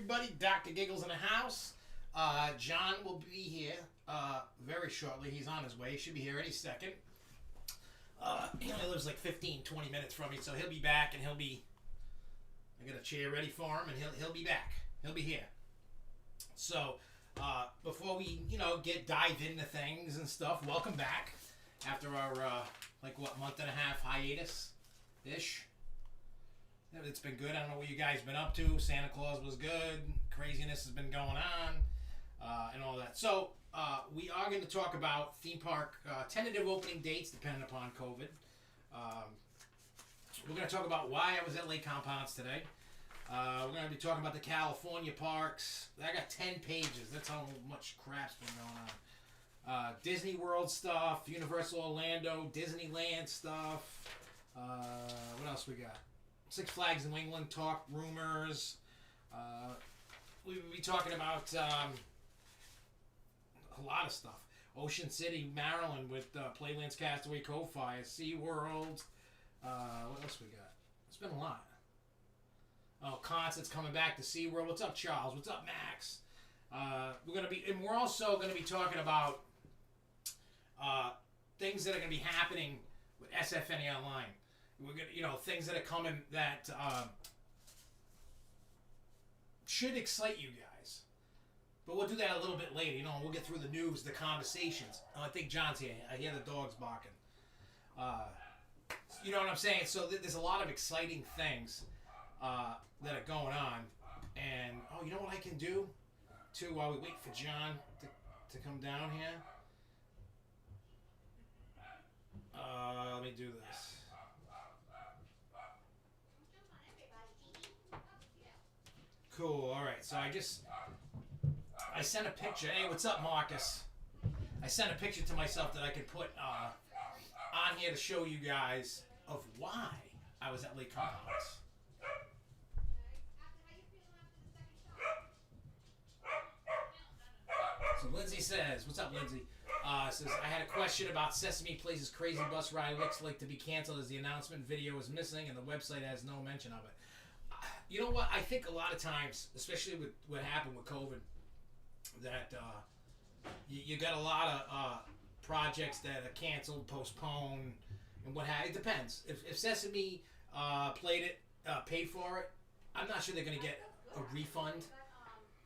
everybody. Dr. Giggles in the house. John will be here very shortly. He's on his way. He should be here any second. He only lives like 15, 20 minutes from me, so he'll be back and I got a chair ready for him and he'll be back. He'll be here. So, before we, dive into things and stuff, welcome back after our, month and a half hiatus-ish. It's been good. I don't know what you guys been up to. Santa Claus was good. Craziness has been going on, and all that. So, we are going to talk about theme park tentative opening dates depending upon COVID. We're going to talk about why I was at Lake Compounce today. We're going to be talking about the California parks. I got 10 pages. That's how much crap's been going on. Disney World stuff, Universal Orlando, Disneyland stuff. What else we got? Six Flags New England talk, rumors. We will be talking about a lot of stuff. Ocean City, Maryland with Playland's Castaway Cove Fire, SeaWorld. What else we got? It's been a lot. Oh, concerts coming back to SeaWorld. What's up, Charles? What's up, Max? We're also gonna be talking about things that are gonna be happening with SFNE Online. We're gonna, things that are coming that should excite you guys. But we'll do that a little bit later. We'll get through the news, the conversations. Oh, I think John's here. I hear the dogs barking. You know what I'm saying? So there's a lot of exciting things that are going on. And, you know what I can do, too, while we wait for John to come down here? Let me do this. Cool, alright. So I sent a picture. Hey, what's up, Marcus? I sent a picture to myself that I could put on here to show you guys of why I was at Lake Compounce. So Lindsay says, what's up, Lindsay? Says, I had a question about Sesame Place's crazy bus ride. Looks like to be canceled as the announcement video is missing and the website has no mention of it. You know what? I think a lot of times, especially with what happened with COVID, that you got a lot of projects that are canceled, postponed, and what have you. It depends. If Sesame played it, paid for it, I'm not sure they're going to get a refund.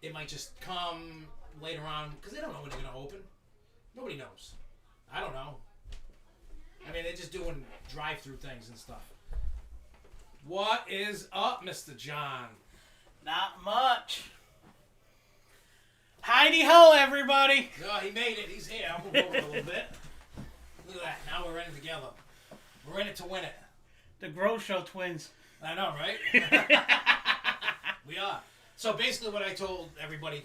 It might just come later on because they don't know when they're going to open. Nobody knows. I don't know. I mean, they're just doing drive-through things and stuff. What is up, Mr. John? Not much. Heidi-ho, everybody. Oh, he made it. He's here. I'll move over a little bit. Look at that. Now we're in it together. We're in it to win it. The Grosho twins. I know, right? We are. So basically what I told everybody,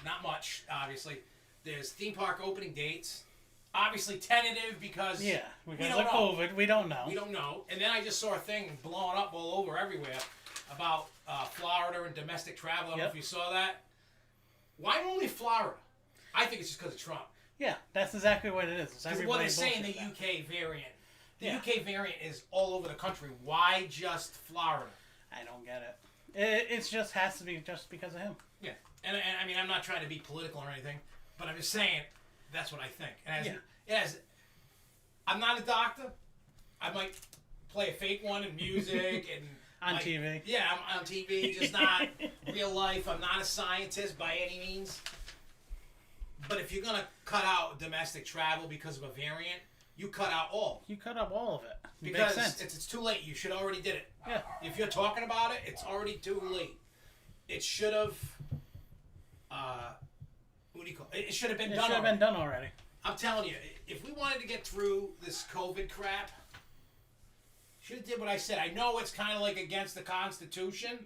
not much, obviously. There's theme park opening dates. Obviously tentative because because of COVID, we don't know. We don't know. And then I just saw a thing blowing up all over everywhere about Florida and domestic travel. I don't know if you saw that. Why only Florida? I think it's just because of Trump. Yeah, that's exactly what it is. Because what they're saying, the UK variant. The UK variant is all over the country. Why just Florida? I don't get it. It just has to be just because of him. Yeah. And I mean, I'm not trying to be political or anything, but I'm just saying that's what I think. I'm not a doctor. I might play a fake one in music and on TV. Yeah, I'm on TV, just not real life. I'm not a scientist by any means. But if you're gonna cut out domestic travel because of a variant, you cut out all. You cut out all of it. Because makes sense. It's too late. You should already did it. Yeah. If you're talking about it, it's already too late. It should have. What do you call it? It should have been done. It should have been done already. I'm telling you, if we wanted to get through this COVID crap, should have did what I said. I know it's kind of like against the Constitution,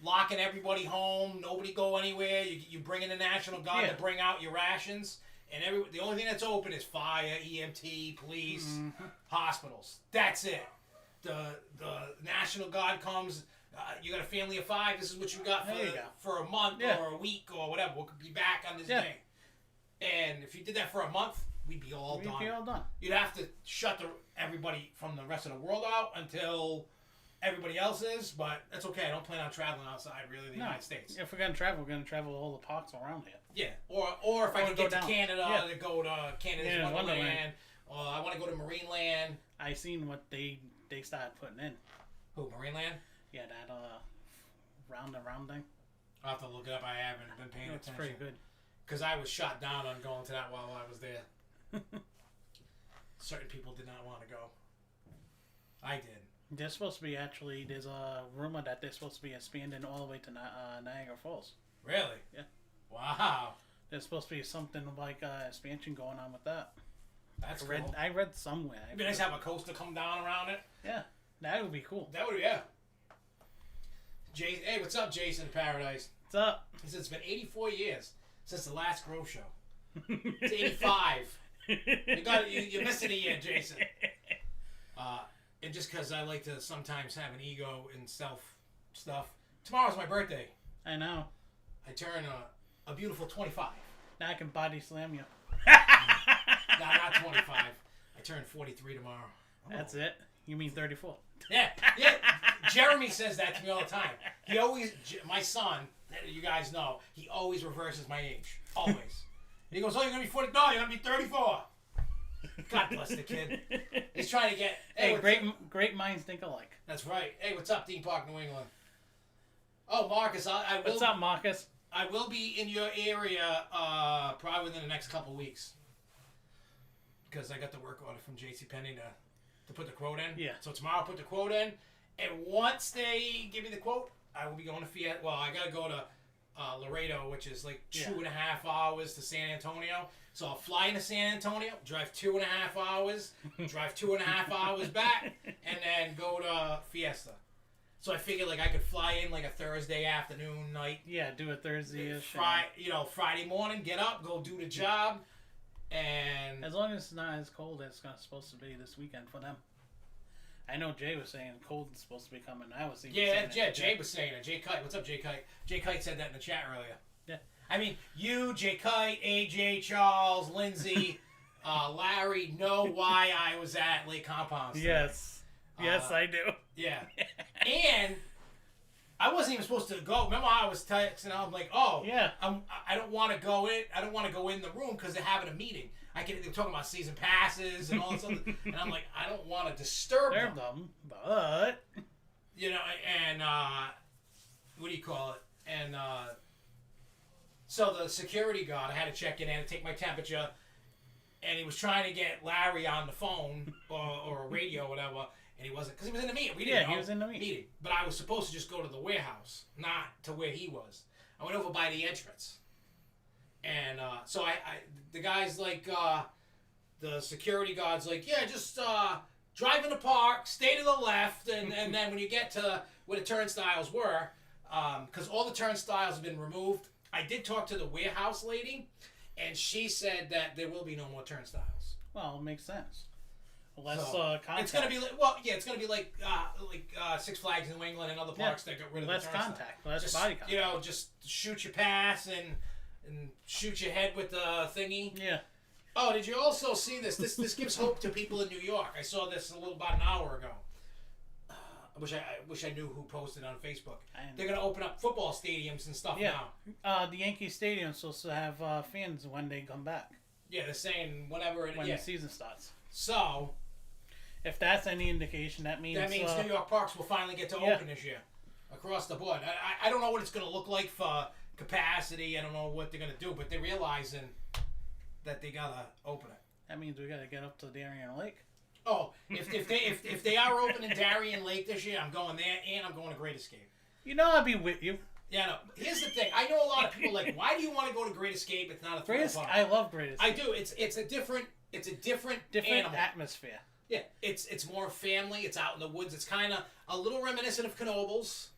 locking everybody home, nobody go anywhere. You bring in the National Guard to bring out your rations, and the only thing that's open is fire, EMT, police, hospitals. That's it. The National Guard comes. You got a family of 5. This is what you got for a month or a week or whatever. We'll be back on this day. And if you did that for a month, we'd be all done. We'd be all done. You'd have to shut everybody from the rest of the world out until everybody else is, but that's okay. I don't plan on traveling outside really the United States. If we're gonna travel, we're gonna travel all the parks around here. Yeah, or if I can get to Canada, to go to Canada's Wonderland. I want to go to Marineland. I seen what they started putting in. Who, Marineland? Yeah, that round thing. I'll have to look it up. I haven't been paying attention. It's pretty good. Because I was shot down on going to that while I was there. Certain people did not want to go. I did. There's supposed to be there's a rumor that they're supposed to be expanding all the way to Niagara Falls. Really? Yeah. Wow. There's supposed to be something like expansion going on with that. That's cool. I read somewhere. It'd be nice to have a coaster come down around it. Yeah. That would be cool. That would, yeah. Hey, what's up, Jason Paradise? What's up? He says it's been 84 years since the last Grove Show. It's 85. You're missing a year, Jason. And just because I like to sometimes have an ego and self stuff. Tomorrow's my birthday. I know. I turn a beautiful 25. Now I can body slam you. No, not 25. I turn 43 tomorrow. Oh. That's it? You mean 34? Yeah. Jeremy says that to me all the time. He always, my son, you guys know, he always reverses my age. Always. He goes, oh, you're going to be 40. No, you're going to be 34. God bless the kid. He's trying to get... Hey, great minds think alike. That's right. Hey, what's up, Dean Park, New England? Oh, Marcus, I will... What's up, Marcus? I will be in your area probably within the next couple weeks. Because I got the work order from JCPenney to put the quote in. Yeah. So tomorrow I'll put the quote in. And once they give me the quote, I will be going to Fiat. Well, I got to go to Laredo, which is like 2.5 hours to San Antonio. So I'll fly into San Antonio, drive 2.5 hours, drive 2.5 hours back, and then go to Fiesta. So I figured like I could fly in like a Thursday afternoon, night. Yeah, do a Thursday-ish. Friday morning, get up, go do the job, and... As long as it's not as cold as it's supposed to be this weekend for them. I know Jay was saying cold is supposed to be coming. I was saying Jay was saying it. Jay Kite. What's up, Jay Kite? Jay Kite said that in the chat earlier. Yeah. I mean, you, Jay Kite, AJ, Charles, Lindsay, Larry know why I was at Lake Compounds today. Yes. Yes, I do. Yeah. And I wasn't even supposed to go. Remember, I was texting. I was like, "Oh, yeah. I don't want to go in. I don't want to go in the room because they're having a meeting. They're talking about season passes and all this other. And I'm like, I don't want to disturb them. But and what do you call it? And so the security guard, I had to check in and take my temperature, and he was trying to get Larry on the phone or a radio or whatever. And he wasn't, because he was in the meeting. We didn't know. He was in the meeting. But I was supposed to just go to the warehouse, not to where he was. I went over by the entrance. And so the guy's like, the security guard's like, yeah, just drive in the park, stay to the left, and then when you get to where the turnstiles were, because all the turnstiles have been removed, I did talk to the warehouse lady, and she said that there will be no more turnstiles. Well, it makes sense. Less contact. It's gonna be it's gonna be like Six Flags in New England and other parks that got rid of less the turnstile. Contact, less body contact. Just shoot your pass and shoot your head with the thingy. Yeah. Oh, did you also see this? This gives hope to people in New York. I saw this about an hour ago. I wish I knew who posted on Facebook. They're gonna open up football stadiums and stuff now. The Yankee Stadium's supposed to have fans when they come back. Yeah, they're saying whenever when the season starts. So, if that's any indication, that means New York parks will finally get to open this year, across the board. I don't know what it's going to look like for capacity. I don't know what they're going to do, but they're realizing that they gotta open it. That means we gotta get up to Darien Lake. Oh, if they are opening Darien Lake this year, I'm going there, and I'm going to Great Escape. I'll be with you. Yeah, no. Here's the thing. I know a lot of people like, why do you want to go to Great Escape? It's not a thrill park. I love Great Escape. I do. It's a different animal. Atmosphere. Yeah, it's more family. It's out in the woods. It's kind of a little reminiscent of Knoebels,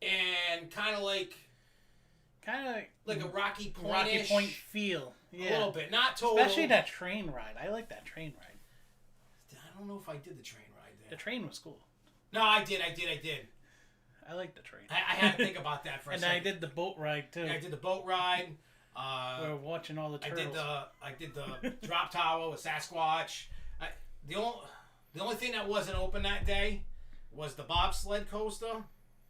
and kind of like a Rocky Point feel. Yeah. A little bit, not total. Especially that train ride. I like that train ride. I don't know if I did the train ride there. The train was cool. No, I did. I like the train. I had to think about that for a second. And I did the boat ride too. Yeah, I did the boat ride. We were watching all the turtles. I did the drop tower with Sasquatch. The only thing that wasn't open that day was the bobsled coaster,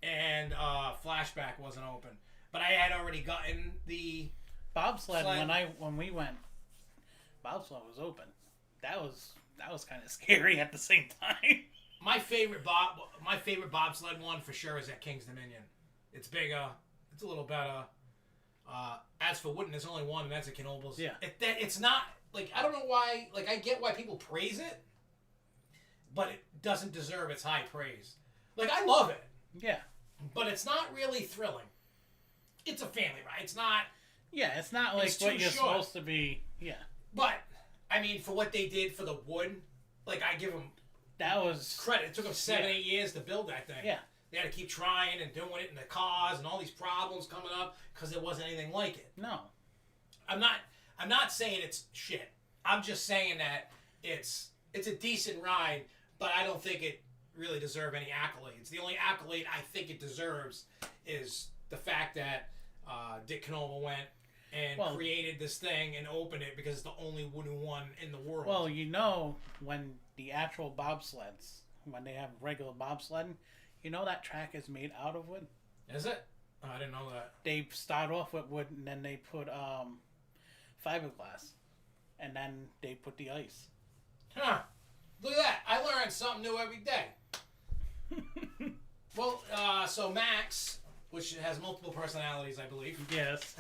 and Flashback wasn't open. But I had already gotten the Bobsled sled. when we went, bobsled was open. That was kind of scary at the same time. My favorite bobsled one for sure is at King's Dominion. It's bigger. It's a little better. As for Wooden, there's only one, and that's at Knoebels. Yeah. It's not, like, I don't know why, like, I get why people praise it, but it doesn't deserve its high praise. Like, I love it, Yeah. but it's not really thrilling. It's a family ride. It's not, Yeah, it's not like It's what too you're short. supposed to be. Yeah. but, I mean, for what they did for the wood, like, I give them That was credit. It took them 7, Yeah. 8 years to build that thing. Yeah. They had to keep trying and doing it in the cars and all these problems coming up because there wasn't anything like it. No. I'm not saying it's shit. I'm just saying that it's a decent ride, but I don't think it really deserves any accolades. The only accolade I think it deserves is the fact that Dick Knoebel went and created this thing and opened it because it's the only wooden one in the world. Well, when the actual bobsleds, when they have regular bobsledding, that track is made out of wood. Is it? Oh, I didn't know that. They start off with wood, and then they put fiberglass, and then they put the ice. Huh. Look at that. I learn something new every day. Well, so Max, which has multiple personalities, I believe, Yes.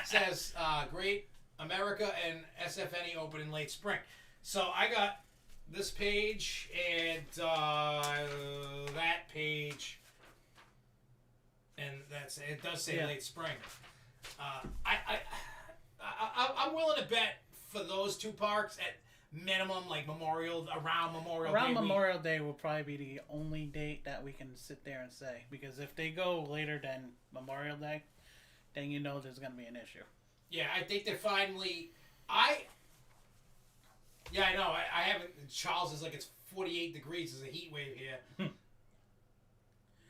says Great America and SFNE open in late spring. So I got this page and that page, and it does say late spring. I'm willing to bet for those two parks at minimum, like around Memorial Day. Around Memorial Day will probably be the only date that we can sit there and say, because if they go later than Memorial Day, then there's going to be an issue. Yeah, I think they're finally. Yeah, I know. I haven't. Charles is like, it's 48 degrees. There's a heat wave here.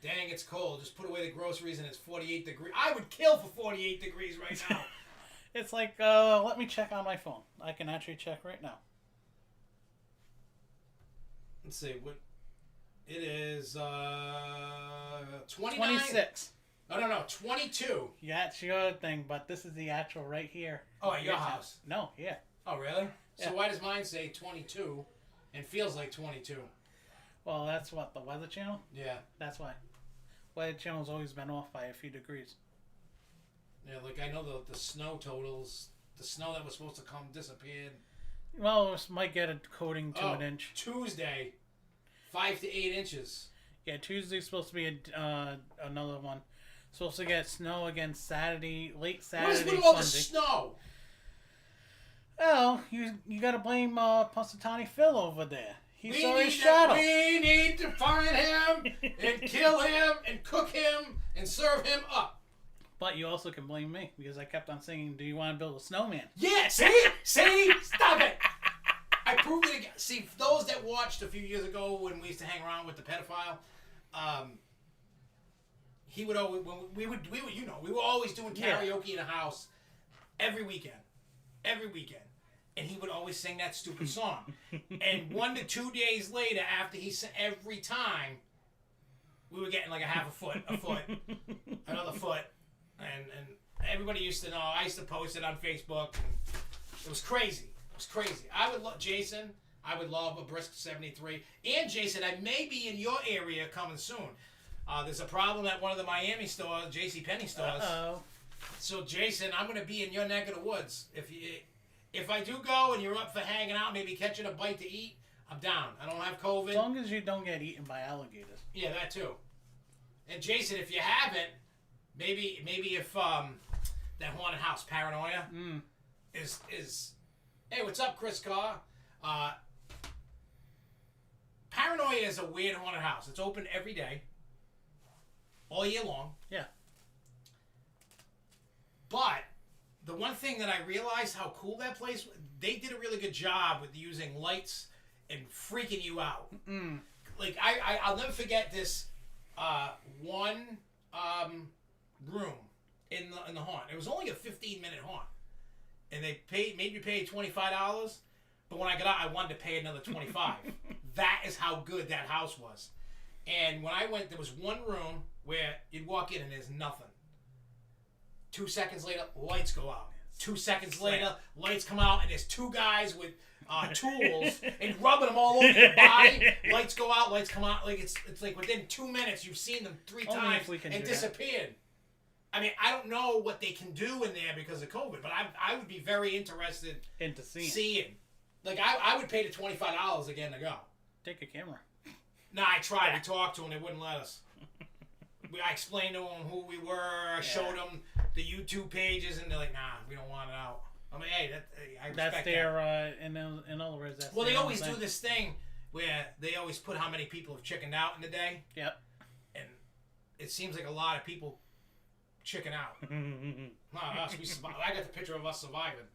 Dang, it's cold. Just put away the groceries and it's 48 degrees. I would kill for 48 degrees right now. It's like, let me check on my phone. I can actually check right now. Let's see what it is. 29? 26. No, 22. Yeah, it's your thing, but this is the actual right here. Oh, at your house? No, yeah. Oh, really? Yeah. So why does mine say 22 and feels like 22? Well, that's what, the Weather Channel? Yeah. That's why. Weather Channel's always been off by a few degrees. Yeah, like I know the snow totals, the snow that was supposed to come disappeared. Well, it might get a coating to an inch. Tuesday, 5 to 8 inches. Yeah, Tuesday's supposed to be another one. Supposed to get snow again Saturday, late Saturday, What is with all the Sunday. snow? Well, you got to blame Punxsutawney Phil over there. He saw his shadow. We need to find him and kill him and cook him and serve him up. But you also can blame me because I kept on singing, "Do you want to build a snowman?" Yeah, see, stop it. I proved it again. See, for those that watched a few years ago when we used to hang around with the pedophile, he would always, when we would, we were always doing karaoke in the house every weekend, and he would always sing that stupid song. And 1 to 2 days later, after he sang every time, we were getting like a half a foot, another foot, and everybody used to know. I used to post it on Facebook, and it was crazy. I would love Jason. I would love a brisk 73. And Jason, I may be in your area coming soon. There's a problem at one of the Miami stores, JCPenney stores. Uh-oh. So Jason, I'm gonna be in your neck of the woods. If I do go and you're up for hanging out, maybe catching a bite to eat, I'm down. I don't have COVID. As long as you don't get eaten by alligators. Yeah, that too. And Jason, if you haven't, maybe if that haunted house, Paranoia, is hey, what's up, Chris Carr? Paranoia is a weird haunted house. It's open every day, all year long. Yeah. But the one thing that I realized how cool that place was, they did a really good job with using lights and freaking you out. Like I'll never forget this one room in the haunt. It was only a 15-minute haunt, and they made me pay $25. But when I got out, I wanted to pay another $25. That is how good that house was. And when I went, there was one room where you'd walk in and there's nothing. 2 seconds later, lights go out. 2 seconds later, lights come out, and there's two guys with tools and rubbing them all over your body. Lights go out, lights come out. Like it's like within 2 minutes, you've seen them three times and disappeared. I mean, I don't know what they can do in there because of COVID, but I would be very interested into seeing. Like I would pay the $25 again to go. Take a camera. Nah, I tried. We talked to them. They wouldn't let us. I explained to them who we were. I showed them the YouTube pages, and they're like, "Nah, we don't want it out." I mean, hey, I respect that's their. In other words, that's. Well, they always do this thing where they always put how many people have chickened out in the day. Yep. And it seems like a lot of people chicken out. Not us. We survived. I got the picture of us surviving.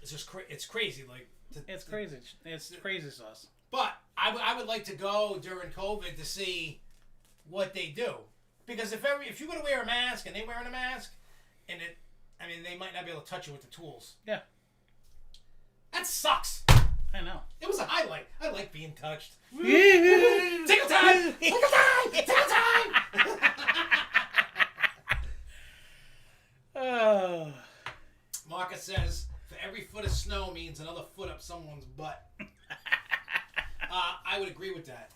It's just it's crazy. Like it's crazy. It's crazy sauce. But I would like to go during COVID to see what they do, because if you're going to wear a mask and they're wearing a mask, and they might not be able to touch you with the tools. Yeah. That sucks. I know. It was a highlight. I like being touched. Tickle time! Tickle time! Tickle time! Oh. Marcus says, for every foot of snow means another foot up someone's butt. I would agree with that.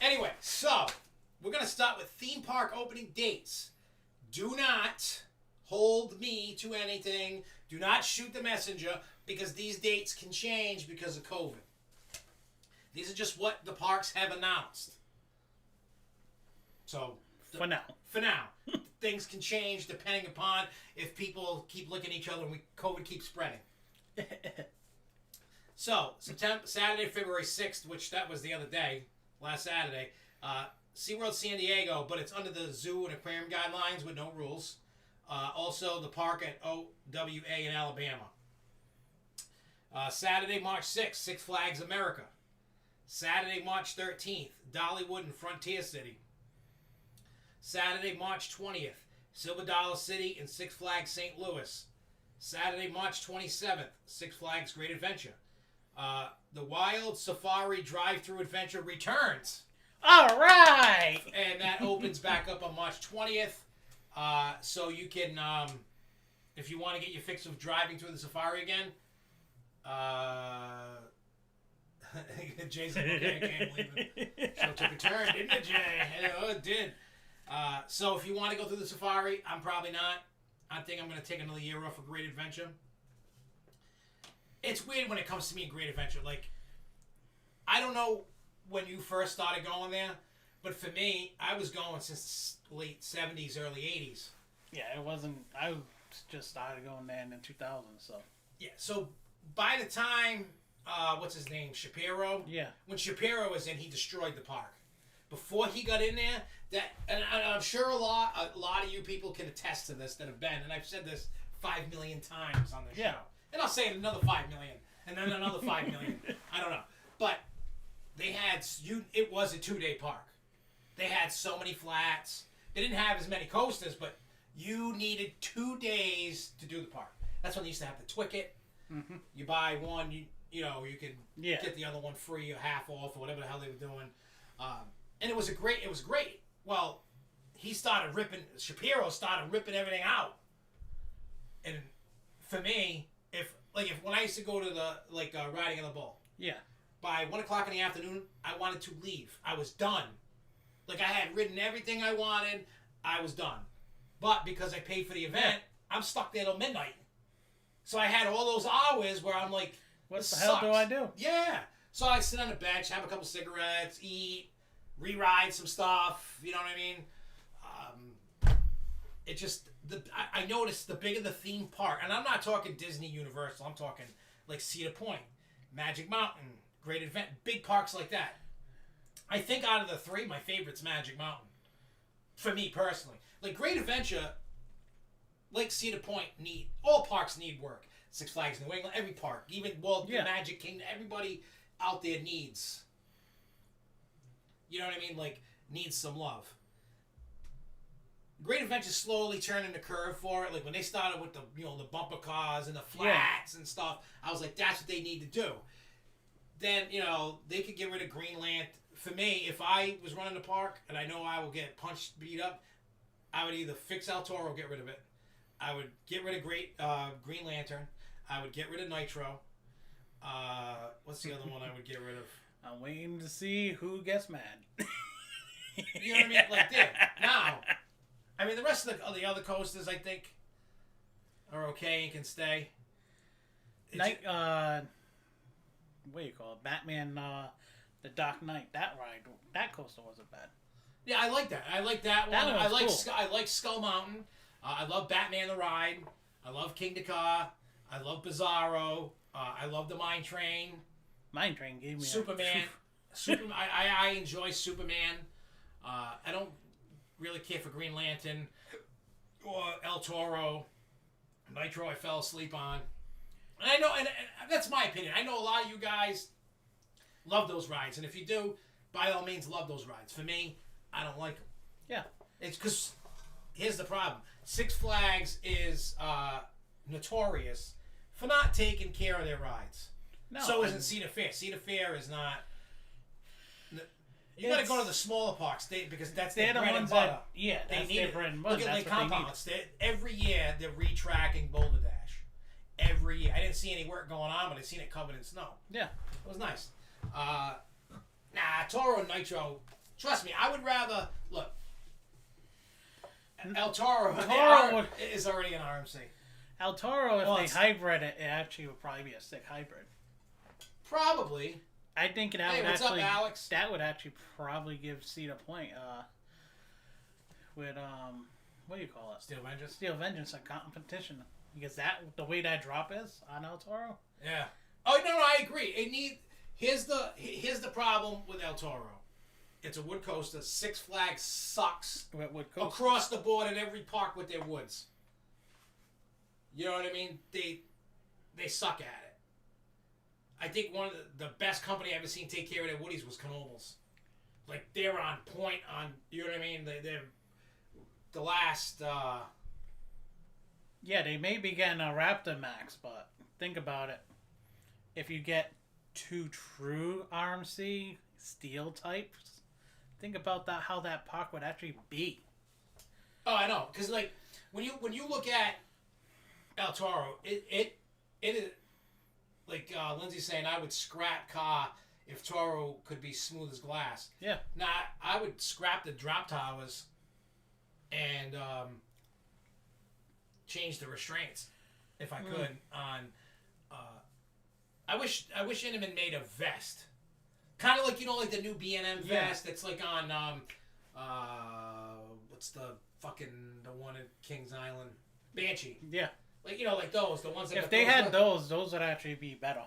Anyway, so we're going to start with theme park opening dates. Do not hold me to anything. Do not shoot the messenger, because these dates can change because of COVID. These are just what the parks have announced. So, for now. Things can change depending upon if people keep looking at each other and COVID keeps spreading. So, Saturday, February 6th, which that was the other day, last Saturday, SeaWorld San Diego, but it's under the zoo and aquarium guidelines with no rules. Also, the park at OWA in Alabama. Saturday, March 6th, Six Flags America. Saturday, March 13th, Dollywood and Frontier City. Saturday, March 20th, Silver Dollar City and Six Flags St. Louis. Saturday, March 27th, Six Flags Great Adventure. The Wild Safari Drive-Thru Adventure returns. All right! And that opens back up on March 20th. So you can, if you want to get your fix of driving through the safari again, Jay's like, okay, I can't believe it. So it took a turn, didn't it, Jay? Oh, it did. So if you want to go through the safari, I'm probably not. I think I'm going to take another year off of Great Adventure. It's weird when it comes to me in Great Adventure. Like, I don't know when you first started going there, but for me, I was going since the late 70s, early 80s. Yeah, it wasn't... I just started going there in the 2000s, so... Yeah, so by the time... what's his name? Shapiro? Yeah. When Shapiro was in, he destroyed the park. Before he got in there, and I'm sure a lot of you people can attest to this that have been, and I've said this 5 million times on the show. And I'll say it another 5 million, and then another 5 million. I don't know. But they had... It was a 2-day park. They had so many flats. They didn't have as many coasters, but you needed 2 days to do the park. That's when they used to have the Twicket. Mm-hmm. You buy one, you could get the other one free or half off or whatever the hell they were doing. And it was great. Well, Shapiro started ripping everything out. And for me, if when I used to go to the riding in the bull. Yeah. By 1 o'clock in the afternoon, I wanted to leave. I was done. Like, I had ridden everything I wanted. I was done. But because I paid for the event, I'm stuck there till midnight. So I had all those hours where I'm like, what the hell do I do? Yeah. So I sit on the bench, have a couple cigarettes, eat, re-ride some stuff. You know what I mean? It just... I noticed the bigger the theme park, and I'm not talking Disney Universal, I'm talking like Cedar Point, Magic Mountain, Great Adventure, big parks like that. I think out of the three, my favorite's Magic Mountain. For me personally. Like Great Adventure, like Cedar Point, all parks need work. Six Flags New England, every park, even Magic Kingdom, everybody out there needs, you know what I mean? Like, needs some love. Great Adventure slowly turning the curve for it. Like when they started with the bumper cars and the flats and stuff, I was like, that's what they need to do. Then they could get rid of Green Lantern. for me, if I was running the park and I know I will get punched, beat up, I would either fix El Toro or get rid of it. I would get rid of Green Lantern. I would get rid of Nitro. What's the other one I would get rid of? I'm waiting to see who gets mad. You know what I mean? Like, there. Now, I mean, the rest of the other coasters, I think, are okay and can stay. What do you call it? Batman, the Dark Knight. That ride, that coaster wasn't bad. Yeah, I like that. I like that one. That one was cool. I like Skull Mountain. I love Batman the Ride. I love King Dakar. I love Bizarro. I love the Mine Train. Mine Train gave me Superman. I enjoy Superman. I don't really care for Green Lantern or El Toro. Nitro I fell asleep on. And I know, and that's my opinion. I know a lot of you guys love those rides, and if you do, by all means, love those rides. For me, I don't like them. Yeah. It's because here's the problem: Six Flags is notorious for not taking care of their rides. No, so isn't Cedar Fair. Cedar Fair is not. You got to go to the smaller parks because that's their bread and butter. That's their bread and butter. Look at Lake Compounds. Every year they're retracking Boulder Dash. Every year. I didn't see any work going on, but I seen it covered in snow. Yeah. It was nice. Toro and Nitro. Trust me, I would rather look. El Toro is already an RMC. El Toro, if they hybrid it, it actually would probably be a sick hybrid. Probably. I think that hey, would what's actually up, Alex? That would actually probably give Cedar Point with what do you call it? Steel Vengeance a competition because the way that drop is on El Toro. Yeah. Oh no, I agree. Here's the problem with El Toro. It's a wood coaster. Six Flags sucks Wood coaster. across the board at every park with their woods. You know what I mean? They suck at it. I think one of the best company I've ever seen take care of their woodies was Knoebels. Like, they're on point on, you know what I mean? They're the last... Yeah, they may be getting a Raptor Max, but think about it. If you get two true RMC steel types, think about that, how that park would actually be. Oh, I know. Because, like, when you look at El Toro, it is... Like Lindsay's saying, I would scrap car if Toro could be smooth as glass. Yeah. Now, I would scrap the drop towers and change the restraints if I could. On, I wish Intamin made a vest, kind of like like the new B&M vest that's like on what's the one at Kings Island, Banshee. Yeah. Like, like those, the ones that... If they had those would actually be better.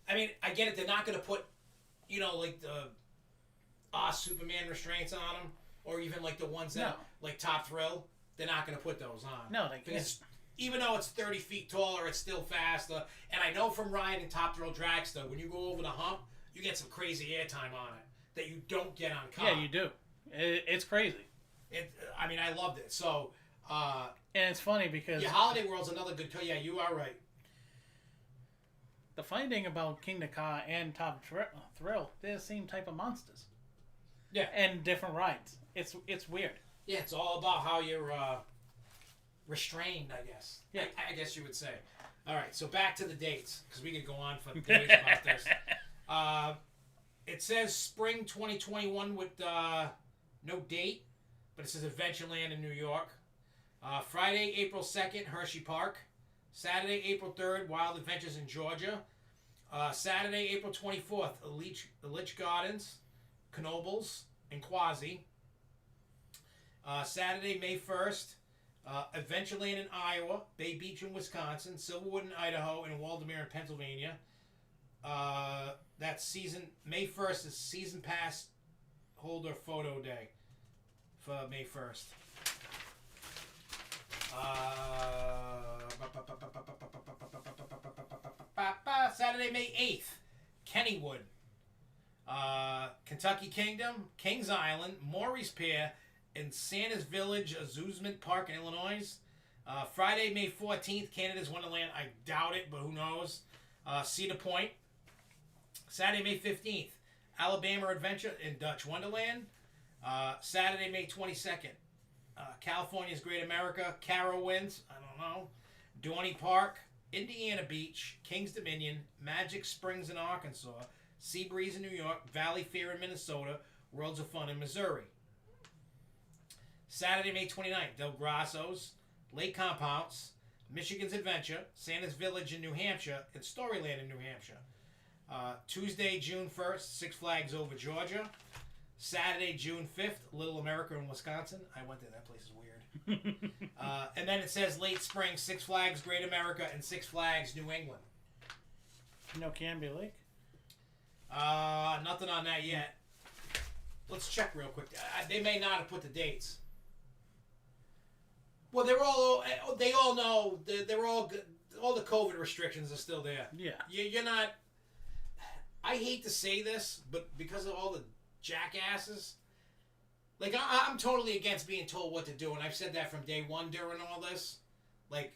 I mean, I get it. They're not going to put, like the Superman restraints on them. Or even like the ones that, like Top Thrill. They're not going to put those on. No, they can't. Because even though it's 30 feet taller, it's still faster. And I know from riding Top Thrill Dragster, when you go over the hump, you get some crazy airtime on it that you don't get on car. Yeah, you do. It's crazy. I mean, I loved it. So... and it's funny because... Yeah, Holiday World's another good... Yeah, you are right. The funny thing about King Dakar and Top Thrill, they're the same type of monsters. Yeah. And different rides. It's weird. Yeah, it's all about how you're restrained, I guess. Yeah. I guess you would say. All right, so back to the dates, because we could go on for days about this. It says spring 2021 with no date, but it says Adventureland in New York. Friday, April 2nd, Hershey Park. Saturday, April 3rd, Wild Adventures in Georgia. Saturday, April 24th, Elitch Gardens, Knoebels, and Quasi. Saturday, May 1st, Adventureland in Iowa, Bay Beach in Wisconsin, Silverwood in Idaho, and Waldemere in Pennsylvania. That's May 1st is season pass holder photo day for May 1st. Saturday, May 8th, Kennywood, Kentucky Kingdom, Kings Island, Maury's Pier, and Santa's Village, Amusement Park in Illinois. Friday, May 14th, Canada's Wonderland. I doubt it, but who knows? Cedar Point. Saturday, May 15th, Alabama Adventure in Dutch Wonderland. Saturday, May 22nd. California's Great America. Carowinds. I don't know. Dorney Park. Indiana Beach. Kings Dominion. Magic Springs in Arkansas. Seabreeze in New York. Valley Fair in Minnesota. Worlds of Fun in Missouri. Saturday, May 29th. Del Grasso's. Lake Compounce. Michigan's Adventure. Santa's Village in New Hampshire. And Storyland in New Hampshire. Tuesday, June 1st. Six Flags Over Georgia. Saturday, June 5th, Little America in Wisconsin. I went there. That place is weird. And then it says late spring, Six Flags Great America and Six Flags New England. You know Canby Lake? Nothing on that yet. Let's check real quick. They may not have put the dates. Well, they all know. They're all good. All the COVID restrictions are still there. Yeah. You're not. I hate to say this, but because of all the jackasses, like I'm totally against being told what to do, and I've said that from day one during all this. Like,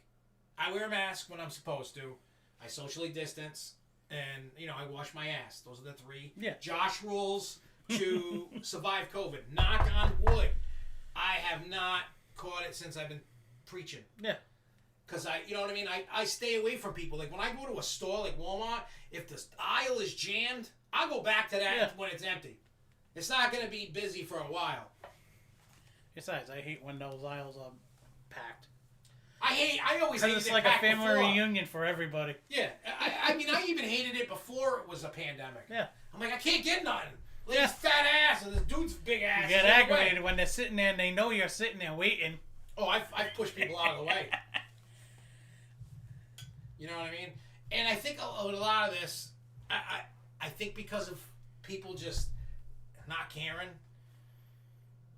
I wear a mask when I'm supposed to, I socially distance, and I wash my ass. Those are the three Josh rules to survive COVID. Knock on wood, I have not caught it since I've been preaching. Yeah. Because you know what I mean? I stay away from people. Like, when I go to a store like Walmart, if the aisle is jammed, I'll go back to that when it's empty. It's not going to be busy for a while. Besides, I hate when those aisles are packed. I always hated it. It's like a family reunion for everybody. Yeah. I mean, I even hated it before it was a pandemic. Yeah. I'm like, I can't get nothing. Like, this fat ass and this dude's big ass. You get aggravated when they're sitting there and they know you're sitting there waiting. Oh, I've pushed people out of the way. You know what I mean? And I think a lot of this, I think because of people just not caring,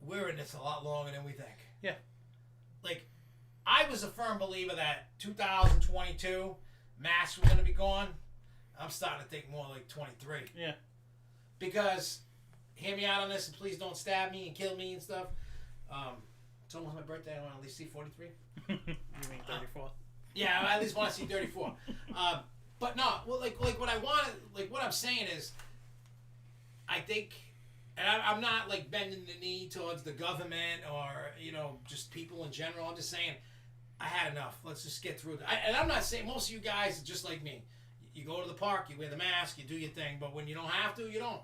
we're in this a lot longer than we think. Yeah. Like, I was a firm believer that 2022 masks were going to be gone. I'm starting to think more like 23. Yeah. Because, hear me out on this, and please don't stab me and kill me and stuff. It's almost my birthday. I want to at least see 43. You mean 34? Yeah, I at least want to see 34. But no, well, like what I want, like what I'm saying is, I think, and I'm not like bending the knee towards the government or just people in general. I'm just saying, I had enough. Let's just get through that. And I'm not saying most of you guys are just like me. You go to the park, you wear the mask, you do your thing. But when you don't have to, you don't.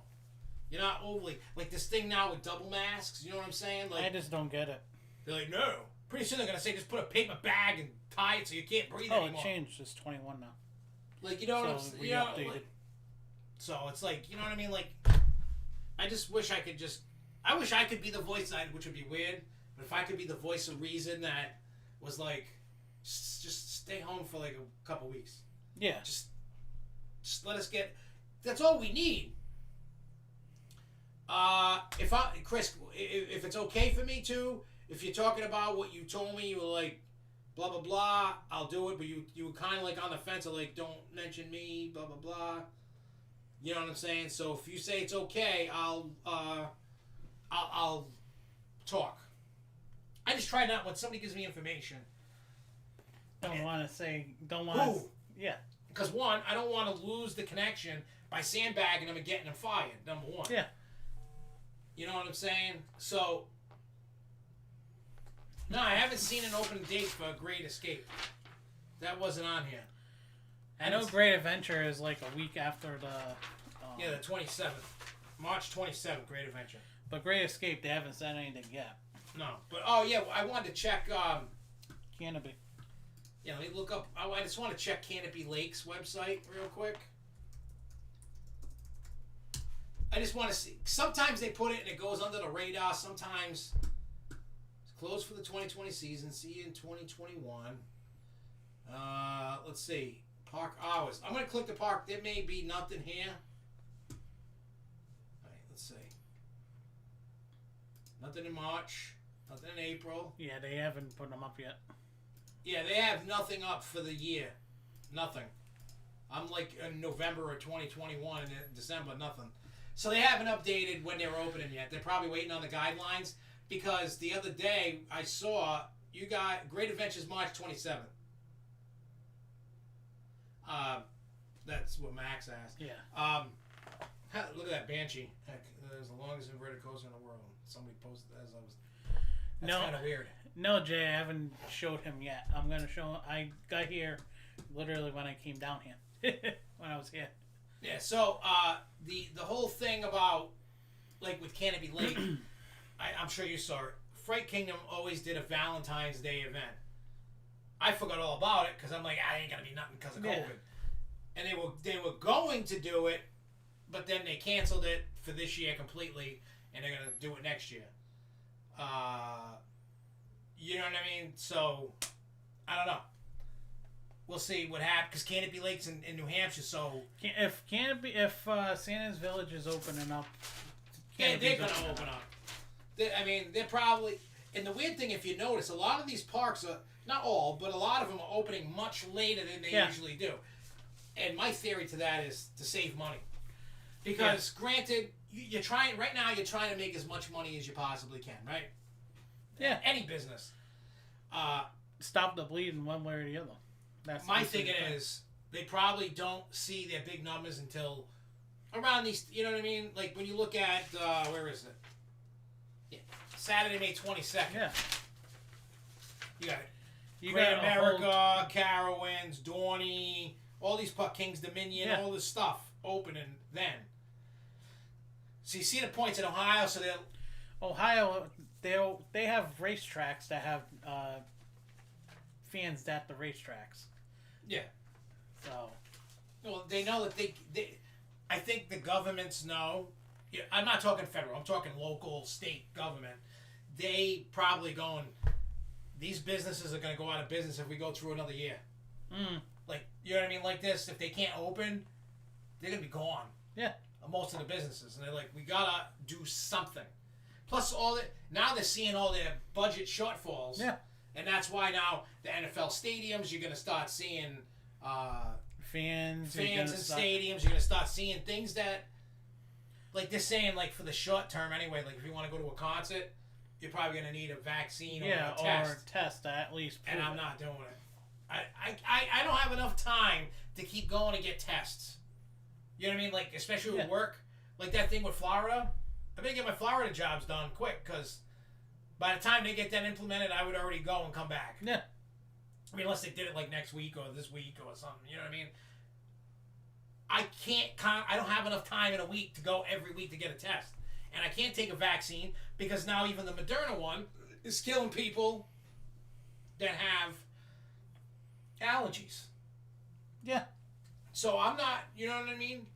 You're not overly like this thing now with double masks. You know what I'm saying? Like, I just don't get it. They're like, no. Pretty soon they're gonna say just put a paper bag and tie it so you can't breathe anymore. Oh, it changed. It's 21 now. Like, you know what I'm saying? We updated. Like, so it's like, you know what I mean? Like, I just wish I could be the voice, which would be weird, but if I could be the voice of reason that was like, just stay home for like a couple weeks. Yeah. Just let us get. That's all we need. Chris, if it's okay for me to, if you're talking about what you told me, you were like, blah blah blah, I'll do it. But you were kind of like on the fence, of like, don't mention me, blah blah blah. You know what I'm saying? So if you say it's okay, I'll talk. I just try not when somebody gives me information. Don't want to. Yeah. Because one, I don't want to lose the connection by sandbagging them and getting them fired. Number one. Yeah. You know what I'm saying? So. No, I haven't seen an open date for Great Escape. That wasn't on here. I know Great Adventure is like a week after the... the 27th. March 27th, Great Adventure. But Great Escape, they haven't said anything yet. No. But, I wanted to check... Canopy. Yeah, let me look up... I just want to check Canopy Lake's website real quick. I just want to see... Sometimes they put it and it goes under the radar. Sometimes... Closed for the 2020 season. See you in 2021. Let's see. Park hours. I'm going to click the park. There may be nothing here. Alright, let's see. Nothing in March. Nothing in April. Yeah, they haven't put them up yet. Yeah, they have nothing up for the year. Nothing. I'm like in November of 2021 and in December, nothing. So they haven't updated when they're opening yet. They're probably waiting on the guidelines. Because the other day I saw you got Great Adventures March 27th. That's what Max asked. Yeah. Look at that Banshee. Heck, there's the longest inverted coaster in the world. Somebody posted that as I was. That's kind of weird. No, Jay, I haven't showed him yet. I'm gonna show him. I got here literally when I came down here. When I was here. Yeah. So the whole thing about like with Canopy Lake, I'm sure you saw it. Fright Kingdom always did a Valentine's Day event. I forgot all about it because I'm like, I ain't gonna be nothing because of COVID. And they were going to do it, but then they canceled it for this year completely, and they're gonna do it next year. You know what I mean? So I don't know. We'll see what happens because Canopy Lake's in New Hampshire, so if Santa's Village is opening up, they're gonna open up. They're probably. And the weird thing, if you notice, a lot of these parks are not all, but a lot of them are opening much later than they usually do. And my theory to that is to save money, because granted, you're trying right now. You're trying to make as much money as you possibly can, right? Yeah. Any business. Stop the bleeding one way or the other. That's my thinking is they probably don't see their big numbers until around these. You know what I mean? Like when you look at where is it? Yeah, Saturday, May 22nd. Yeah. You got it. You Great got America, Carowinds, Dorney, all these King's Dominion, all this stuff opening then. So you see the points in Ohio, so Ohio, they have racetracks that have fans at the racetracks. Yeah. So. Well, they know that they I think the governments know. Yeah, I'm not talking federal. I'm talking local, state government. They probably going. These businesses are going to go out of business if we go through another year. Like, you know what I mean? Like this, if they can't open, they're going to be gone. Yeah. Most of the businesses. And they're like, we got to do something. Plus, now they're seeing all their budget shortfalls. Yeah. And that's why now the NFL stadiums, you're going to start seeing fans in stadiums. You're going to start seeing things that, like they're saying, like for the short term anyway, like if you want to go to a concert, you're probably going to need a vaccine or a test. Or a test to at least prove and I'm not doing it. I don't have enough time to keep going to get tests. You know what I mean? Like, especially with work. Like that thing with Florida. I better get my Florida jobs done quick, because by the time they get that implemented, I would already go and come back. Yeah. I mean, unless they did it like next week or this week or something. You know what I mean? I don't have enough time in a week to go every week to get a test. And I can't take a vaccine because now even the Moderna one is killing people that have allergies. Yeah. So I'm not, you know what I mean?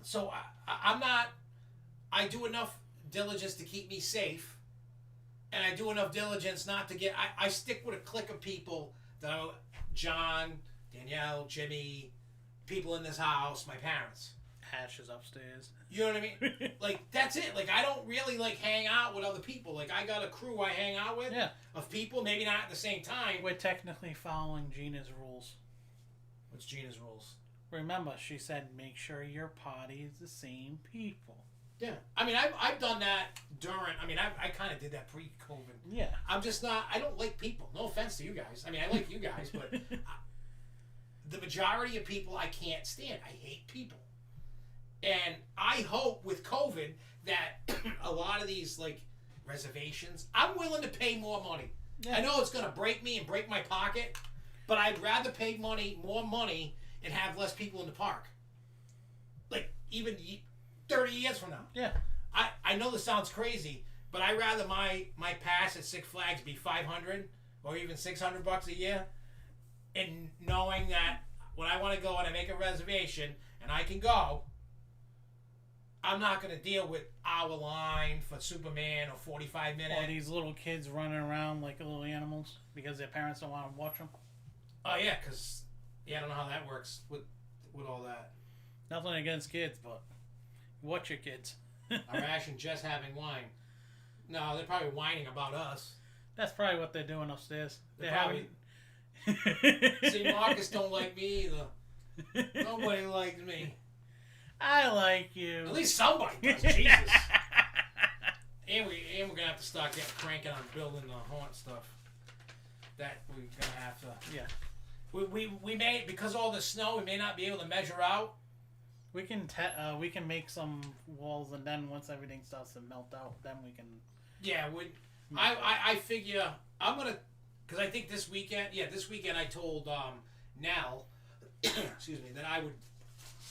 So I'm not, I do enough diligence to keep me safe. And I do enough diligence not to get, I stick with a clique of people that I, John, Danielle, Jimmy, people in this house, my parents. Ash is upstairs. You know what I mean? Like, that's it. Like, I don't really, like, hang out with other people. Like, I got a crew I hang out with of people, maybe not at the same time. We're technically following Gina's rules. What's Gina's rules? Remember, she said make sure your party is the same people. Yeah. I mean, I've done that during, I mean, I kind of did that pre-COVID. Yeah. I'm just not, I don't like people. No offense to you guys. I mean, I like you guys, but the majority of people I can't stand. I hate people. And I hope with COVID that a lot of these, like, reservations, I'm willing to pay more money. Yeah. I know it's going to break me and break my pocket, but I'd rather pay more money, and have less people in the park. Like, even 30 years from now. Yeah. I know this sounds crazy, but I'd rather my pass at Six Flags be $500 or even $600 a year, and knowing that when I want to go and I make a reservation and I can go, I'm not going to deal with hour line for Superman or 45 minutes. Or these little kids running around like little animals because their parents don't want to watch them. Oh, yeah, because, I don't know how that works with all that. Nothing against kids, but watch your kids. Are Ash and Jess having wine? No, they're probably whining about us. That's probably what they're doing upstairs. They're probably... See, Marcus don't like me either. Nobody likes me. I like you. At least somebody does. Jesus. And we're gonna have to start cranking on building the haunt stuff. That we're gonna have to. Yeah. We may, because of all the snow, we may not be able to measure out We can we can make some walls, and then once everything starts to melt out, then we can. Yeah, I figure I'm gonna, because I think this weekend I told Nell, excuse me, that I would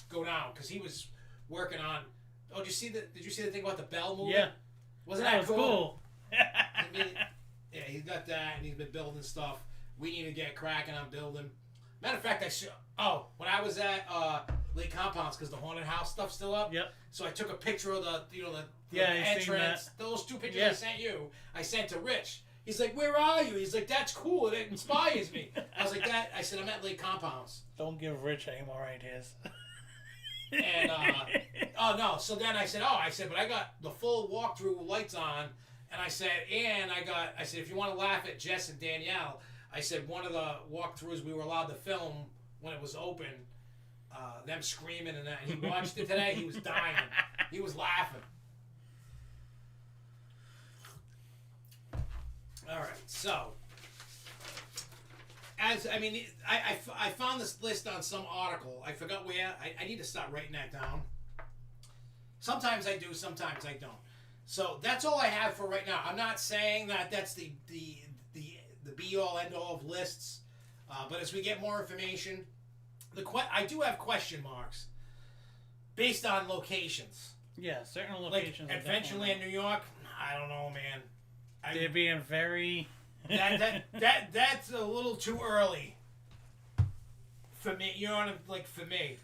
go down because he was working on. Oh, did you see the thing about the bell moving? Yeah, Wasn't that cool? I mean, yeah, he's got that, and he's been building stuff. We need to get cracking on building. Matter of fact, when I was at Lake Compounds, because the haunted house stuff's still up. Yep. So I took a picture of the entrance. Those 2 pictures I sent you, I sent to Rich. He's like, "Where are you?" He's like, "That's cool. It inspires me." I was like, "That." I said, "I'm at Lake Compounds." Don't give Rich any more ideas. And oh no. So then I said, but I got the full walkthrough lights on, and I said, if you want to laugh at Jess and Danielle, I said one of the walkthroughs we were allowed to film when it was open, them screaming and that. And he watched it today. He was dying. He was laughing. All right, so I found this list on some article. I forgot where. I need to start writing that down. Sometimes I do, sometimes I don't. So that's all I have for right now. I'm not saying that that's the be all end all of lists, but as we get more information, I do have question marks based on locations. Yeah, certain locations. Like Adventureland, New York. I don't know, man. They're being very. That's a little too early for me. You know what for me.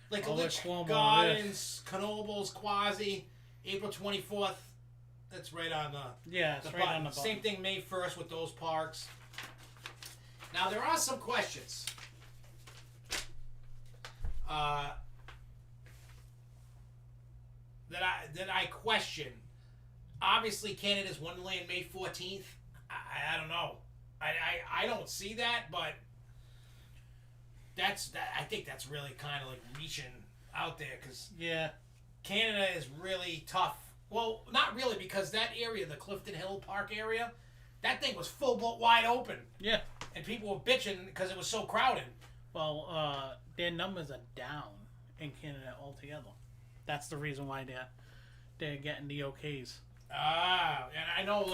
Like Lich Gardens, Knoebels, Quasi, April 24th. That's right on the. Yeah, it's right on the button. Same thing, May 1st with those parks. Now there are some questions. That I question. Obviously, Canada's Wonderland May 14th. I don't know. I don't see that, but I think that's really kind of like reaching out there because Canada is really tough. Well, not really, because that area, the Clifton Hill Park area, that thing was full wide open. Yeah. And people were bitching because it was so crowded. Well, their numbers are down in Canada altogether. That's the reason why they're getting the okays. And I know,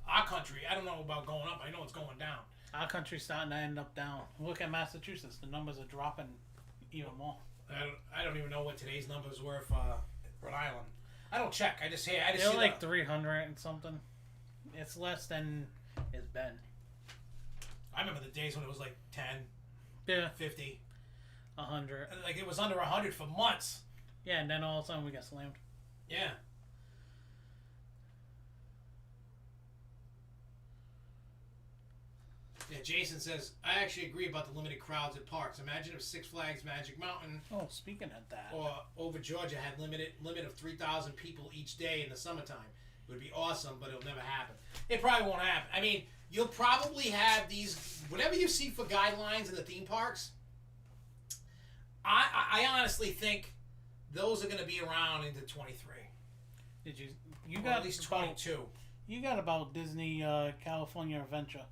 our country. I don't know about going up. I know it's going down. Our country's starting to end up down. Look at Massachusetts. The numbers are dropping even more. I don't even know what today's numbers were for Rhode Island. I don't check. I just They're like 300 and something. It's less than it's been. I remember the days when it was like 10, 50, 100. Like it was under 100 for months. Yeah, and then all of a sudden we got slammed. Yeah. Yeah, Jason says, I actually agree about the limited crowds at parks. Imagine if Six Flags Magic Mountain speaking of that, or over Georgia had limit of 3,000 people each day in the summertime. It would be awesome, but it'll never happen. It probably won't happen. I mean, you'll probably have these, whatever you see for guidelines in the theme parks, I honestly think those are going to be around into 23. You got at least 22. You got about Disney California Adventure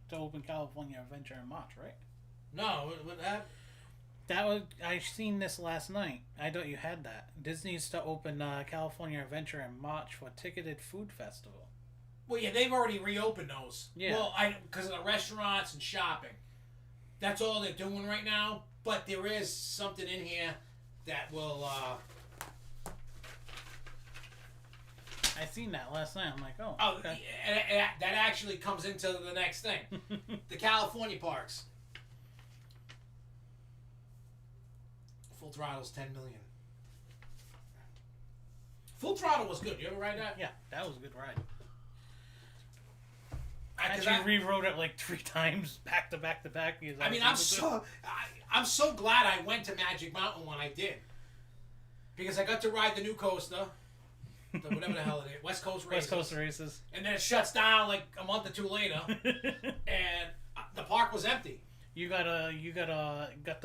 to open California Adventure in March, right? No, I seen this last night. I thought you had that. Disney's to open California Adventure in March for ticketed food festival. Well, yeah, they've already reopened those. Yeah. Well, because of the restaurants and shopping. That's all they're doing right now. But there is something in here that will. I seen that last night. I'm like, oh. Okay. And that actually comes into the next thing. The California parks. Full Throttle's $10 million. Full Throttle was good. You ever ride that? Yeah, that was a good ride. I actually rewrote it like 3 times back to back to back. Because I'm so glad I went to Magic Mountain when I did, because I got to ride the new coaster, whatever the hell it is, West Coast Races. And then it shuts down like a month or 2 later, and the park was empty. You got to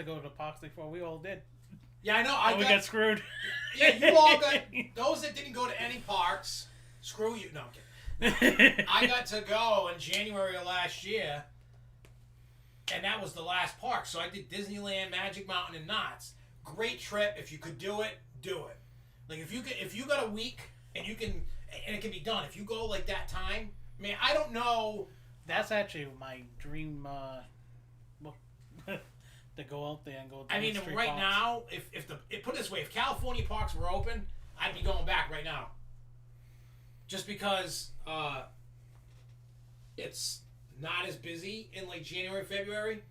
go to the parks before we all did. Yeah, I know. We got screwed. Yeah, you all got those that didn't go to any parks. Screw you. No, I'm kidding. I got to go in January of last year, and that was the last park. So I did Disneyland, Magic Mountain, and Knott's, great trip. If you could do it, do it. Like if you got a week and you can, and it can be done. If you go like that time, I mean, I don't know. That's actually my dream. To go out there and go. I mean, right parks. now, if put it this way, if California parks were open, I'd be going back right now. Just because it's not as busy in like January, February.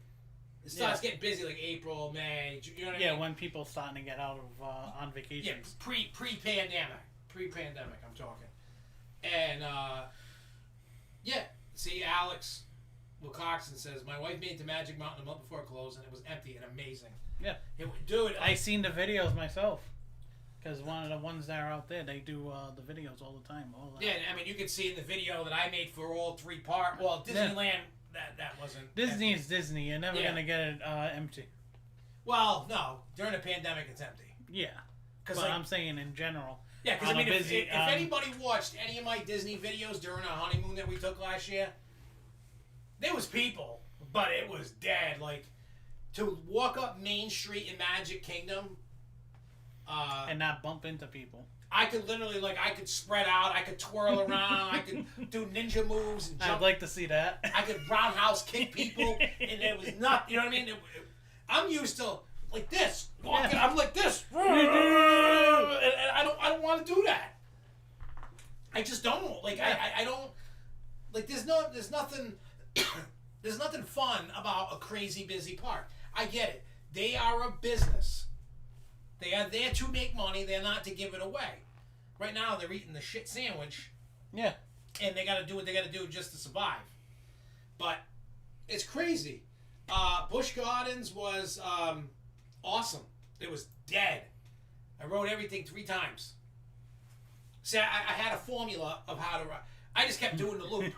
It starts getting busy like April, May. You know what I mean? Yeah, when people starting to get out of on vacations. Yeah, pre-pandemic, I'm talking. And see, Alex Wilcoxon says my wife made it to Magic Mountain a month before it closed, and it was empty and amazing. Yeah, dude, I seen the videos myself. Because one of the ones that are out there, they do the videos all the time. Yeah, I mean, you can see in the video that I made for all 3 parts. Well, Disneyland, that wasn't. Disney is Disney. You're never gonna get it empty. Well, no, during the pandemic, it's empty. Yeah, but like, I'm saying in general. Yeah, because I mean, if anybody watched any of my Disney videos during our honeymoon that we took last year, there was people, but it was dead. Like to walk up Main Street in Magic Kingdom. And not bump into people. I could literally, I could spread out. I could twirl around. I could do ninja moves and jump. I'd like to see that. I could roundhouse kick people, and it was not. You know what I mean? I'm used to like this walking. Yeah. I'm like this, and I don't want to do that. I just don't. Like I don't. Like there's nothing. There's nothing fun about a crazy busy park. I get it. They are a business. They are there to make money. They're not to give it away. Right now, they're eating the shit sandwich. Yeah. And they got to do what they got to do just to survive. But it's crazy. Busch Gardens was awesome. It was dead. I wrote everything 3 times. See, I had a formula of how to write. I just kept doing the loop.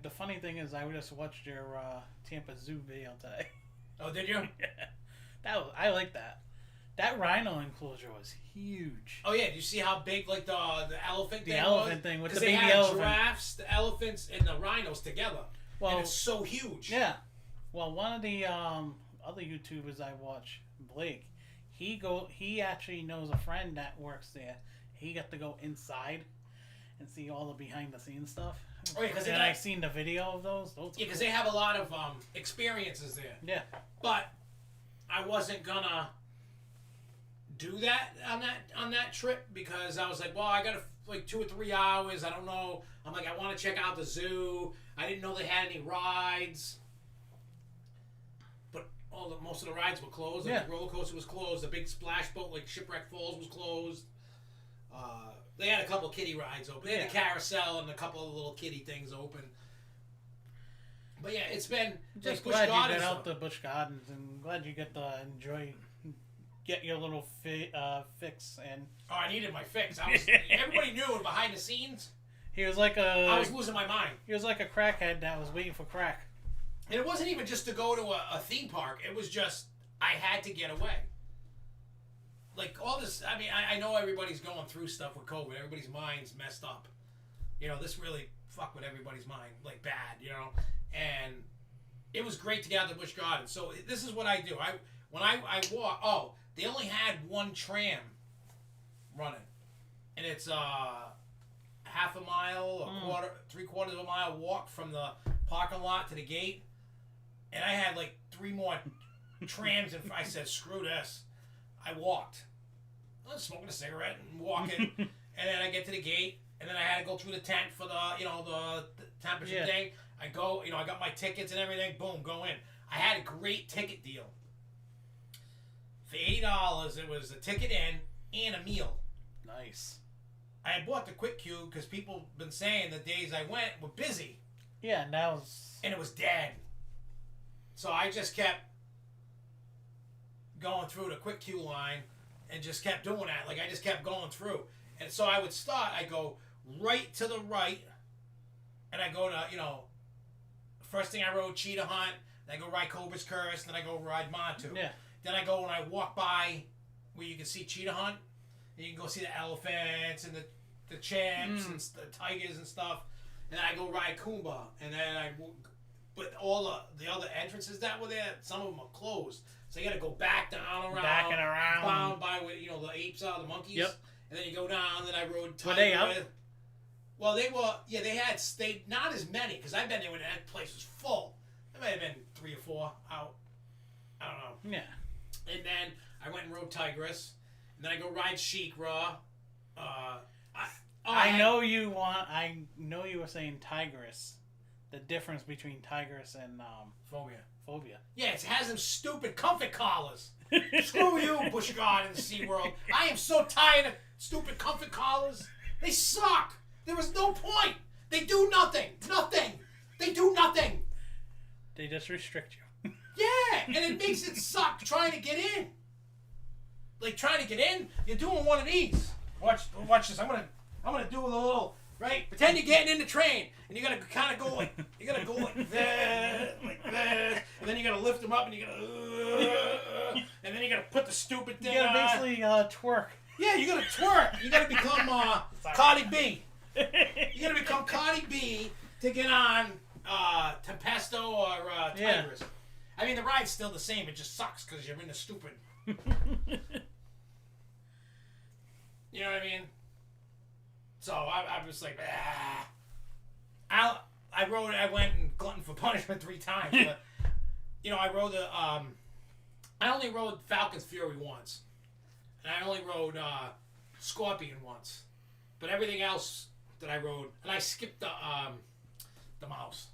The funny thing is, I just watched your Tampa Zoo video today. Oh, did you? Yeah. I like that. That rhino enclosure was huge. Oh yeah, did you see how big like the elephant? The elephant thing with the baby elephant. elephant. Because they had giraffes, the elephants, and the rhinos together. Well, and it's so huge. Yeah. Well, one of the other YouTubers I watch, Blake, he actually knows a friend that works there. He got to go inside and see all the behind the scenes stuff. Oh yeah, because I've seen the video of those. Yeah, because they have a lot of experiences there. Yeah. But I wasn't gonna do that on that trip because I was like, well, I got like 2 or 3 hours. I don't know. I'm like, I want to check out the zoo. I didn't know they had any rides, but most of the rides were closed. Like the roller coaster was closed. The big splash boat, like Shipwreck Falls, was closed. They had a couple of kiddie rides open. They had a carousel and a couple of little kiddie things open. But yeah, it's been just glad you got out to Busch Gardens and glad you get to get your little fix. And oh, I needed my fix. Everybody knew behind the scenes. He was like I was losing my mind. He was like a crackhead that was waiting for crack. And it wasn't even just to go to a theme park. It was just I had to get away. Like all this, I mean, I know everybody's going through stuff with COVID. Everybody's mind's messed up. You know, this really fucked with everybody's mind, like bad, you know. And it was great to get out to Busch Gardens. So this is what I do. When I walk, they only had 1 tram running, and it's half a mile, a quarter, 3/4 of a mile walk from the parking lot to the gate, and I had like 3 more trams, and I said, screw this. I walked. I was smoking a cigarette and walking, and then I get to the gate, and then I had to go through the tent for the temperature thing. I go, I got my tickets and everything. Boom, go in. I had a great ticket deal. For $80, it was a ticket in and a meal. Nice. I had bought the quick queue because people been saying the days I went were busy. Yeah, and it was dead. So I just kept going through the quick queue line and just kept doing that. Like I just kept going through. And so I would start, I go right to the right, and I go to, first thing I rode Cheetah Hunt, then I go ride Cobra's Curse, then I go ride Montu. Yeah. Then I go and I walk by where you can see Cheetah Hunt, and you can go see the elephants and the chimps and the tigers and stuff. And then I go ride Kumba, and then I but all the other entrances that were there, some of them are closed. So you got to go back down around, back and around, bound by where the apes are, the monkeys. Yep. And then you go down. Then I rode. Were they out? Well, they were. Yeah, they had stayed. Not as many because I've been there when that place was full. There may have been 3 or 4 out. I don't know. Yeah. And then I went and rode Tigress. And then I go ride Sheikra. I know you were saying Tigress. The difference between Tigress and Phobia. Yeah, it has them stupid comfort collars. Screw you, Busch Gardens, SeaWorld. I am so tired of stupid comfort collars. They suck. There was no point. They do nothing. Nothing. They do nothing. They just restrict you. Yeah, and it makes it suck trying to get in. Like trying to get in, you're doing one of these. Watch this. I'm gonna do a little right. Pretend you're getting in the train, and you gotta kind of go like this, and then you gotta lift them up, and you gotta, and then you gotta put the stupid thing. You gotta on. basically twerk. Yeah, you gotta twerk. You gotta become Cardi B. You gotta become Cardi B to get on Tempesto or Tigress. Yeah. I mean, the ride's still the same. It just sucks because you're in the stupid. You know what I mean? So I was like, I went and glutton for punishment 3 times. But, I rode I only rode Falcon's Fury once. And I only rode Scorpion once. But everything else that I rode, and I skipped the mouse.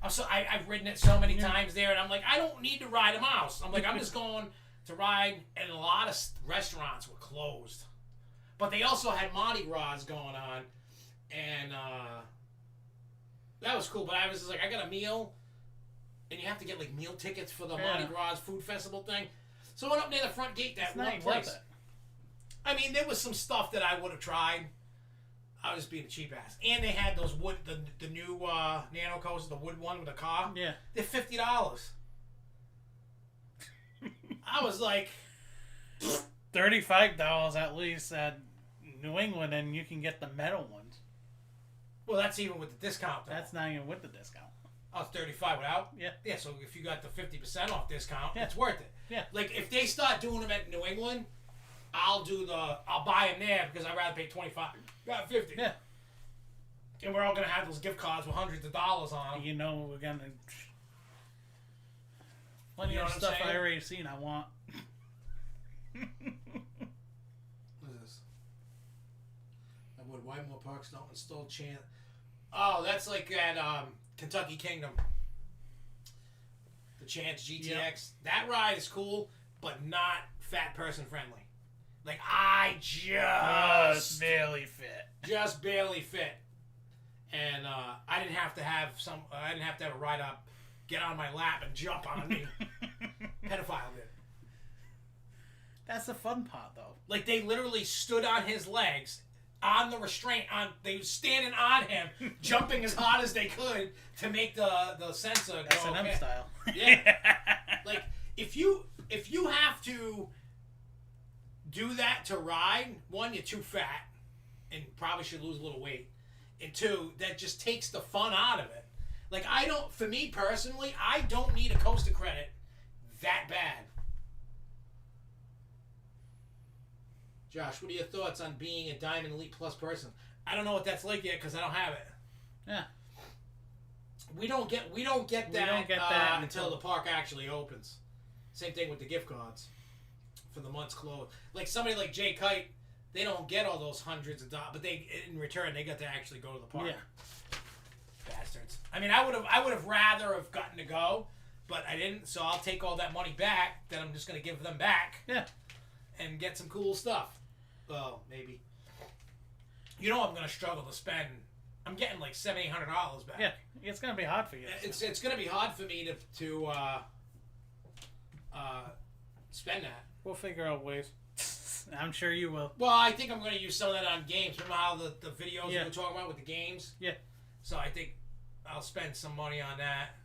I've ridden it so many times there, and I'm like, I don't need to ride a mouse. I'm like, I'm just going to ride, and a lot of restaurants were closed. But they also had Mardi Gras going on, and that was cool. But I was just like, I got a meal, and you have to get like meal tickets for the Mardi Gras food festival thing. So I went up near the front gate, that one place. I mean, there was some stuff that I would have tried. I was being a cheap ass. And they had those the new Nano coasters, the wood one with the car. Yeah. They're $50. I was like, $35 at least at New England, and you can get the metal ones. Well, that's even with the discount, though. That's not even with the discount. Oh, it's $35 without? Yeah. Yeah, so if you got the 50% off discount, yeah. It's worth it. Yeah. Like, if they start doing them at New England, I'll buy them there because I'd rather pay $25. Got $50. Yeah. And we're all going to have those gift cards with hundreds of dollars on them. You know we're going to... Plenty of stuff I already seen I want. What is this? I would Whitemore Parks don't install chant. Oh, that's like at Kentucky Kingdom. The Chance GTX. Yep. That ride is cool, but not fat person friendly. Like I just barely fit. Just barely fit. And I didn't have to have a ride up, get on my lap and jump on me. Pedophile did. That's the fun part, though. Like, they literally stood on his legs, on the restraint, they were standing on him, jumping as hard as they could to make the sensor go. S&M style. Yeah. Like, if you have to do that to ride, 1, you're too fat, and probably should lose a little weight. And 2, that just takes the fun out of it. Like, for me personally, I don't need a coaster credit that bad. Josh, what are your thoughts on being a Diamond Elite Plus person? I don't know what that's like yet because I don't have it. Yeah. We don't get that until the park actually opens. Same thing with the gift cards for the month's closed. Like somebody like Jay Kite, they don't get all those hundreds of dollars, but in return they got to actually go to the park. Yeah. Bastards. I mean, I would have rather have gotten to go, but I didn't. So I'll take all that money back that I'm just going to give them back. Yeah. And get some cool stuff. Well, maybe. You know I'm going to struggle to spend. I'm getting like $700-800 back. Yeah, it's going to be hard for you. It's going to be hard for me to spend that. We'll figure out ways. I'm sure you will. Well, I think I'm going to use some of that on games. Remember how the videos we were talking about with the games? Yeah. So I think I'll spend some money on that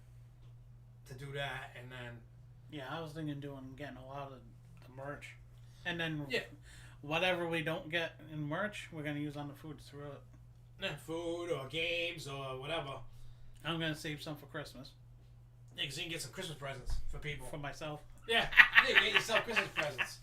to do that, and then... Yeah, I was thinking getting a lot of the merch. And then whatever we don't get in merch, we're going to use on the food through it. Food or games or whatever. I'm gonna save some for Christmas Yeah, because you can get some Christmas presents for people. for myself. Yeah, get yourself Christmas presents.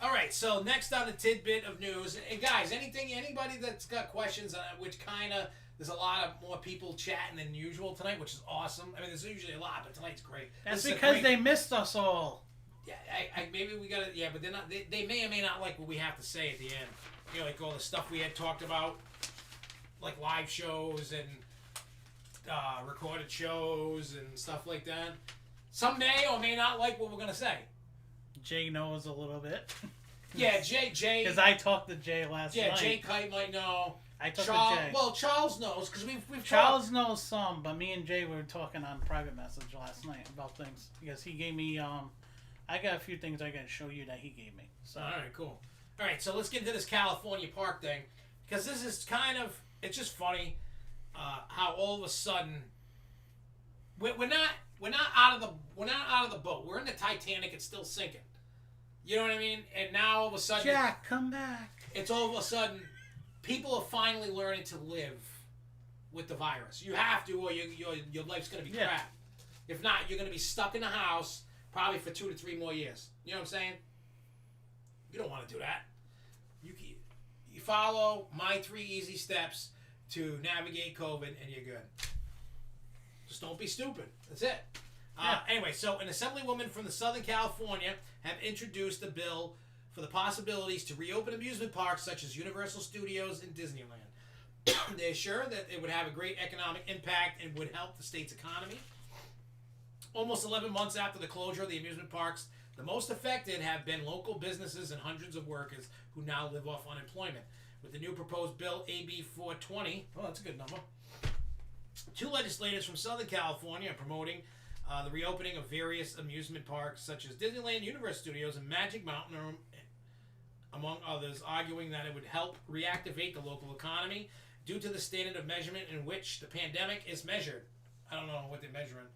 All right, so next on the tidbit of news, and guys, anybody that's got questions, which kind of, there's a lot of more people chatting than usual tonight, which is awesome. I mean, there's usually a lot, but tonight's great. That's because they missed us all. Yeah, maybe we gotta. Yeah, but they're not. They may or may not like what we have to say at the end. You know, like all the stuff we had talked about, like live shows and recorded shows and stuff like that. Some may or may not like what we're gonna say. Jay knows a little bit. Yeah, Jay. Because I talked to Jay last night. Yeah, Jay Kite might know. I talked Charles, to Jay. well, Charles knows because we've Charles talked. knows some, but me and Jay were talking on private message last night about things because he gave me I got a few things I gotta show you that he gave me. So All right, cool. All right, so let's get into this California park thing because this is kind of, it's just funny how all of a sudden we're not out of the boat. We're in the Titanic. It's still sinking. You know what I mean? And now all of a sudden, Jack, come back. It's all of a sudden people are finally learning to live with the virus. You have to, or your life's gonna be crap. If not, you're gonna be stuck in the house probably for 2 to 3 more years. You know what I'm saying? You don't want to do that. You follow my 3 easy steps to navigate COVID, and you're good. Just don't be stupid. That's it. Anyway, so an assemblywoman from the Southern California have introduced a bill for the possibilities to reopen amusement parks such as Universal Studios and Disneyland. They assure that it would have a great economic impact and would help the state's economy. Almost 11 months after the closure of the amusement parks, the most affected have been local businesses and hundreds of workers who now live off unemployment. With the new proposed bill, AB 420, oh, that's a good number. 2 legislators from Southern California are promoting the reopening of various amusement parks such as Disneyland, Universal Studios, and Magic Mountain, among others, arguing that it would help reactivate the local economy due to the standard of measurement in which the pandemic is measured. I don't know what they're measuring.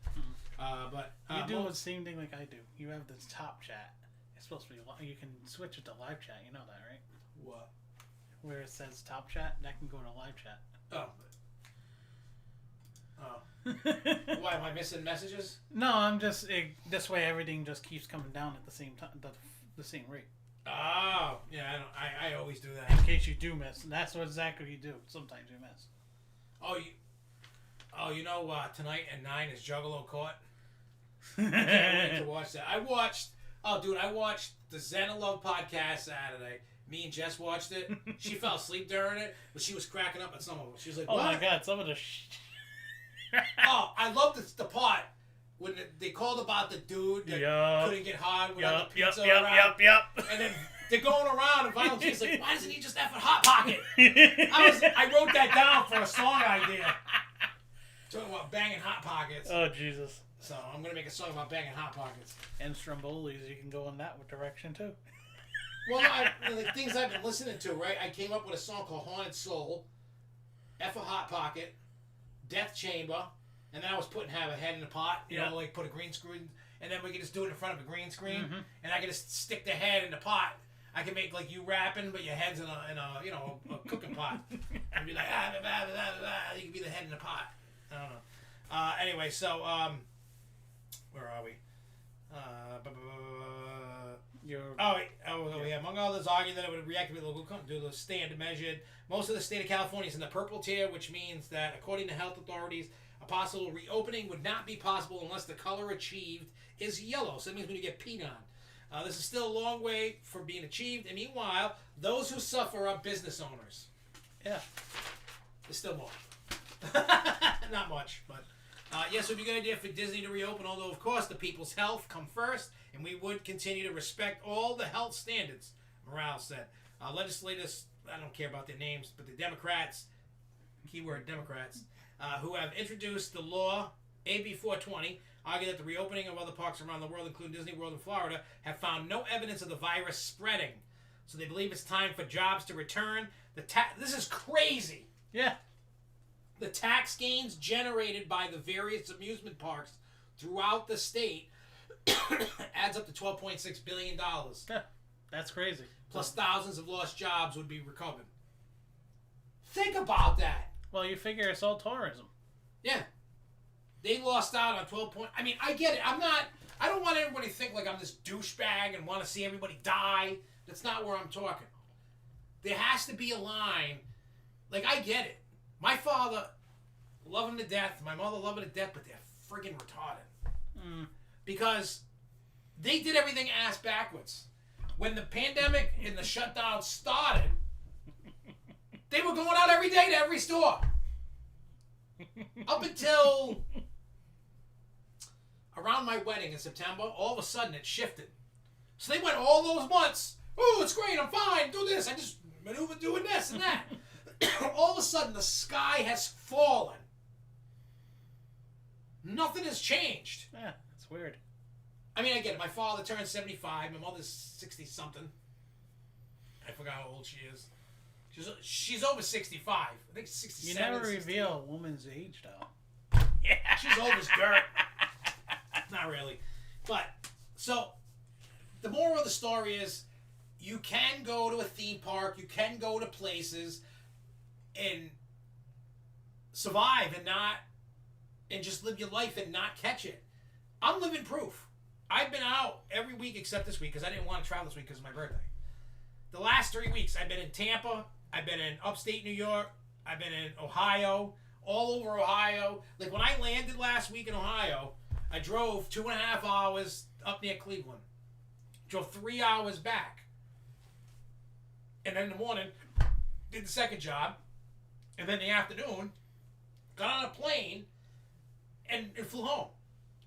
But you do the same thing like I do. You have this top chat. It's supposed to be. You can switch it to live chat. You know that, right? What? Where it says top chat, that can go to live chat. Why am I missing messages? No, I'm just this way. Everything just keeps coming down at the same time, the same rate. Oh, yeah. I always do that. In case you do miss, and that's what exactly you do. Sometimes you miss. You know, tonight at 9 is Juggalo Court. I can't wait to watch that. I watched the Zen of Love podcast Saturday. Me and Jess watched it. She fell asleep during it, but she was cracking up at some of them. She was like, "Oh what? my god, some of the." Oh, I love the part when they called about the dude that couldn't get hard without the pizza around. And then they're going around and Violent J's like, why doesn't he just have a Hot Pocket? I wrote that down for a song idea. Talking about banging Hot Pockets. Oh, Jesus. So I'm going to make a song about banging Hot Pockets. And Strombolis, you can go in that direction too. Well, the things I've been listening to, right? I came up with a song called Haunted Soul, F a Hot Pocket, Death Chamber, and then I was have a head in a pot, you know, like put a green screen, and then we can just do it in front of a green screen, and I can just stick the head in the pot. I can make like you rapping, but your head's in a cooking pot. And be like, you can be the head in the pot. I don't know. Anyway, so where are we? Among others, arguing that it would reactivate local due to the standard measured. Most of the state of California is in the purple tier, which means that, according to health authorities, a possible reopening would not be possible unless the color achieved is yellow. So that means when you get peed on. This is still a long way from being achieved, and meanwhile, those who suffer are business owners. Yeah. There's still more. Not much, but yes, it would be a good idea for Disney to reopen, although, of course, the people's health come first, and we would continue to respect all the health standards, Morales said. Legislators, I don't care about their names, but the Democrats, keyword Democrats, who have introduced the law, AB 420, argue that the reopening of other parks around the world, including Disney World in Florida, have found no evidence of the virus spreading. So they believe it's time for jobs to return. This is crazy. Yeah. The tax gains generated by the various amusement parks throughout the state adds up to $12.6 billion. Yeah, that's crazy. Plus thousands of lost jobs would be recovered. Think about that. Well, you figure it's all tourism. Yeah. They lost out on 12 points. I mean, I get it. I don't want everybody to think like I'm this douchebag and want to see everybody die. That's not where I'm talking. There has to be a line. Like, I get it. My father, love him to death. My mother, love him to death, but they're friggin' retarded. Because they did everything ass backwards. When the pandemic and the shutdown started, they were going out every day to every store. Up until around my wedding in September, all of a sudden it shifted. So they went all those months, oh, it's great, I'm fine, do this. I just maneuver doing this and that. All of a sudden the sky has fallen. Nothing has changed. Yeah, it's weird. I mean, I get it. My father turned 75. My mother's 60-something. I forgot how old she is. She's over 65. I think 67. You never reveal a woman's age, though. Yeah, she's old as dirt. Not really. But, so, the moral of the story is, you can go to a theme park, you can go to places, and survive and just live your life and not catch it. I'm living proof. I've been out every week except this week because I didn't want to travel this week because of my birthday. The last 3 weeks, I've been in Tampa, I've been in upstate New York, I've been in Ohio, all over Ohio. Like when I landed last week in Ohio, I drove 2.5 hours up near Cleveland. Drove 3 hours back. And then in the morning, did the second job. And then in the afternoon, got on a plane and flew home.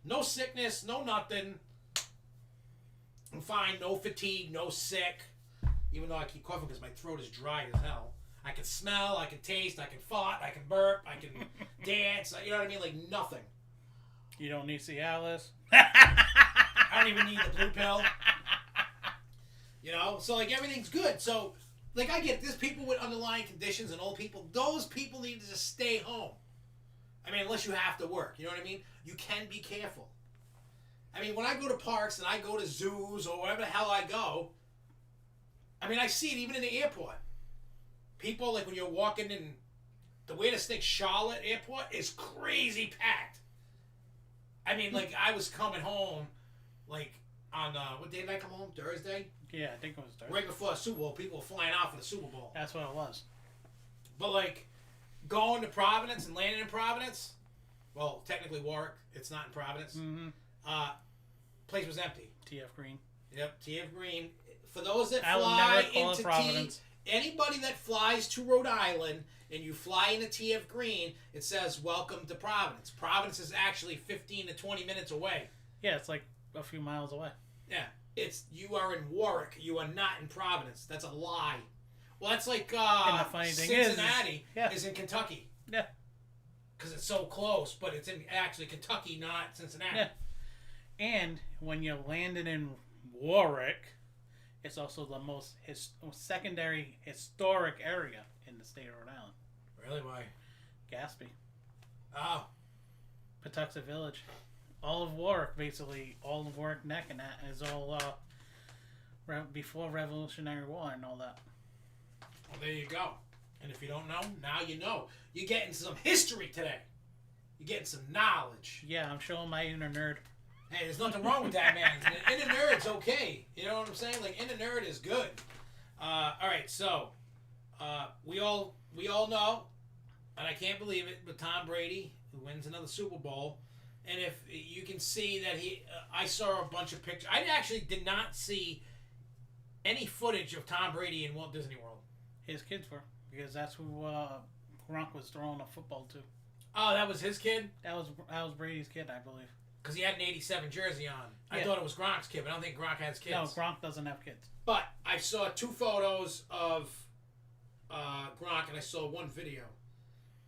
No sickness, no nothing. I'm fine, no fatigue, no sick. Even though I keep coughing because my throat is dry as hell. I can smell, I can taste, I can fart, I can burp, I can dance. You know what I mean? Like nothing. You don't need Cialis. I don't even need the blue pill. You know? So like everything's good. So like I get there's people with underlying conditions and old people. Those people need to just stay home. I mean, unless you have to work. You know what I mean? You can be careful. I mean, when I go to parks and I go to zoos or wherever the hell I go, I mean, I see it even in the airport. People, like when you're walking in, the weirdest thing, Charlotte Airport is crazy packed. I mean, like, I was coming home, like, on, what day did I come home? Thursday? Yeah, I think it was Thursday. Right before the Super Bowl, people were flying out for the Super Bowl. That's what it was. But, like, going to Providence and landing in Providence, well, technically Warwick, it's not in Providence. Mm-hmm. Place was empty. TF Green. Yep, TF Green. For those that I will fly never call it into Providence. Anybody that flies to Rhode Island and you fly into TF Green, it says welcome to Providence. Providence is actually 15 to 20 minutes away. Yeah, it's like a few miles away. Yeah, you are in Warwick. You are not in Providence. That's a lie. Well, that's like and the funny thing Cincinnati is in Kentucky. Yeah. Because it's so close, but it's in actually Kentucky, not Cincinnati. Yeah. And when you're landing in Warwick, it's also the most secondary historic area in the state of Rhode Island. Really? Why? Gaspee. Oh. Patuxent Village. All of Warwick, basically. All of Warwick Neck and that is all before Revolutionary War and all that. Well, there you go. And if you don't know, now you know. You're getting some history today. You're getting some knowledge. Yeah, I'm showing my inner nerd. Hey, there's nothing wrong with that, man. Inner nerd's okay. You know what I'm saying? Like, inner nerd is good. All right, so we all know, and I can't believe it, but Tom Brady who wins another Super Bowl. And if you can see that I saw a bunch of pictures. I actually did not see any footage of Tom Brady in Walt Disney World. His kids were, because that's who Gronk was throwing a football to. Oh, that was his kid? That was Brady's kid, I believe. Because he had an 87 jersey on. I Yeah. thought it was Gronk's kid, but I don't think Gronk has kids. No, Gronk doesn't have kids. But I saw 2 photos of Gronk, and I saw 1 video.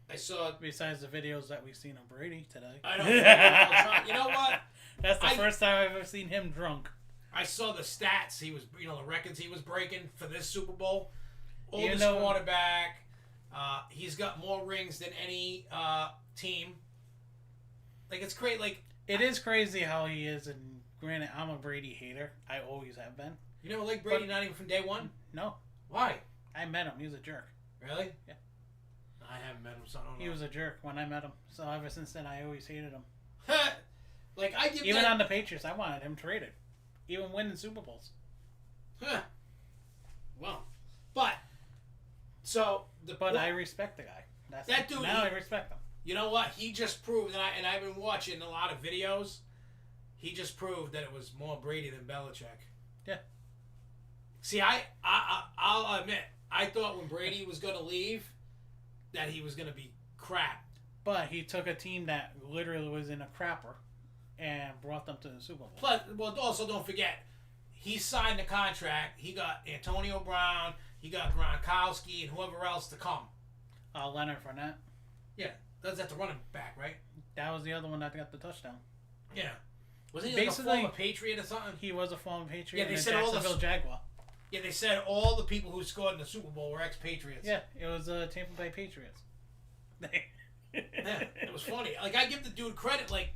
I saw... Besides the videos that we've seen of Brady today. I don't know. You know what? That's the first time I've ever seen him drunk. I saw the stats. He was, the records he was breaking for this Super Bowl. Oldest You know, quarterback. He's got more rings than any team. Like, it's great. Like, it is crazy how he is, and granted, I'm a Brady hater. I always have been. You never liked Brady, not even from day one? No. Why? I met him. He was a jerk. Really? Yeah. I haven't met him, so I don't know. He was a jerk when I met him. So ever since then, I always hated him. Like I give even that, on the Patriots, I wanted him traded, even winning Super Bowls. Well, but But I respect the guy. That dude. Now I respect him. You know what? He just proved, and I've been watching a lot of videos. He just proved that it was more Brady than Belichick. Yeah. See, I'll admit, I thought when Brady was going to leave, that he was going to be crap. But he took a team that literally was in a crapper and brought them to the Super Bowl. But also don't forget, he signed the contract. He got Antonio Brown. He got Gronkowski and whoever else to come. Leonard Fournette. Yeah, that's the running back, right? That was the other one that got the touchdown. Yeah. Wasn't he like a former Patriot or something? He was a former Patriot. Yeah, they said Jacksonville Jaguar. Yeah, they said all the people who scored in the Super Bowl were ex-Patriots. Yeah, it was Tampa Bay Patriots. Yeah, it was funny. Like, I give the dude credit, like,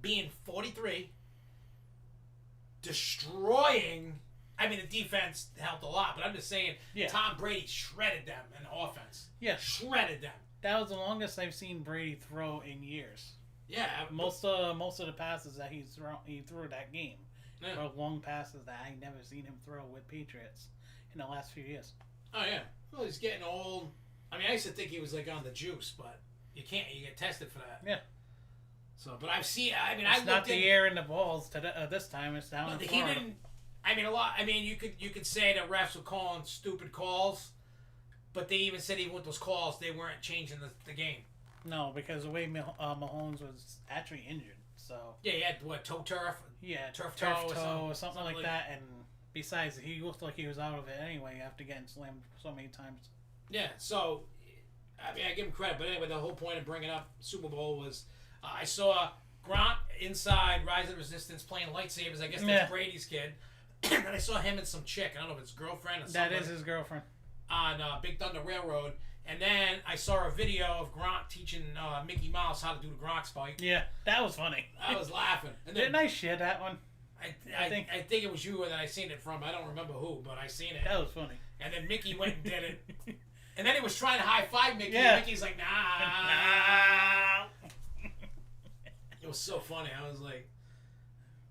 being 43, destroying... I mean, the defense helped a lot, but I'm just saying, Tom Brady shredded them in offense. Yeah. Shredded them. That was the longest I've seen Brady throw in years. Yeah. Most of the passes that he threw that game were long passes that I never seen him throw with Patriots in the last few years. Oh, yeah. Well, he's getting old. I mean, I used to think he was, like, on the juice, but you can't. You get tested for that. Yeah. So, but I've seen... I mean, it's not the air in the balls this time. It's down in Florida. He didn't... I mean, a lot. I mean, you could say that refs were calling stupid calls, but they even said even with those calls, they weren't changing the game. No, because the way Mahomes was actually injured, so yeah, he had what, toe turf? Yeah, turf toe or something like that. And besides, he looked like he was out of it anyway after getting slammed so many times. Yeah, so I mean, I give him credit, but anyway, the whole point of bringing up Super Bowl was I saw Gronk inside Rise of the Resistance playing lightsabers. I guess that's Brady's kid. And I saw him and some chick. I don't know if it's his girlfriend or something. That is his girlfriend. On Big Thunder Railroad. And then I saw a video of Gronk teaching Mickey Mouse how to do the Gronk spike. Yeah, that was funny. I was laughing. And then, didn't I share that one? I think it was you that I seen it from. I don't remember who, but I seen it. That was funny. And then Mickey went and did it. And then he was trying to high-five Mickey. Yeah. And Mickey's like, nah. It was so funny. I was like...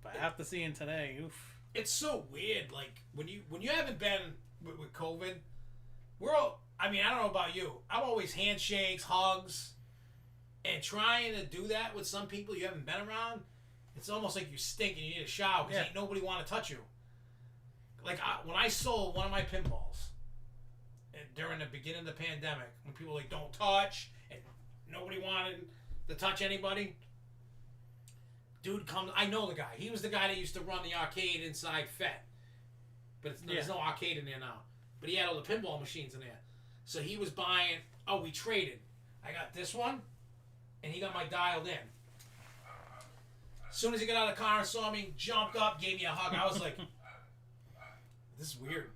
But after seeing today, oof. It's so weird, like when you haven't been with COVID, we're all. I mean, I don't know about you. I'm always handshakes, hugs, and trying to do that with some people you haven't been around. It's almost like you stink and you need a shower because ain't nobody want to touch you. Like when I sold one of my pinballs during the beginning of the pandemic, when people were like don't touch and nobody wanted to touch anybody. Dude comes. I know the guy. He was the guy that used to run the arcade inside FET. But there's no arcade in there now. But he had all the pinball machines in there. So he was buying... Oh, we traded. I got this one, and he got my dialed in. As soon as he got out of the car and saw me, jumped up, gave me a hug. I was like, this is weird.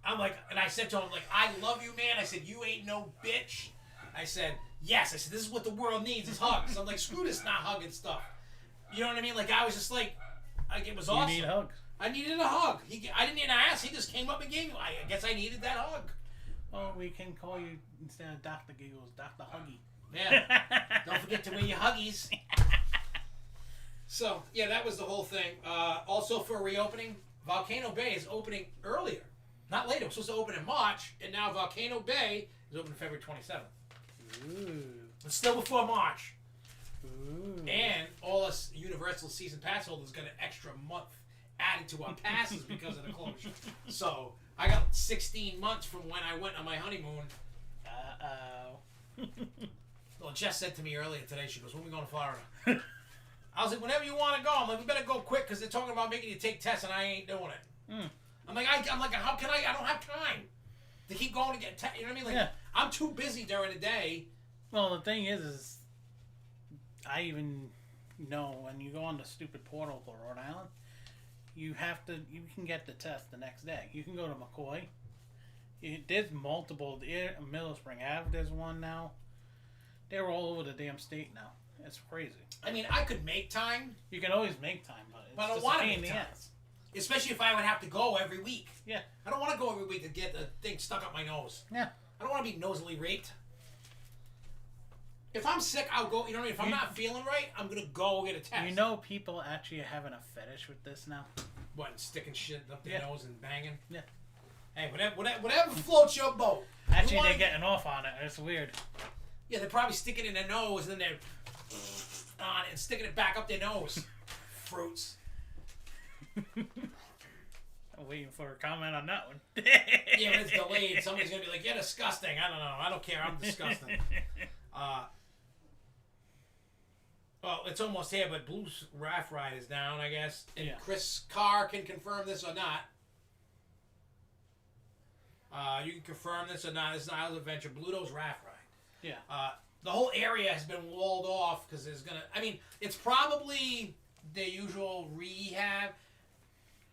I'm like... And I said to him, like, I love you, man. I said, you ain't no bitch. I said... Yes, I said, this is what the world needs is hugs. I'm like, screw this not hugging stuff. You know what I mean? Like, I was just like it was awesome. You need hugs. I needed a hug. I didn't even ask. He just came up and gave me. I guess I needed that hug. Oh, we can call you, instead of Dr. Giggles, Dr. Huggy. Yeah. Don't forget to wear your huggies. So, yeah, that was the whole thing. Also, for reopening, Volcano Bay is opening earlier. Not later. It was supposed to open in March, and now Volcano Bay is opening February 27th. Ooh. It's still before March. Ooh. And all us Universal season pass holders got an extra month added to our passes because of the closure. So I got 16 months from when I went on my honeymoon. Well, Jess said to me earlier today, she goes, when are we going to Florida? I was like, whenever you want to go. I'm like, we better go quick because they're talking about making you take tests and I ain't doing it. Mm. I'm like, how can I don't have time to keep going to get tests. You know what I mean? Like, I'm too busy during the day. Well, the thing is I even know when you go on the stupid portal for Rhode Island, you can get the test the next day. You can go to McCoy. There's multiple. Middle Spring Ave, there's one now. They're all over the damn state now. It's crazy. I mean, I could make time. You can always make time, but it's I don't just want a to pain in make the time. ass. Especially if I would have to go every week. Yeah. I don't want to go every week to get the thing stuck up my nose. Yeah. I don't want to be nosily raped. If I'm sick, I'll go. You know what I mean? If I'm not feeling right, I'm gonna go get a test. You know, people actually are having a fetish with this now. What? Sticking shit up their nose and banging. Yeah. Hey, whatever floats your boat. Actually, they're getting off on it. It's weird. Yeah, they're probably sticking it in their nose and then they're on it and sticking it back up their nose. Fruits. I'm waiting for a comment on that one. Yeah, but it's delayed. Somebody's gonna be like, "You're disgusting." I don't know. I don't care. I'm disgusting. Well, it's almost here, but Blue's Raft Ride is down, I guess. And Chris Carr can confirm this or not. You can confirm this or not. This is Isles Adventure. Bluto's Raft Ride. Yeah. The whole area has been walled off because there's gonna. I mean, it's probably their usual rehab.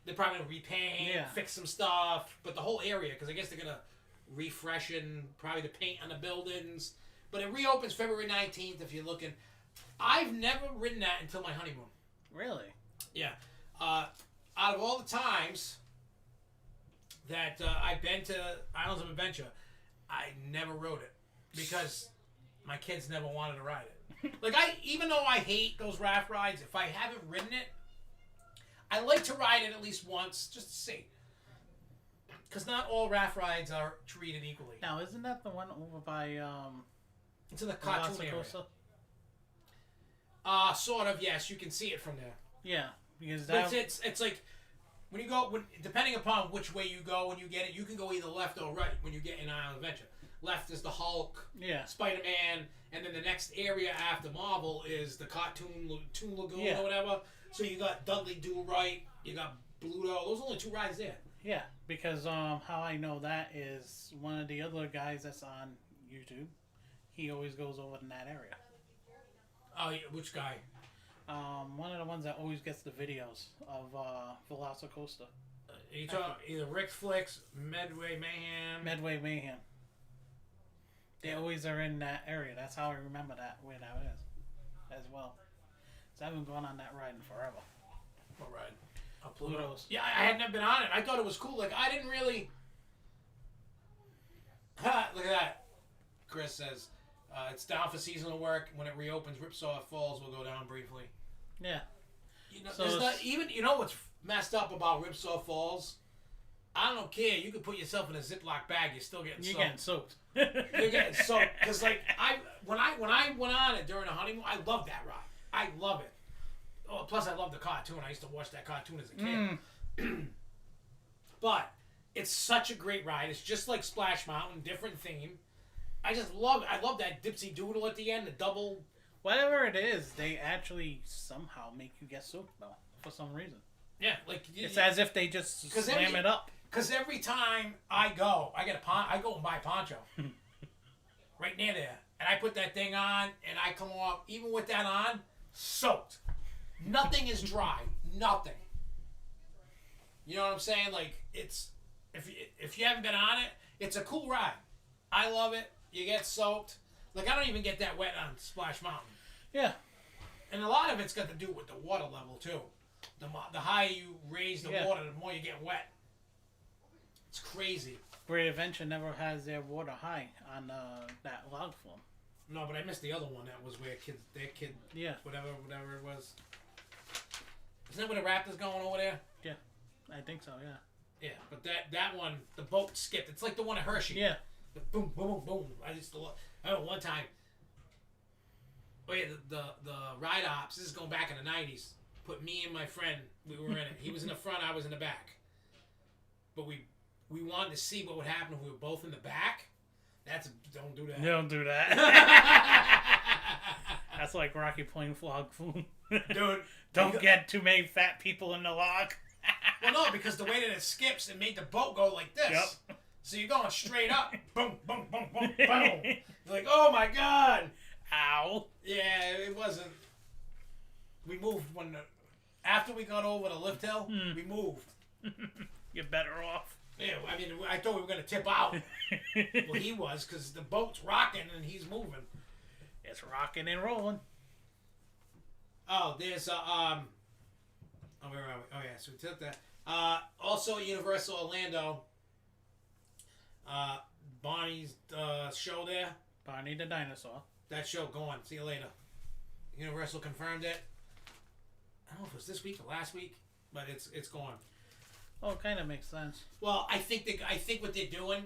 They're probably gonna repaint, fix some stuff, but the whole area, because I guess they're gonna refreshen probably the paint on the buildings. But it reopens February 19th. If you're looking, I've never ridden that until my honeymoon. Really? Yeah. Out of all the times that I've been to Islands of Adventure, I never rode it because my kids never wanted to ride it. Like even though I hate those raft rides, if I haven't ridden it, I like to ride it at least once just to see. Because not all raft rides are treated equally. Now, isn't that the one over by it's in the cartoon area. Sort of, yes. You can see it from there. Yeah, because that... But it's like when you go, depending upon which way you go when you get it, you can go either left or right when you get in Island Adventure. Left is the Hulk, Spider-Man, and then the next area after Marvel is the Cartoon Lagoon or whatever. So you got Dudley Do Right, you got Bluto. Those are only two rides there. Yeah, because how I know that is one of the other guys that's on YouTube. He always goes over in that area. Oh, yeah, which guy? One of the ones that always gets the videos of Velocicoaster. You talk either Rick Flicks, Medway Mayhem. They always are in that area. That's how I remember that where that is, as well. So I haven't gone on that ride in forever. What ride? Pluto's. Yeah, I had never been on it. I thought it was cool. Like I didn't really. Look at that. Chris says. It's down for seasonal work. When it reopens, Ripsaw Falls will go down briefly. Yeah. You know, so not even. You know what's messed up about Ripsaw Falls? I don't care. You can put yourself in a Ziploc bag. You're still getting soaked. You're getting soaked. You're getting soaked because like when I went on it during the honeymoon, I loved that ride. I love it. Oh, plus I love the cartoon. I used to watch that cartoon as a kid. But it's such a great ride. It's just like Splash Mountain, different theme. I just love it. I love that dipsy doodle at the end, the double. Whatever it is, they actually somehow make you get soaked though, for some reason. Yeah, like it's as if they just slam it up. Because every time I go, I go and buy a poncho right near there, and I put that thing on, and I come off even with that on, soaked. Nothing is dry. Nothing. You know what I'm saying? Like it's if you haven't been on it, it's a cool ride. I love it. You get soaked. Like I don't even get that wet on Splash Mountain. Yeah. And a lot of it's got to do with the water level too. The higher you raise the water, the more you get wet. It's crazy. Great Adventure never has their water high on that log form. No, but I missed the other one. That was where their kid, whatever it was. Isn't that where the Raptors going over there? Yeah, I think so. Yeah. Yeah, but that one, the boat skipped. It's like the one at Hershey. Yeah. The boom, boom, boom. I remember one time. Oh yeah, the ride ops. This is going back in the '90s. Put me and my friend. We were in it. He was in the front. I was in the back. But we wanted to see what would happen if we were both in the back. Don't do that. Don't do that. That's like Rocky playing flog food. Dude. Don't get too many fat people in the log. Well, no, because the way that it skips, it made the boat go like this. Yep. So you're going straight up. Boom, boom, boom, boom, boom. You're like, oh my God. Ow. Yeah, it wasn't. We moved after we got over the lift hill, we moved. You're better off. Yeah, I mean, I thought we were going to tip out. Well, he was, because the boat's rocking and he's moving. It's rocking and rolling. Oh, there's where are we? Oh yeah, so we took that. Also Universal Orlando. Bonnie's show there. Barney the dinosaur. that show going. See you later. Universal confirmed it. I don't know if it was this week or last week, but it's going. Oh, it kind of makes sense. Well, I think what they're doing.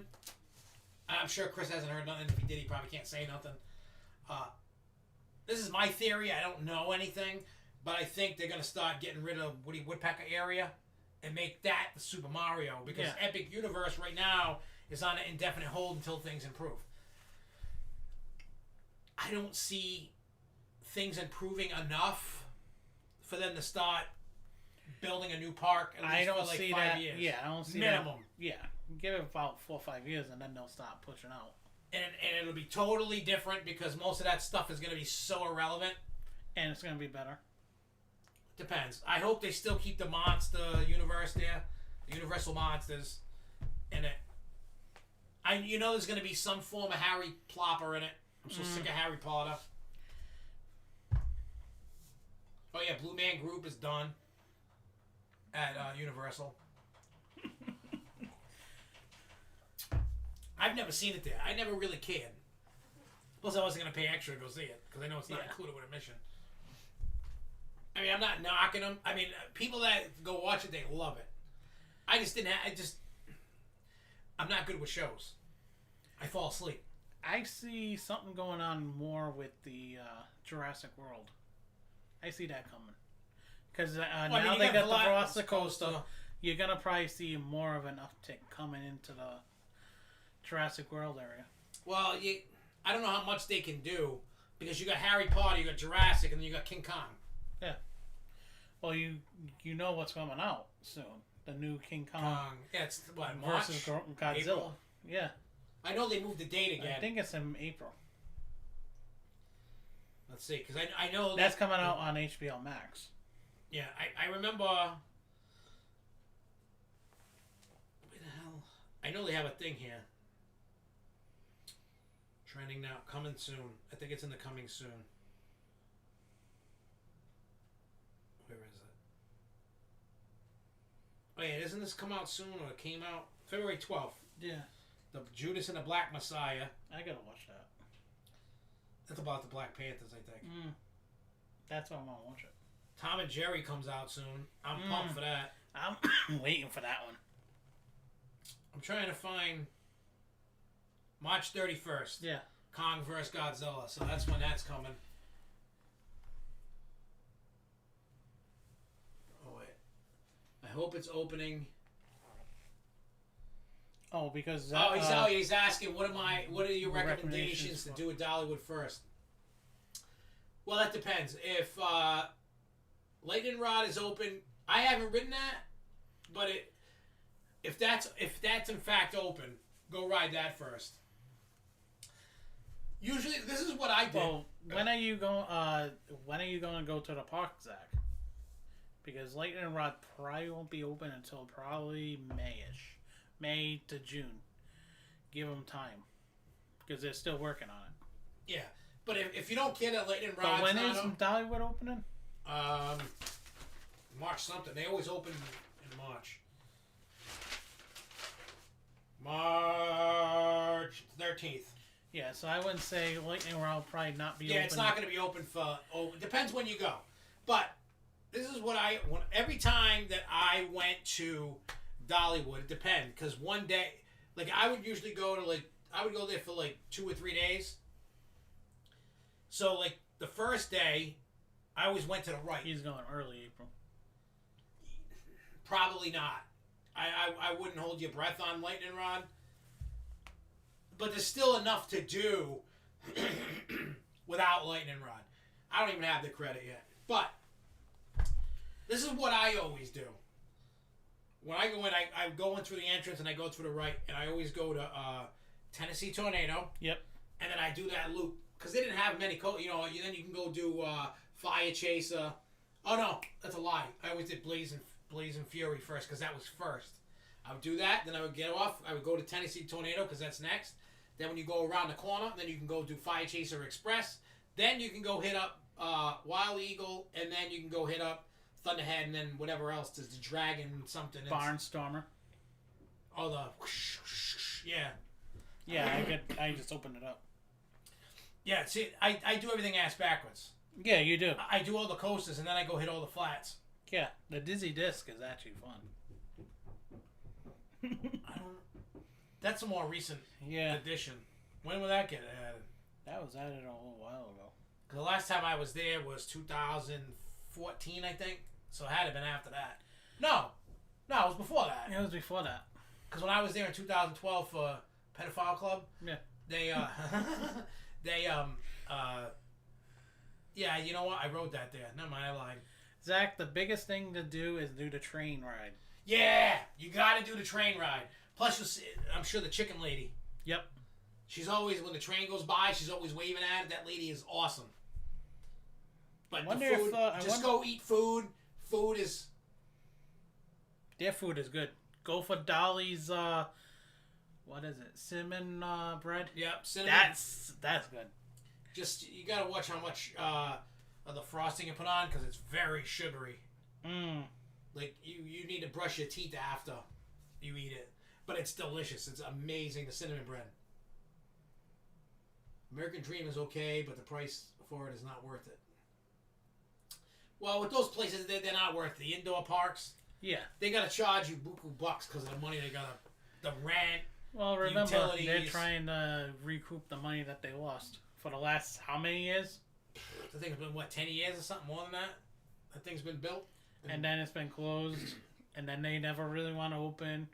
I'm sure Chris hasn't heard nothing. If he did, he probably can't say nothing. This is my theory. I don't know anything, but I think they're gonna start getting rid of Woody Woodpecker area and make that the Super Mario, because Epic Universe right now is on an indefinite hold until things improve. I don't see things improving enough for them to start building a new park. At least I don't for like see 5 that. years. Yeah, I don't see minimum. That. Yeah, give it about 4 or 5 years, and then they'll start pushing out. And it'll be totally different because most of that stuff is going to be so irrelevant. And it's going to be better. Depends. I hope they still keep the monster universe there, the Universal monsters, in it. There's going to be some form of Harry Plopper in it. I'm so sick of Harry Potter. Oh yeah, Blue Man Group is done at Universal. I've never seen it there. I never really cared. Plus, I wasn't going to pay extra to go see it because I know it's not included with admission. I mean, I'm not knocking them. I mean, people that go watch it, they love it. I just didn't I'm not good with shows. I fall asleep. I see something going on more with the Jurassic World. I see that coming. Because now they got the Velocicoaster. You're going to probably see more of an uptick coming into the Jurassic World area. Well, I don't know how much they can do, because you got Harry Potter, you got Jurassic, and then you got King Kong. Yeah. Well, you know what's coming out soon. The new King Kong. Yeah, it's what, March? Versus Godzilla. April? Yeah. I know they moved the date again. I think it's in April. Let's see, because I know that's coming out on HBO Max. Yeah, I remember. Where the hell? I know they have a thing here. Trending now, coming soon. I think it's in the coming soon. Where is it? Oh yeah, doesn't this come out soon, or it came out February 12th? Yeah. The Judas and the Black Messiah. I gotta watch that. That's about the Black Panthers, I think. That's why I want to watch it. Tom and Jerry comes out soon. I'm pumped for that. I'm waiting for that one. I'm trying to find March 31st. Yeah. Kong vs. Godzilla. So that's when that's coming. Oh, wait. I hope it's opening. Oh, because... he's asking, what are your recommendations to do at Dollywood first? Well, that depends. If Lightning Rod is open, I haven't ridden that, but if that's in fact open, go ride that first. Usually, this is what I did. Well, when are you going to go to the park, Zach? Because Lightning Rod probably won't be open until probably May-ish. May to June. Give them time. Because they're still working on it. Yeah. But if you don't get a Lightning Rod... But when is Dollywood opening? March something. They always open in March. March 13th. Yeah, so I wouldn't say Lightning Rod will probably not be open. Yeah, it's not going to be open for... depends when you go. But this is what every time that I went to Dollywood, it depends. Because one day... Like, I would usually go to, I would go there for, 2 or 3 days. So, the first day, I always went to the right. He's going early April. Probably not. I wouldn't hold your breath on Lightning Rod. But there's still enough to do without Lightning Rod. I don't even have the credit yet. But this is what I always do. When I go in, I go in through the entrance and I go through the right. And I always go to Tennessee Tornado. Yep. And then I do that loop. Because they didn't have many, then you can go do Fire Chaser. Oh, no, that's a lie. I always did Blazing Fury first because that was first. I would do that, then I would get off. I would go to Tennessee Tornado because that's next. Then when you go around the corner, then you can go do Fire Chaser Express. Then you can go hit up Wild Eagle, and then you can go hit up Thunderhead, and then whatever else. There's the Dragon something. Barnstormer. Oh, the... Yeah. Yeah, I just opened it up. Yeah, see, I do everything ass backwards. Yeah, you do. I do all the coasters and then I go hit all the flats. Yeah, the Dizzy Disc is actually fun. I don't. That's a more recent Yeah, addition. When will that get added? that was added a little while ago. Cause the last time I was there was 2014, I think. So it had to have been after that. No, it was before that. It was before that. Because when I was there in 2012 for Pedophile Club, Yeah. they yeah, you know what? I wrote that there. Never mind, I lied. Zach, the biggest thing to do is do the train ride. Yeah, you got to do the train ride. Plus, you'll see, I'm sure the chicken lady. Yep. She's always, when the train goes by, she's always waving at it. That lady is awesome. But the food, go eat food. Food is... Their food is good. Go for Dolly's, what is it? Cinnamon bread? Yep, cinnamon. That's good. Just, you got to watch how much of the frosting you put on, because it's very sugary. Mmm. Like, you need to brush your teeth after you eat it. But it's delicious. It's amazing, the cinnamon bread. American Dream is okay, but the price for it is not worth it. Well, with those places, they're not worth it. The indoor parks, Yeah. they got to charge you buku bucks because of the money they got to... The rent. Well, remember, utilities. they're trying to recoup the money that they lost for the last how many years? The thing's been, what, 10 years or something more than that? That thing's been built? And then it's been closed, and then they never really want to open.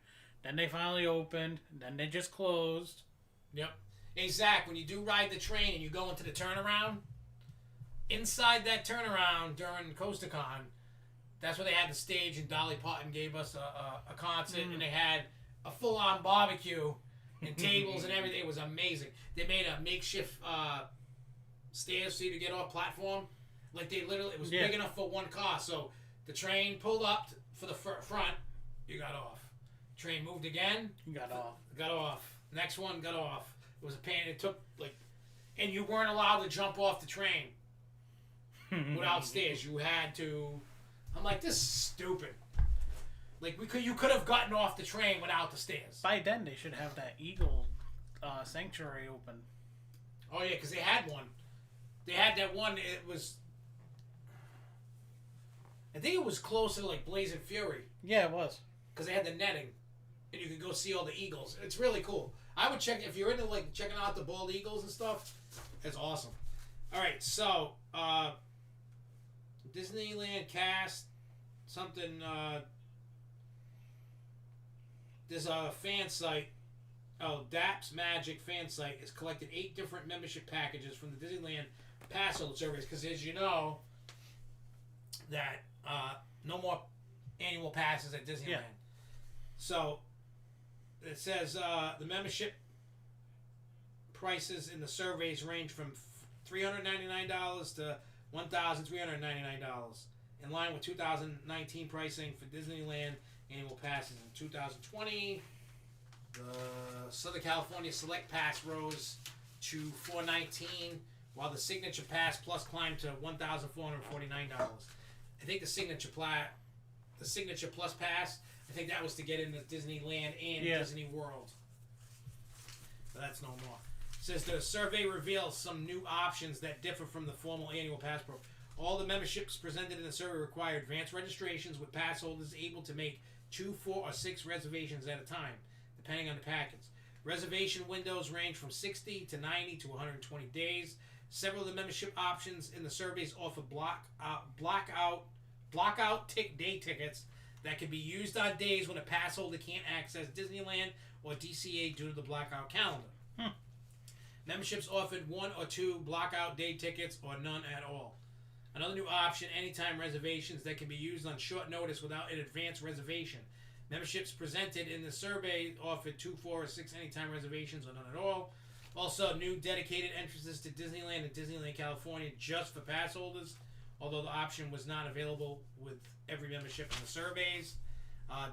Then they finally opened, and then they just closed. Yep. Hey, Zach, when you do ride the train and you go into the turnaround, inside that turnaround during CoasterCon, that's where they had the stage, and Dolly Parton gave us a concert, and they had a full-on barbecue and tables and everything. It was amazing. They made a makeshift stairs for you to get off platform. Like, they literally, it was big enough for one car, so the train pulled up for the front, you got off. Train moved again, You got off. got off. Next one, got off. It was a pain. It took, like, and you weren't allowed to jump off the train without stairs. You had to. I'm like, this is stupid. Like, you could have gotten off the train without the stairs. By then, they should have that Eagle Sanctuary open. Oh yeah, because they had one. They had that one. It was. I think it was closer to like Blazing Fury. Yeah, it was. Because they had the netting, and you could go see all the eagles. It's really cool. I would check if you're into like checking out the bald eagles and stuff. It's awesome. All right, so Disneyland cast something. There's a fan site. Oh, Daps Magic fan site has collected 8 different membership packages from the Disneyland pass holder surveys. Because as you know, that no more annual passes at Disneyland. Yeah. So it says the membership prices in the surveys range from $399 to $1,399, in line with 2019 pricing for Disneyland annual passes. In 2020, the Southern California Select Pass rose to $419, while the Signature Pass Plus climbed to $1,449. I think the Signature Plus Pass, I think that was to get into Disneyland and Disney World. But that's no more. It says the survey reveals some new options that differ from the formal annual pass program. All the memberships presented in the survey require advanced registrations, with pass holders able to make 2, 4, or 6 reservations at a time, depending on the package. Reservation windows range from 60 to 90 to 120 days. Several of the membership options in the surveys offer blackout day tickets that can be used on days when a pass holder can't access Disneyland or DCA due to the blackout calendar. Memberships offered 1 or 2 blackout day tickets or none at all. Another new option, anytime reservations that can be used on short notice without an advance reservation. Memberships presented in the survey offered 2, 4, or 6 anytime reservations or none at all. Also, new dedicated entrances to Disneyland and Disneyland California just for pass holders, although the option was not available with every membership in the surveys.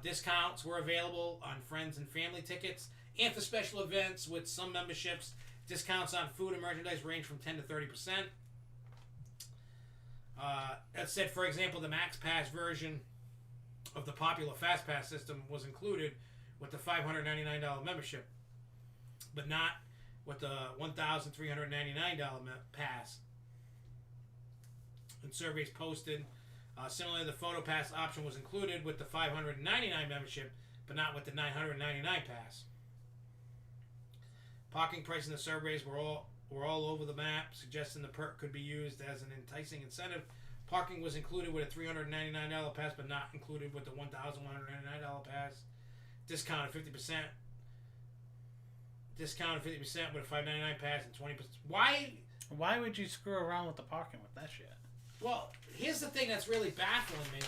Discounts were available on friends and family tickets and for special events with some memberships. Discounts on food and merchandise range from 10 to 30%. That said, for example, the Max Pass version of the popular Fast Pass system was included with the $599 membership, but not with the $1,399 pass. And surveys posted. Similarly, the photo pass option was included with the $599 membership, but not with the $999 pass. Parking prices in the surveys were all over the map, suggesting the perk could be used as an enticing incentive. Parking was included with a $399 pass, but not included with the $1,199 pass. Discounted 50%. Discounted 50% with a $599 pass and 20%. Why would you screw around with the parking with that shit? Well, here's the thing that's really baffling me.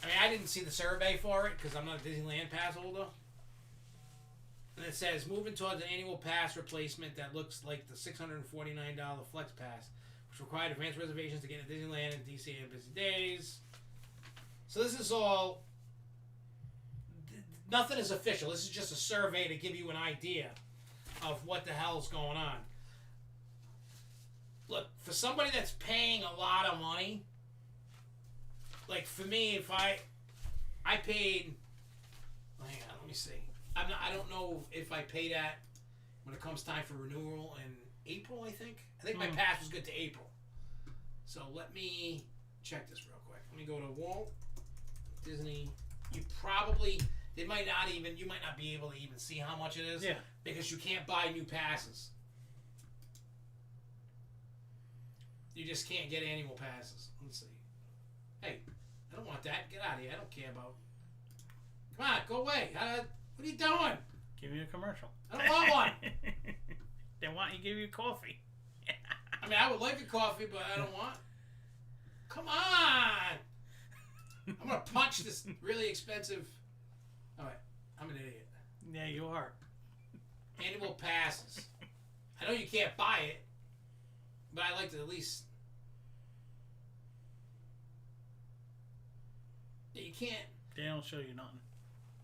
I mean, I didn't see the survey for it because I'm not a Disneyland pass holder. And it says, moving towards an annual pass replacement that looks like the $649 Flex Pass, which required advanced reservations to get into Disneyland and DC on busy days. So this is all... Nothing is official. This is just a survey to give you an idea of what the hell's going on. Look, for somebody that's paying a lot of money, like for me, if I paid, hang on, let me see. I don't know if I pay that when it comes time for renewal in April. I think my pass was good to April. So let me check this real quick. Let me go to Walt Disney. You might not be able to even see how much it is. Yeah. Because you can't buy new passes. You just can't get annual passes. Let's see. Hey, I don't want that. Get out of here. I don't care about... Come on, go away. What are you doing? Give me a commercial. I don't want one. They want you to give you coffee. I mean, I would like a coffee, but I don't want... Come on! I'm going to punch this really expensive... Alright, I'm an idiot. Yeah, you are. Annual passes. I know you can't buy it, but I like to at least... Yeah, you can't... They don't show you nothing.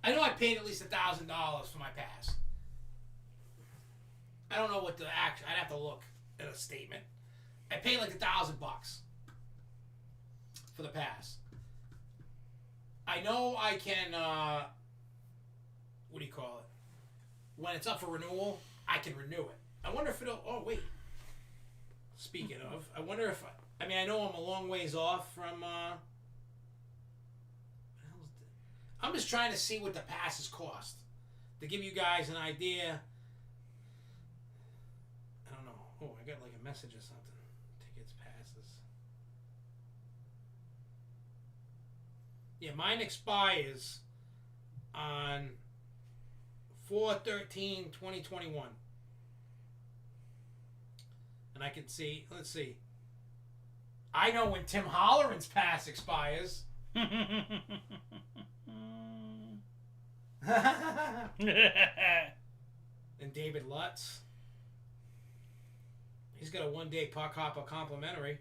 I know I paid at least $1,000 for my pass. I don't know what the actual... I'd have to look at a statement. I paid like $1,000 for the pass. I know I can... what do you call it? When it's up for renewal, I can renew it. I wonder if it'll... Oh, wait. Speaking of, I wonder if... I mean, I know I'm a long ways off from... I'm just trying to see what the passes cost. To give you guys an idea. I don't know. Oh, I got like a message or something. Tickets, passes. Yeah, mine expires on 4/13/2021. And I can see, let's see. I know when Tim Holleran's pass expires. And David Lutz. He's got a one-day Park Hopper complimentary.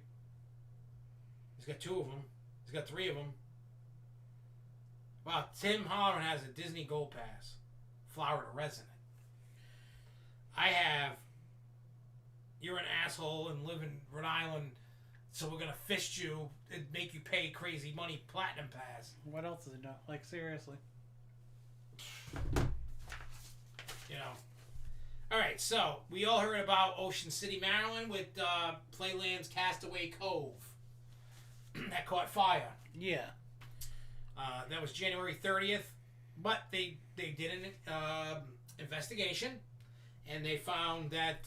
He's got 2 of them. He's got 3 of them. Wow, Tim Holleran has a Disney Gold Pass. Florida resident. I have... You're an asshole and live in Rhode Island, so we're gonna fist you and make you pay crazy money platinum pass. What else does it know? Like, seriously. You know. Alright, so we all heard about Ocean City, Maryland with Playland's Castaway Cove. That caught fire. Yeah. That was January 30th. But they did an investigation, and they found that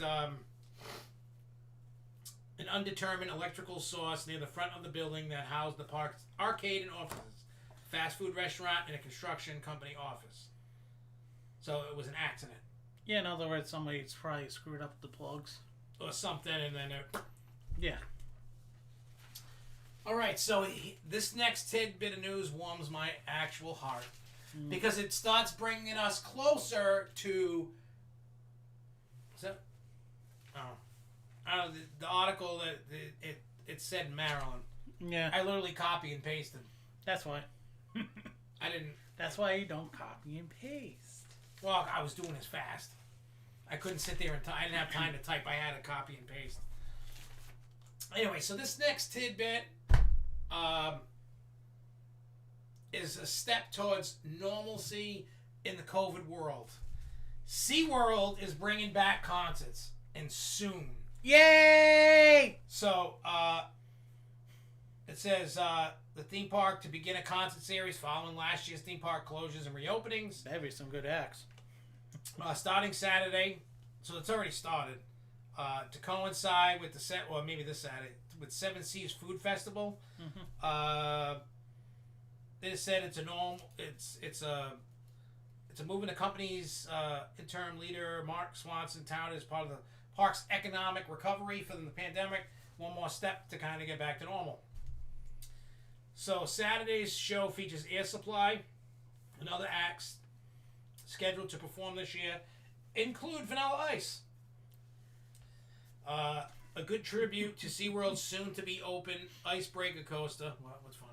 an undetermined electrical source near the front of the building that housed the park's arcade and offices, fast food restaurant, and a construction company office. So it was an accident. Yeah, in other words, somebody's probably screwed up the plugs. Or something, and then Yeah. Alright, so this next tidbit of news warms my actual heart. Because it starts bringing us closer to... What's that? Oh. The article that it said Maryland. Yeah. I literally copy and pasted. That's why. I didn't... That's why you don't copy and paste. Well, I was doing this fast. I couldn't sit there and I didn't have time to type. I had to copy and paste. Anyway, so this next tidbit is a step towards normalcy in the COVID world. SeaWorld is bringing back concerts, and soon. Yay! So, it says the theme park to begin a concert series following last year's theme park closures and reopenings. That'd be some good acts. Starting Saturday, so it's already started, to coincide with maybe this Saturday, with Seven Seas Food Festival. Mm-hmm. They said it's a move in the company's interim leader Mark Swanson touted as part of the park's economic recovery from the pandemic. One more step to kind of get back to normal. So Saturday's show features Air Supply and other acts scheduled to perform this year include Vanilla Ice. A good tribute to SeaWorld's soon-to-be open Icebreaker coaster. What's funny?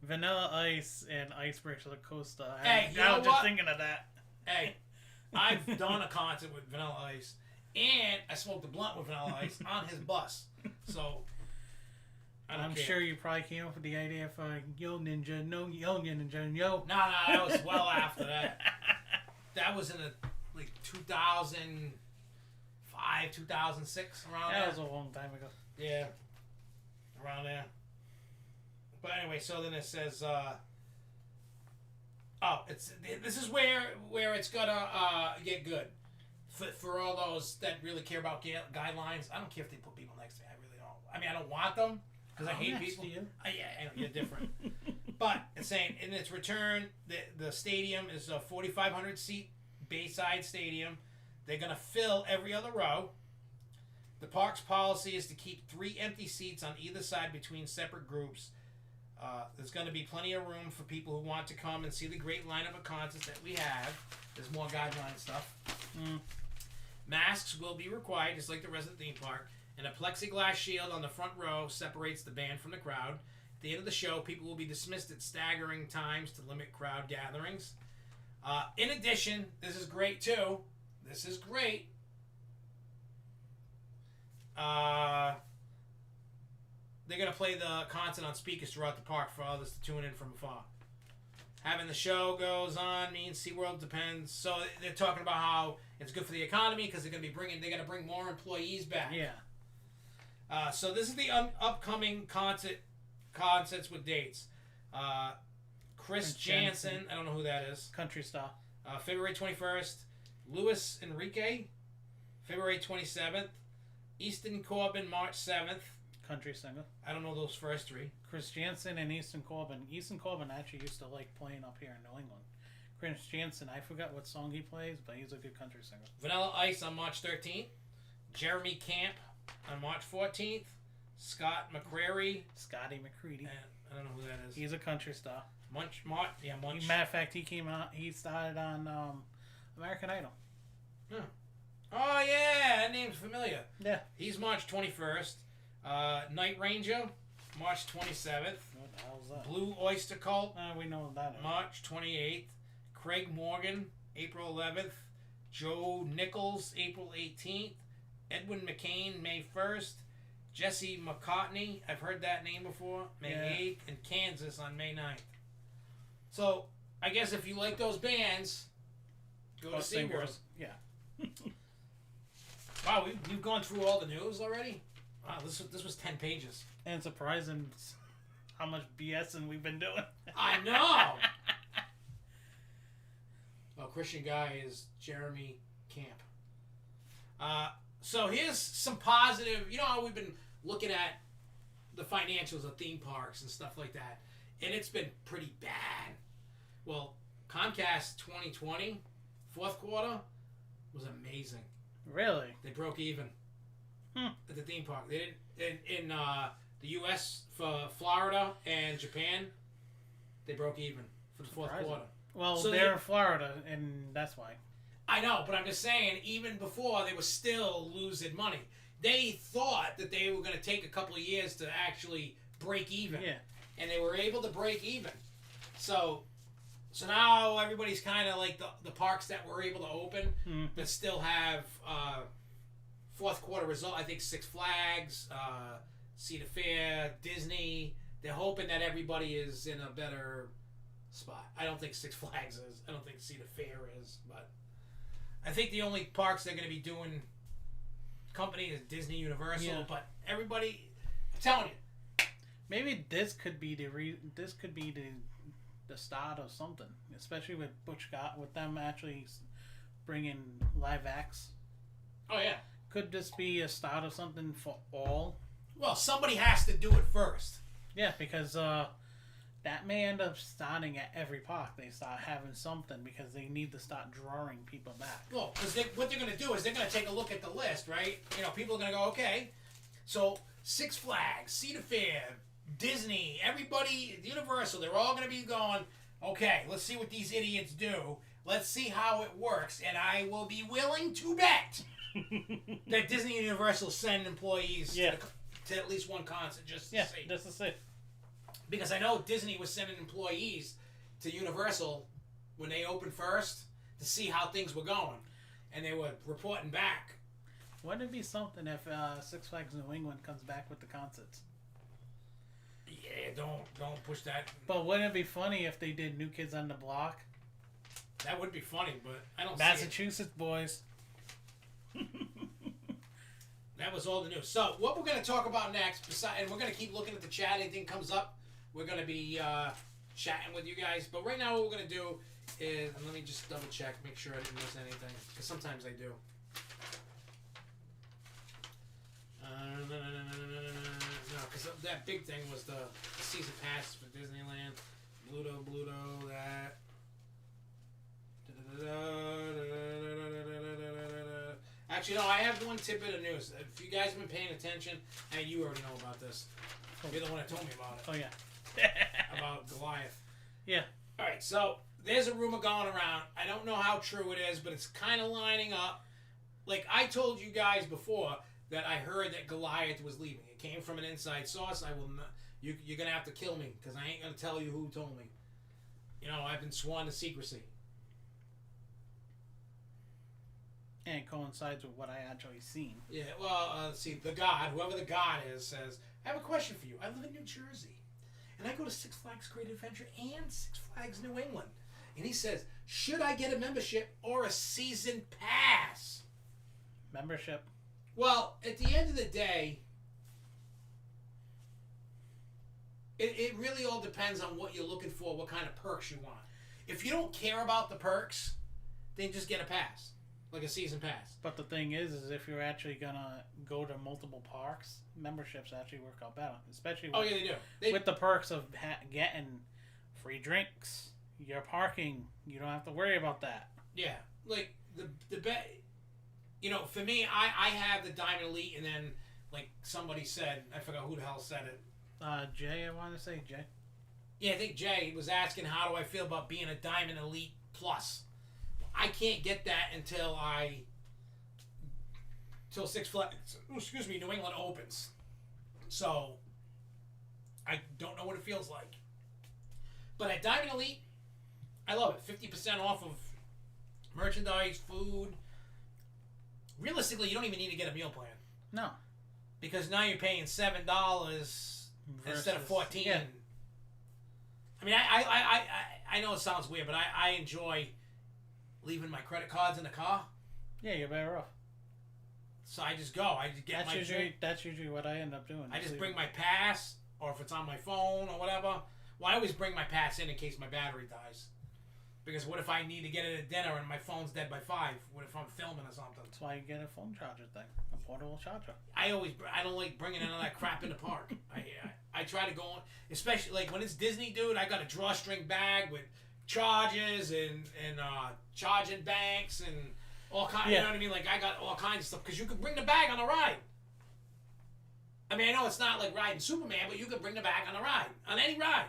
Vanilla Ice and Icebreaker coaster. Hey, I was just thinking of that. Hey, I've done a concert with Vanilla Ice, and I smoked a blunt with Vanilla Ice on his bus. So, I'm sure you probably came up with the idea for Yo Ninja, no Yo Ninja, Yo. No, that was well after that. That was in 2005, 2006, around there. That was a long time ago. Yeah, around there. But anyway, so then it says, this is where it's gonna get good for all those that really care about guidelines. I don't care if they put people next to me. I really don't. I mean, I don't want them because I hate people. To you. Yeah, I know, you're different. But it's saying in its return, the stadium is a 4,500 seat Bayside Stadium. They're gonna fill every other row. The park's policy is to keep 3 empty seats on either side between separate groups. There's going to be plenty of room for people who want to come and see the great lineup of concerts that we have. There's more guideline stuff. Masks will be required, just like the rest of the theme park, and a plexiglass shield on the front row separates the band from the crowd. At the end of the show, people will be dismissed at staggering times to limit crowd gatherings. In addition, this is great too. This is great. They're going to play the concert on speakers throughout the park for others to tune in from afar. Having the show goes on means SeaWorld depends. So they're talking about how it's good for the economy because they're going to bring more employees back. Yeah. So this is the upcoming concerts with dates. Chris Jansen, I don't know who that is. Country star. February 21st. Luis Enrique, February 27th. Easton Corbin, March 7th. Country singer. I don't know those first 3. Chris Jansen and Easton Corbin. Easton Corbin actually used to like playing up here in New England. Chris Jansen, I forgot what song he plays, but he's a good country singer. Vanilla Ice on March 13th. Jeremy Camp on March 14th. Scott McCreary. Scotty McCready. I don't know who that is. He's a country star. Munch. Matter of fact, he came out. He started on American Idol. Yeah. Oh yeah, that name's familiar. Yeah. He's March 21st. Night Ranger, March 27th. What the hell is that? Blue Oyster Cult. We know what that is. March 28th. Craig Morgan, April 11th. Joe Nichols, April 18th. Edwin McCain, May 1st. Jesse McCartney, I've heard that name before, May 8th. And Kansas on May 9th. So, I guess if you like those bands, go to SeaWorld. Yeah. Wow, we've gone through all the news already? Wow, this was 10 pages. And it's surprising how much BSing we've been doing. I know! Well, Christian guy is Jeremy Camp. So here's some positive... You know how we've been looking at the financials of theme parks and stuff like that, and it's been pretty bad. Well, Comcast 2020, fourth quarter, was amazing. Really? They broke even. At the theme park. They didn't in the U.S. for Florida and Japan. They broke even for the fourth quarter. Well, so they're in Florida, and that's why. I know, but I'm just saying, even before, they were still losing money. They thought that they were going to take a couple of years to actually break even. Yeah. And they were able to break even. So now everybody's kind of like the parks that were able to open that still have fourth quarter result. I think Six Flags, Cedar Fair, Disney. They're hoping that everybody is in a better spot. I don't think Six Flags is. I don't think Cedar Fair is. But I think the only parks they're going to be doing company is Disney, Universal. Yeah. But everybody, I'm telling you, maybe this could be the start of something, especially with with them actually bringing live acts. oh yeah. Could this be a start of something for all? Well, somebody has to do it first. Yeah, because that may end up starting at every park. They start having something because they need to start drawing people back. Well, because what they're going to do is they're going to take a look at the list, right? You know, people are going to go, okay, so Six Flags, Cedar Fair, Disney, everybody, Universal, they're all going to be going, okay, let's see what these idiots do. Let's see how it works. And I will be willing to bet that Disney and Universal send employees to at least one concert just to see. Just to see. Because I know Disney was sending employees to Universal when they opened first to see how things were going. And they were reporting back. Wouldn't it be something if Six Flags New England comes back with the concerts? Yeah, don't push that. But wouldn't it be funny if they did New Kids on the Block? That would be funny, but I don't Massachusetts boys. That was all the news. So, what we're going to talk about next, and we're going to keep looking at the chat. Anything comes up, we're going to be chatting with you guys. But right now, what we're going to do is, and let me just double check, make sure I didn't miss anything, because sometimes I do. No, because that big thing was the season pass for Disneyland. Bluto, that. Actually, no, I have one tidbit of news. If you guys have been paying attention, and you already know about this. You're the one that told me about it. Oh, yeah. About Goliath. Yeah. Alright, so there's a rumor going around. I don't know how true it is, but it's kind of lining up. Like, I told you guys before that I heard that Goliath was leaving. It came from an inside source. I will not. You're going to have to kill me, because I ain't going to tell you who told me. You know, I've been sworn to secrecy. And it coincides with what I actually seen. Yeah, well, see, the God, whoever the God is, says, I have a question for you. I live in New Jersey, and I go to Six Flags Great Adventure and Six Flags New England. And he says, should I get a membership or a season pass? Membership. Well, at the end of the day, it really all depends on what you're looking for, what kind of perks you want. If you don't care about the perks, then just get a pass. Like a season pass. But the thing is if you're actually gonna go to multiple parks, memberships actually work out better, especially with, they do. With the perks of getting free drinks, your parking. You don't have to worry about that. Yeah, like the bet. You know, for me, I have the Diamond Elite, and then like somebody said, I forgot who the hell said it. Jay, I want to say Jay. Yeah, I think Jay was asking how do I feel about being a Diamond Elite Plus. I can't get that until Six Flags, New England opens. So, I don't know what it feels like. But at Diamond Elite, I love it. 50% off of merchandise, food. Realistically, you don't even need to get a meal plan. No. Because now you're paying $7 instead of $14. Yeah. I mean, I know it sounds weird, but I enjoy leaving my credit cards in the car. Yeah, you're better off. So I just go. I just get That's usually what I end up doing. I just bring my pass, or if it's on my phone or whatever. Well, I always bring my pass in case my battery dies. Because what if I need to get it at dinner and my phone's dead by 5? What if I'm filming or something? That's why you get a phone charger thing, a portable charger. I don't like bringing any of that crap in the park. I try to go on, especially like when it's Disney, dude. I got a drawstring bag with charges and charging banks and all kinds. Yeah. You know what I mean? Like I got all kinds of stuff because you can bring the bag on the ride. I mean, I know it's not like riding Superman, but you can bring the bag on the ride, on any ride.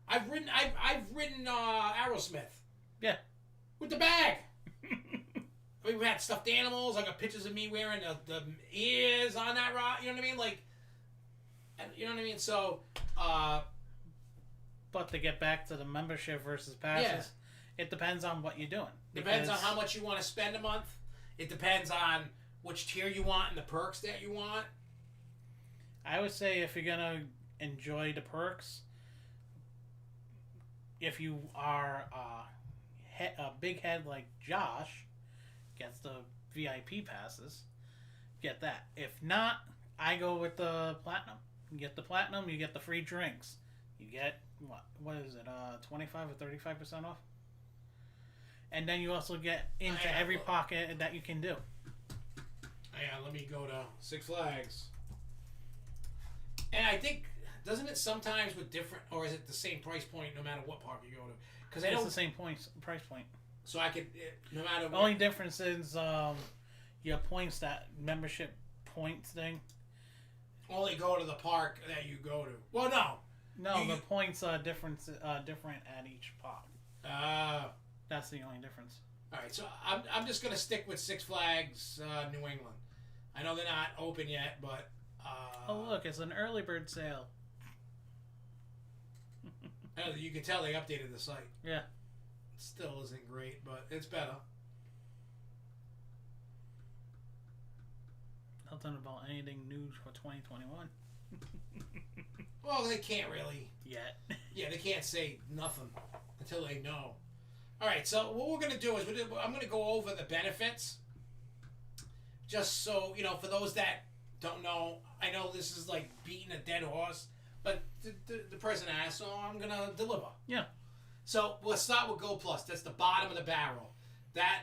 I've ridden Aerosmith. Yeah. With the bag. I mean, we had stuffed animals. I got pictures of me wearing the ears on that ride. You know what I mean? Like, you know what I mean? So, but to get back to the membership versus passes, it depends on what you're doing. Depends on how much you want to spend a month. It depends on which tier you want and the perks that you want. I would say if you're gonna enjoy the perks, if you are a big head like Josh, gets the VIP passes, get that. If not, I go with the platinum. You get the platinum, you get the free drinks. You get, what is it, 25 or 35% off? And then you also get into every pocket that you can do. Yeah, let me go to Six Flags. And I think, doesn't it sometimes with different, or is it the same price point no matter what park you go to? Because it's the same price point. So I could, no matter The only difference is your points, that membership points thing. Only go to the park that you go to. Well, no. No, the points are different at each park. That's the only difference. All right, so I'm just going to stick with Six Flags New England. I know they're not open yet, but... oh, look, it's an early bird sale. You can tell they updated the site. Yeah. Still isn't great, but it's better. Nothing about anything new for 2021. Well, they can't really. Yet. Yeah, they can't say nothing until they know. All right, so what we're going to do is I'm going to go over the benefits. Just so, for those that don't know, I know this is like beating a dead horse, but the person asked, so I'm going to deliver. Yeah. So let's start with Gold Plus. That's the bottom of the barrel. That,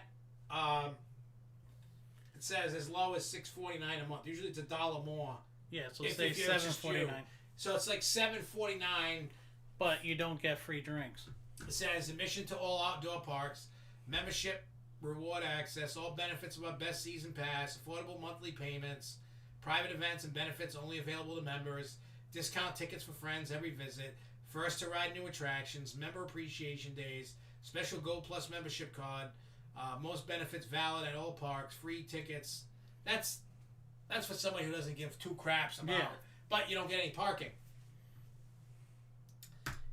it says as low as $6.49 a month. Usually it's $1 more. Yeah, so say $7.49. So it's like $7.49. But you don't get free drinks. It says admission to all outdoor parks, membership, reward access, all benefits of our best season pass, affordable monthly payments, private events and benefits only available to members, discount tickets for friends every visit, first to ride new attractions, member appreciation days, special Gold Plus membership card, most benefits valid at all parks, free tickets. That's for somebody who doesn't give two craps about it. But you don't get any parking.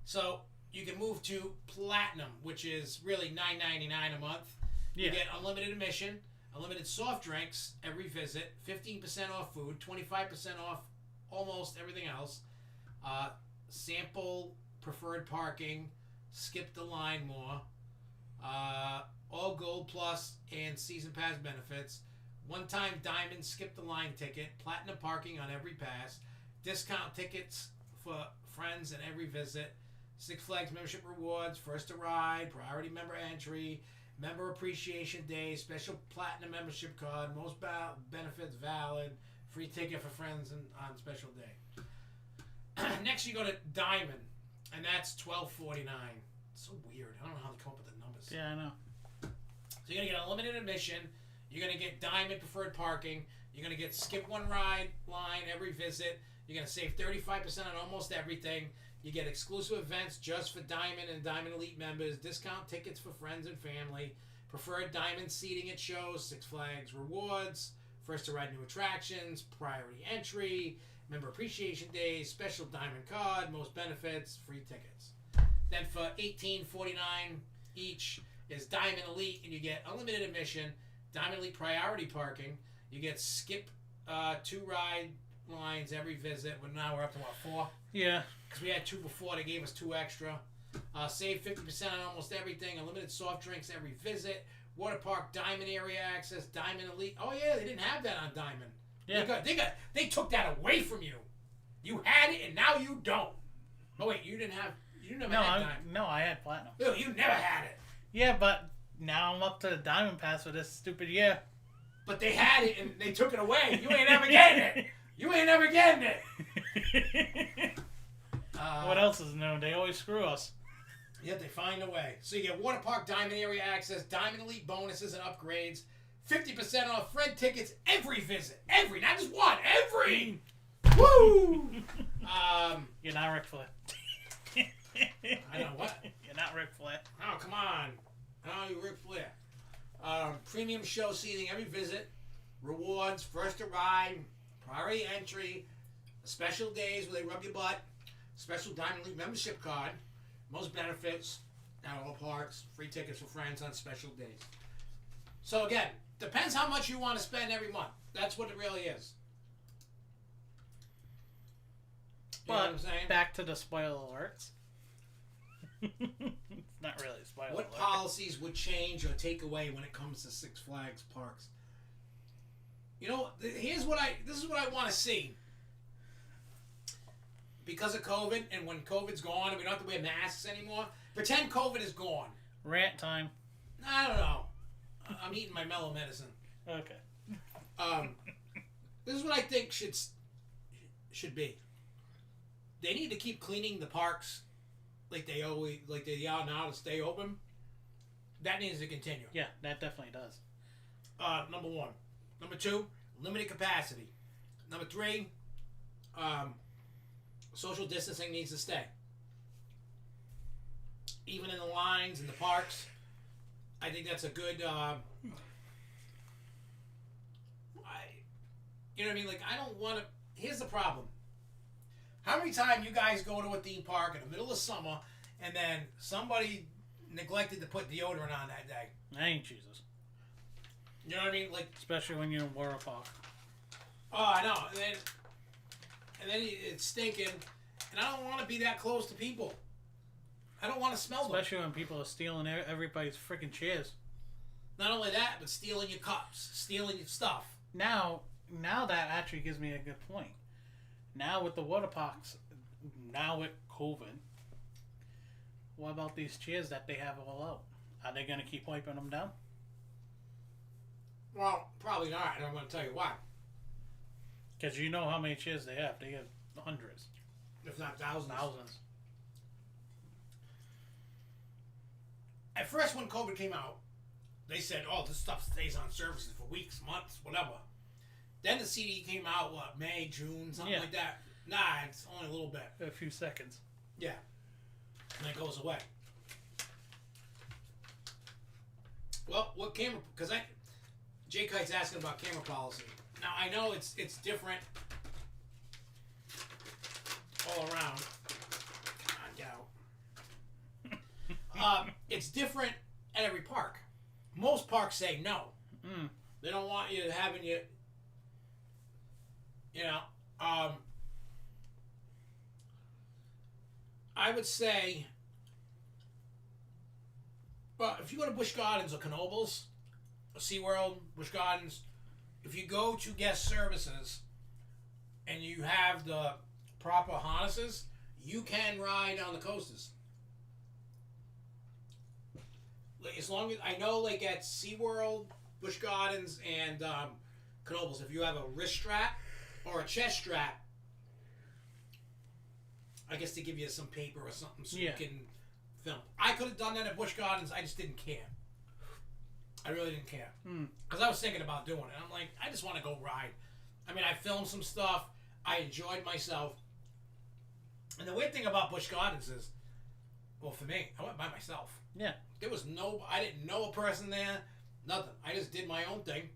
So you can move to Platinum, which is really $9.99 a month. You get unlimited admission, unlimited soft drinks every visit, 15% off food, 25% off almost everything else, sample preferred parking, skip the line more, all Gold Plus and Season Pass benefits, one-time Diamond skip the line ticket, platinum parking on every pass, discount tickets for friends at every visit, Six Flags membership rewards, first to ride, priority member entry, member appreciation day, special platinum membership card, most benefits valid, free ticket for friends on special day. Next you go to Diamond, and that's $12.49. So weird. I don't know how they come up with the numbers. Yeah, I know. So you're going to get unlimited admission. You're going to get Diamond preferred parking. You're going to get skip one ride line every visit. You're going to save 35% on almost everything. You get exclusive events just for Diamond and Diamond Elite members, discount tickets for friends and family, preferred Diamond seating at shows, Six Flags rewards, first to ride new attractions, priority entry, member appreciation days, special Diamond card, most benefits, free tickets. Then for $18.49 each is Diamond Elite, and you get unlimited admission, Diamond Elite priority parking. You get skip two ride lines every visit. But now we're up to what, 4? Yeah. Because we had 2 before, they gave us 2 extra. Save 50% on almost everything. Unlimited soft drinks every visit. Water park Diamond area access. Diamond Elite. Oh yeah, they didn't have that on Diamond. Yeah. They took that away from you. You had it and now you don't. Oh wait, you never had Diamond. No, I had Platinum. No, you never had it. Yeah, but now I'm up to the Diamond Pass for this stupid year. But they had it and they took it away. You ain't ever getting it. You ain't ever getting it. What else is new? They always screw us. Yet they find a way. So you get Water Park Diamond area access, Diamond Elite bonuses and upgrades, 50% off friend tickets every visit. Every, not just one, every. Woo! You're not Ric Flair. I know what? You're not Ric Flair. Oh, come on. Oh, you Ric Flair. Premium show seating every visit, rewards, first to ride, priority entry, special days where they rub your butt, special Diamond Elite membership card, most benefits at all parks, free tickets for friends on special days. So again, depends how much you want to spend every month. That's what it really is. You know what I'm saying? Back to the spoiler alerts. Not really. Spoiler What alert. policies would change or take away when it comes to Six Flags parks? You know, this is what I want to see. Because of COVID, and when COVID's gone and we don't have to wear masks anymore, pretend COVID is gone. Rant time. I don't know. I'm eating my mellow medicine. Okay. This is what I think should be. They need to keep cleaning the parks like they are now to stay open. That needs to continue. Yeah, that definitely does. Number one. Number two, limited capacity. Number three, social distancing needs to stay. Even in the lines in the parks, I think that's a good. You know what I mean? Like, I don't want to. Here's the problem. How many times you guys go to a theme park in the middle of summer, and then somebody neglected to put deodorant on that day? I ain't Jesus. You know what I mean? Like, Especially when you're in Warren Park. oh, I know. And then it's stinking, and I don't want to be that close to people. I don't want to smell them. Especially when people are stealing everybody's freaking chairs. Not only that, but stealing your cups, stealing your stuff. Now that actually gives me a good point. Now with the water parks, now with COVID, what about these chairs that they have all out? Are they going to keep wiping them down? Well, probably not, and I'm going to tell you why. Because you know how many chairs they have. They have hundreds. If not thousands. Thousands. At first, when COVID came out, they said, oh, this stuff stays on services for weeks, months, whatever. Then the CD came out, what, May, June, something like that. Nah, it's only a little bit. A few seconds. Yeah. And then it goes away. Well, what camera, because Jay Kite's asking about camera policy. Now, I know it's different all around. Come on, Dow. It's different at every park. Most parks say no. Mm. They don't want you having you know, I would say, well, if you go to Busch Gardens or Knoebels, or SeaWorld, Busch Gardens, if you go to guest services and you have the proper harnesses, you can ride on the coasters. As long as, I know, like at SeaWorld, Busch Gardens, and Knoebels, if you have a wrist strap or a chest strap, I guess they give you some paper or something so you can film. I could have done that at Busch Gardens. I just didn't care. I really didn't care. Because I was thinking about doing it. I'm like, I just want to go ride. I mean, I filmed some stuff. I enjoyed myself. And the weird thing about Busch Gardens is, well, for me, I went by myself. Yeah. There was I didn't know a person there. Nothing. I just did my own thing.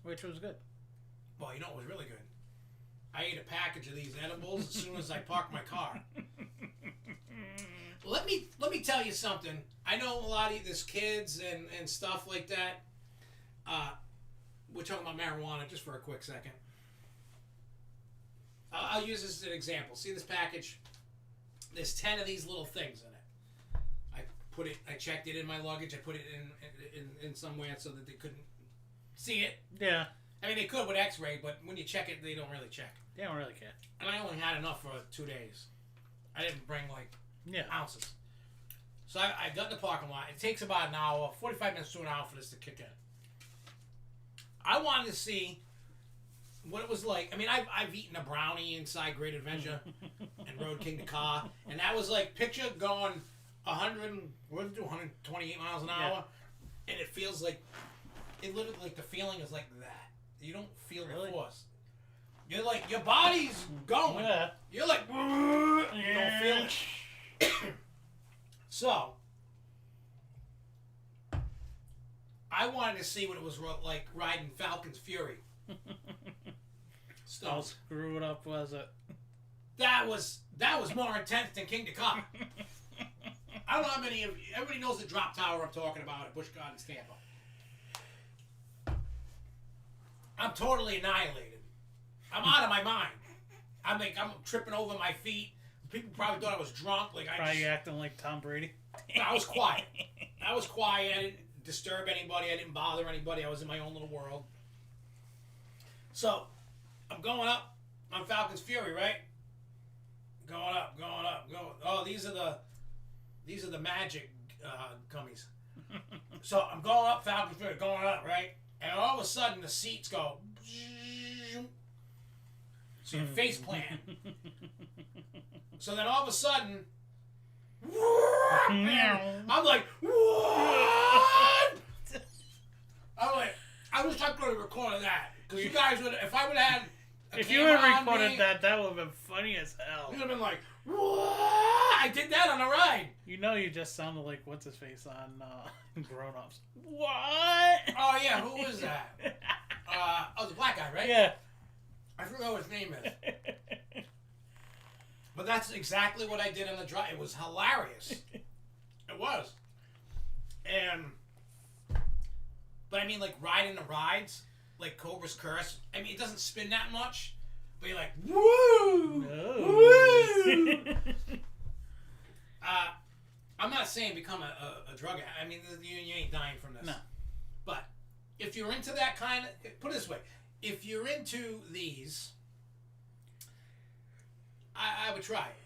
Which was good. Well, you know what was really good? I ate a package of these edibles as soon as I parked my car. Let me tell you something. I know a lot of this kids and stuff like that. We're talking about marijuana just for a quick second. I'll use this as an example. See this package? There's 10 of these little things in it. I checked it in my luggage. I put it in somewhere so that they couldn't see it. Yeah. I mean, they could with X-ray, but when you check it, they don't really check. They don't really care. And I only had enough for 2 days. I didn't bring ounces. So I got in the parking lot. It takes about an hour, 45 minutes to an hour for this to kick in. I wanted to see what it was like. I mean, I've eaten a brownie inside Great Adventure and rode King the Car, and that was like picture going 128 miles an hour, and it feels like it literally like the feeling is like that. You don't feel the force. You're like your body's going. Yeah. You're like you don't feel it. So I wanted to see what it was like riding Falcon's Fury. How screwed up was it? That was more intense than King the Car. I don't know how many of you, everybody knows the drop tower I'm talking about at Busch Gardens, Tampa. I'm totally annihilated. I'm out of my mind. I'm tripping over my feet. people probably thought I was drunk. Like Probably acting like Tom Brady. I was quiet. I was quiet. I didn't disturb anybody. I didn't bother anybody. I was in my own little world. So, I'm going up on Falcon's Fury, right? Going up. Oh, these are the magic gummies. So I'm going up Falcon's Fury, going up, right? And all of a sudden the seats go. So your face plant. So then all of a sudden, I'm like, what? I wish I could have recorded that. Because you guys would, if I would have had a if you had camera on recorded me, that would have been funny as hell. you would have been like, what? I did that on a ride. You know, you just sounded like what's his face on Grown Ups. What? Oh yeah, who was that? The black guy, right? Yeah. I forgot what his name is. But that's exactly what I did on the drive. It was hilarious. It was. But I mean, like riding the rides, like Cobra's Curse. I mean, it doesn't spin that much, but you're like, woo, woo. I'm not saying become a drug addict. I mean, you ain't dying from this. No. But if you're into that kind of, put it this way, if you're into these, I would try it.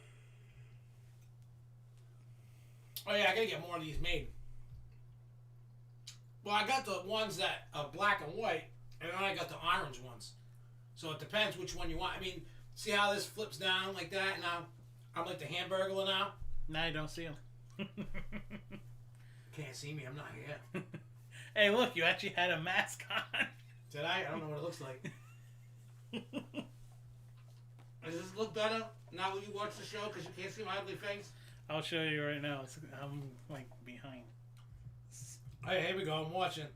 Oh yeah, I gotta get more of these made. Well, I got the ones that are black and white, and then I got the orange ones. So it depends which one you want. I mean, see how this flips down like that? Now, I'm like the Hamburglar now. Now you don't see him. Can't see me, I'm not here. Hey, look, you actually had a mask on. Did I? I don't know what it looks like. Does this look better now that you watch the show because you can't see my ugly face? I'll show you right now. I'm like behind. Hey, here we go. I'm watching.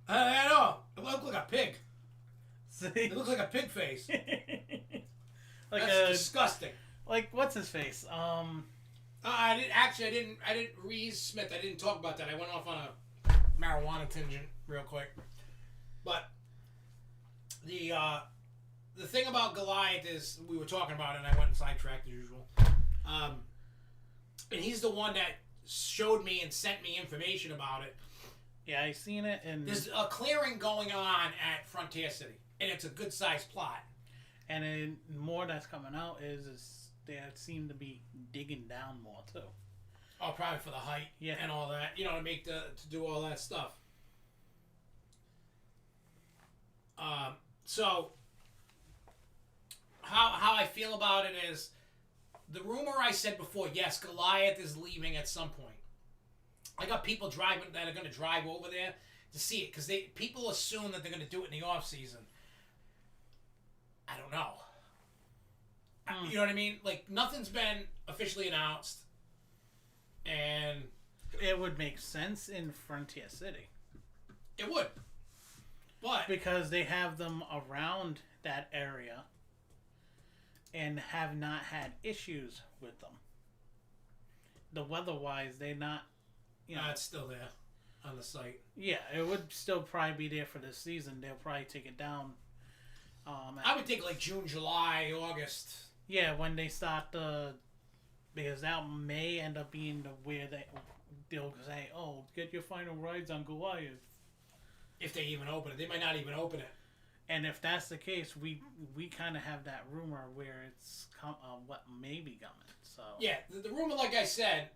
I know. It looks like a pig. See? It looks like a pig face. Like That's disgusting. Like what's his face? I didn't. Reese Smith. I didn't talk about that. I went off on a marijuana tangent real quick. But the thing about Goliath is we were talking about it, and I went sidetracked as usual. And he's the one that showed me and sent me information about it. Yeah, I seen it, and there's a clearing going on at Frontier City, and it's a good sized plot. And then more that's coming out is they seem to be digging down more too. Oh, probably for the height, yeah, and all that. You know, to do all that stuff. So how I feel about it is the rumor I said before. Yes, Goliath is leaving at some point. I got people driving that are going to drive over there to see it because people assume that they're going to do it in the off season. I don't know. You know what I mean? Like nothing's been officially announced, and it would make sense in Frontier City. It would, but because they have them around that area and have not had issues with them. The weather-wise, they're not. You know, it's still there on the site. Yeah, it would still probably be there for this season. They'll probably take it down. I would think like June, July, August. Yeah, when they start because that may end up being where they'll say, "Oh, get your final rides on Goliath." If they even open it, they might not even open it. And if that's the case, we kind of have that rumor where it's what may be coming. So yeah, the rumor, like I said.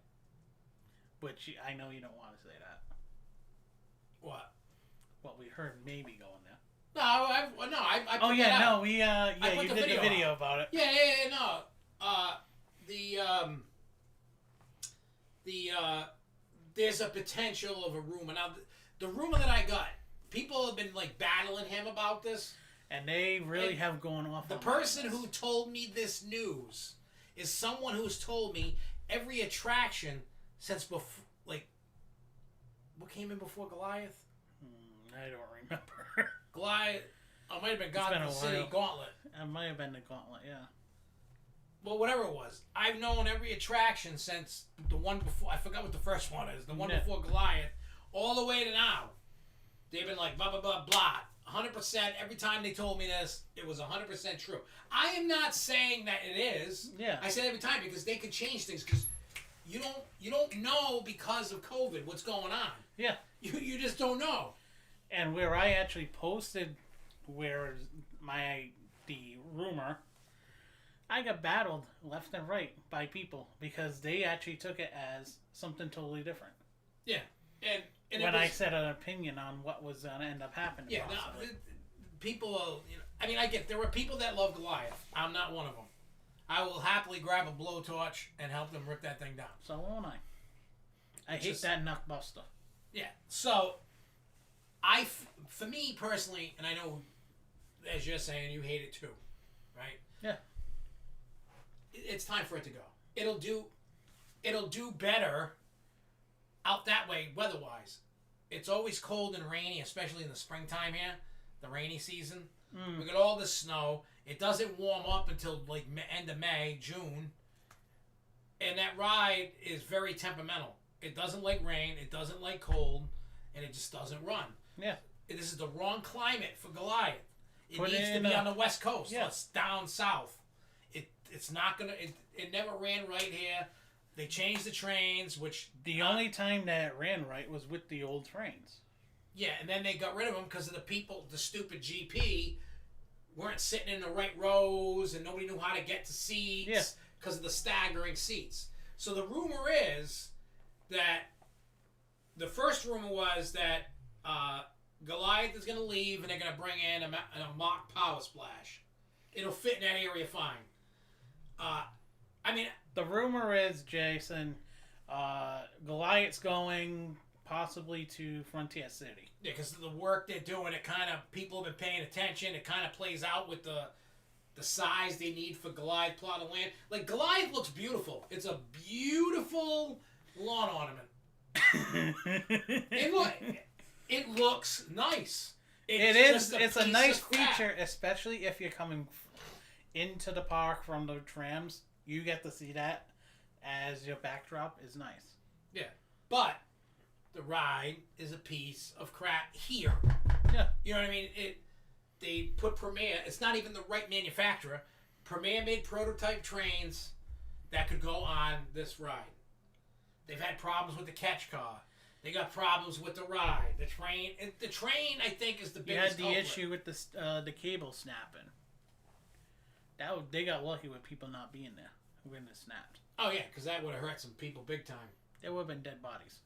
Which I know you don't want to say that. What? What we heard maybe going there. No, I oh put yeah, that out. no, we you did the video about it. Yeah, no. There's a potential of a rumor. Now, the rumor that I got, people have been like battling him about this, and they really have gone off. The person who told me this news is someone who's told me every attraction since before, like, what came in before Goliath? I don't remember. Goliath, it might have been Gotham City Gauntlet. It might have been the Gauntlet, yeah. Well, whatever it was, I've known every attraction since the one before. I forgot what the first one is. The one before Goliath, all the way to now. They've been like blah blah blah blah. 100%. Every time they told me this, it was 100% true. I am not saying that it is. Yeah. I say it every time because they could change things because you don't know because of COVID what's going on. Yeah. You just don't know. And where I actually posted the rumor, I got battled left and right by people because they actually took it as something totally different. Yeah. And when I said an opinion on what was going to end up happening. Yeah, no, people, I mean, I get, there were people that love Goliath. I'm not one of them. I will happily grab a blowtorch and help them rip that thing down. So won't I. I hate that Knuckbuster. Yeah, so, for me personally, and I know, as you're saying, you hate it too, right? Yeah. It's time for it to go. It'll do better out that way weather-wise. It's always cold and rainy, especially in the springtime here, the rainy season. We got all this snow. It doesn't warm up until like end of May, June. And that ride is very temperamental. It doesn't like rain, it doesn't like cold, and it just doesn't run. Yeah. This is the wrong climate for Goliath. It Put needs to be on the West Coast. Yeah. It's down south. It's not gonna. It never ran right here. They changed the trains, which the only time that it ran right was with the old trains. Yeah, and then they got rid of them because of the stupid GP weren't sitting in the right rows, and nobody knew how to get to seats because of the staggering seats. So the rumor is that the first rumor was that Goliath is going to leave and they're going to bring in a mock power splash. It'll fit in that area fine. I mean, the rumor is, Jason, Goliath's going possibly to Frontier City. Yeah, because of the work they're doing, it kind of, people have been paying attention. It kind of plays out with the size they need for Goliath plot of land. Like, Goliath looks beautiful. It's a beautiful lawn ornament. It looks nice. It's a nice feature, especially if you're coming into the park from the trams. You get to see that as your backdrop is nice. Yeah, but the ride is a piece of crap here. Yeah, you know what I mean. They put Premier. It's not even the right manufacturer. Premier made prototype trains that could go on this ride. They've had problems with the catch car. They got problems with the ride. The train, I think, is the biggest. You had the issue with the cable snapping. They got lucky with people not being there when it snapped. Oh yeah, because that would have hurt some people big time. There would have been dead bodies.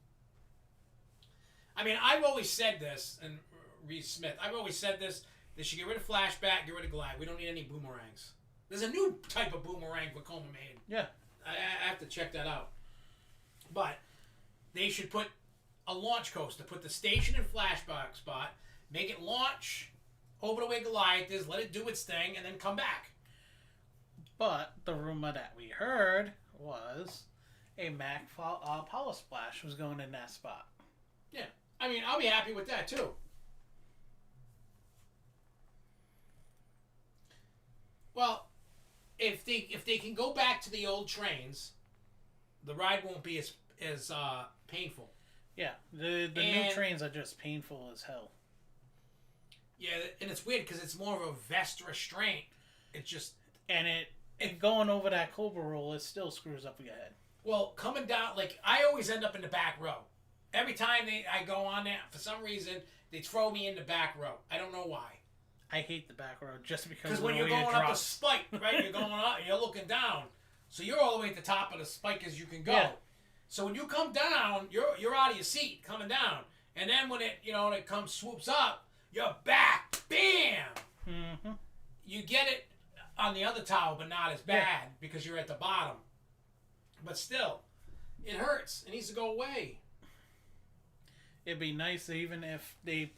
I mean, I've always said this, and Reese Smith, I've always said this. They should get rid of flashback, get rid of glide. We don't need any boomerangs. There's a new type of boomerang Vekoma made. Yeah, I have to check that out. But they should put a launch coaster, put the station in flashback spot, make it launch over the way Goliath is, let it do its thing, and then come back. But the rumor that we heard was a Mac Power Splash was going in that spot. Yeah. I mean, I'll be happy with that, too. Well, if they can go back to the old trains, the ride won't be as painful. Yeah, the new trains are just painful as hell. Yeah, and it's weird because it's more of a vest restraint. It's just... And it going over that Cobra roll, it still screws up your head. Well, coming down, like, I always end up in the back row. Every time I go on there, for some reason, they throw me in the back row. I don't know why. I hate the back row just because when you're going up a spike, right? You're going up and you're looking down. So you're all the way at the top of the spike as you can go. Yeah. So when you come down, you're out of your seat coming down. And then when it comes swoops up, you're back. Bam! Mm-hmm. You get it on the other tower, but not as bad because you're at the bottom. But still, it hurts. It needs to go away. It'd be nice even if they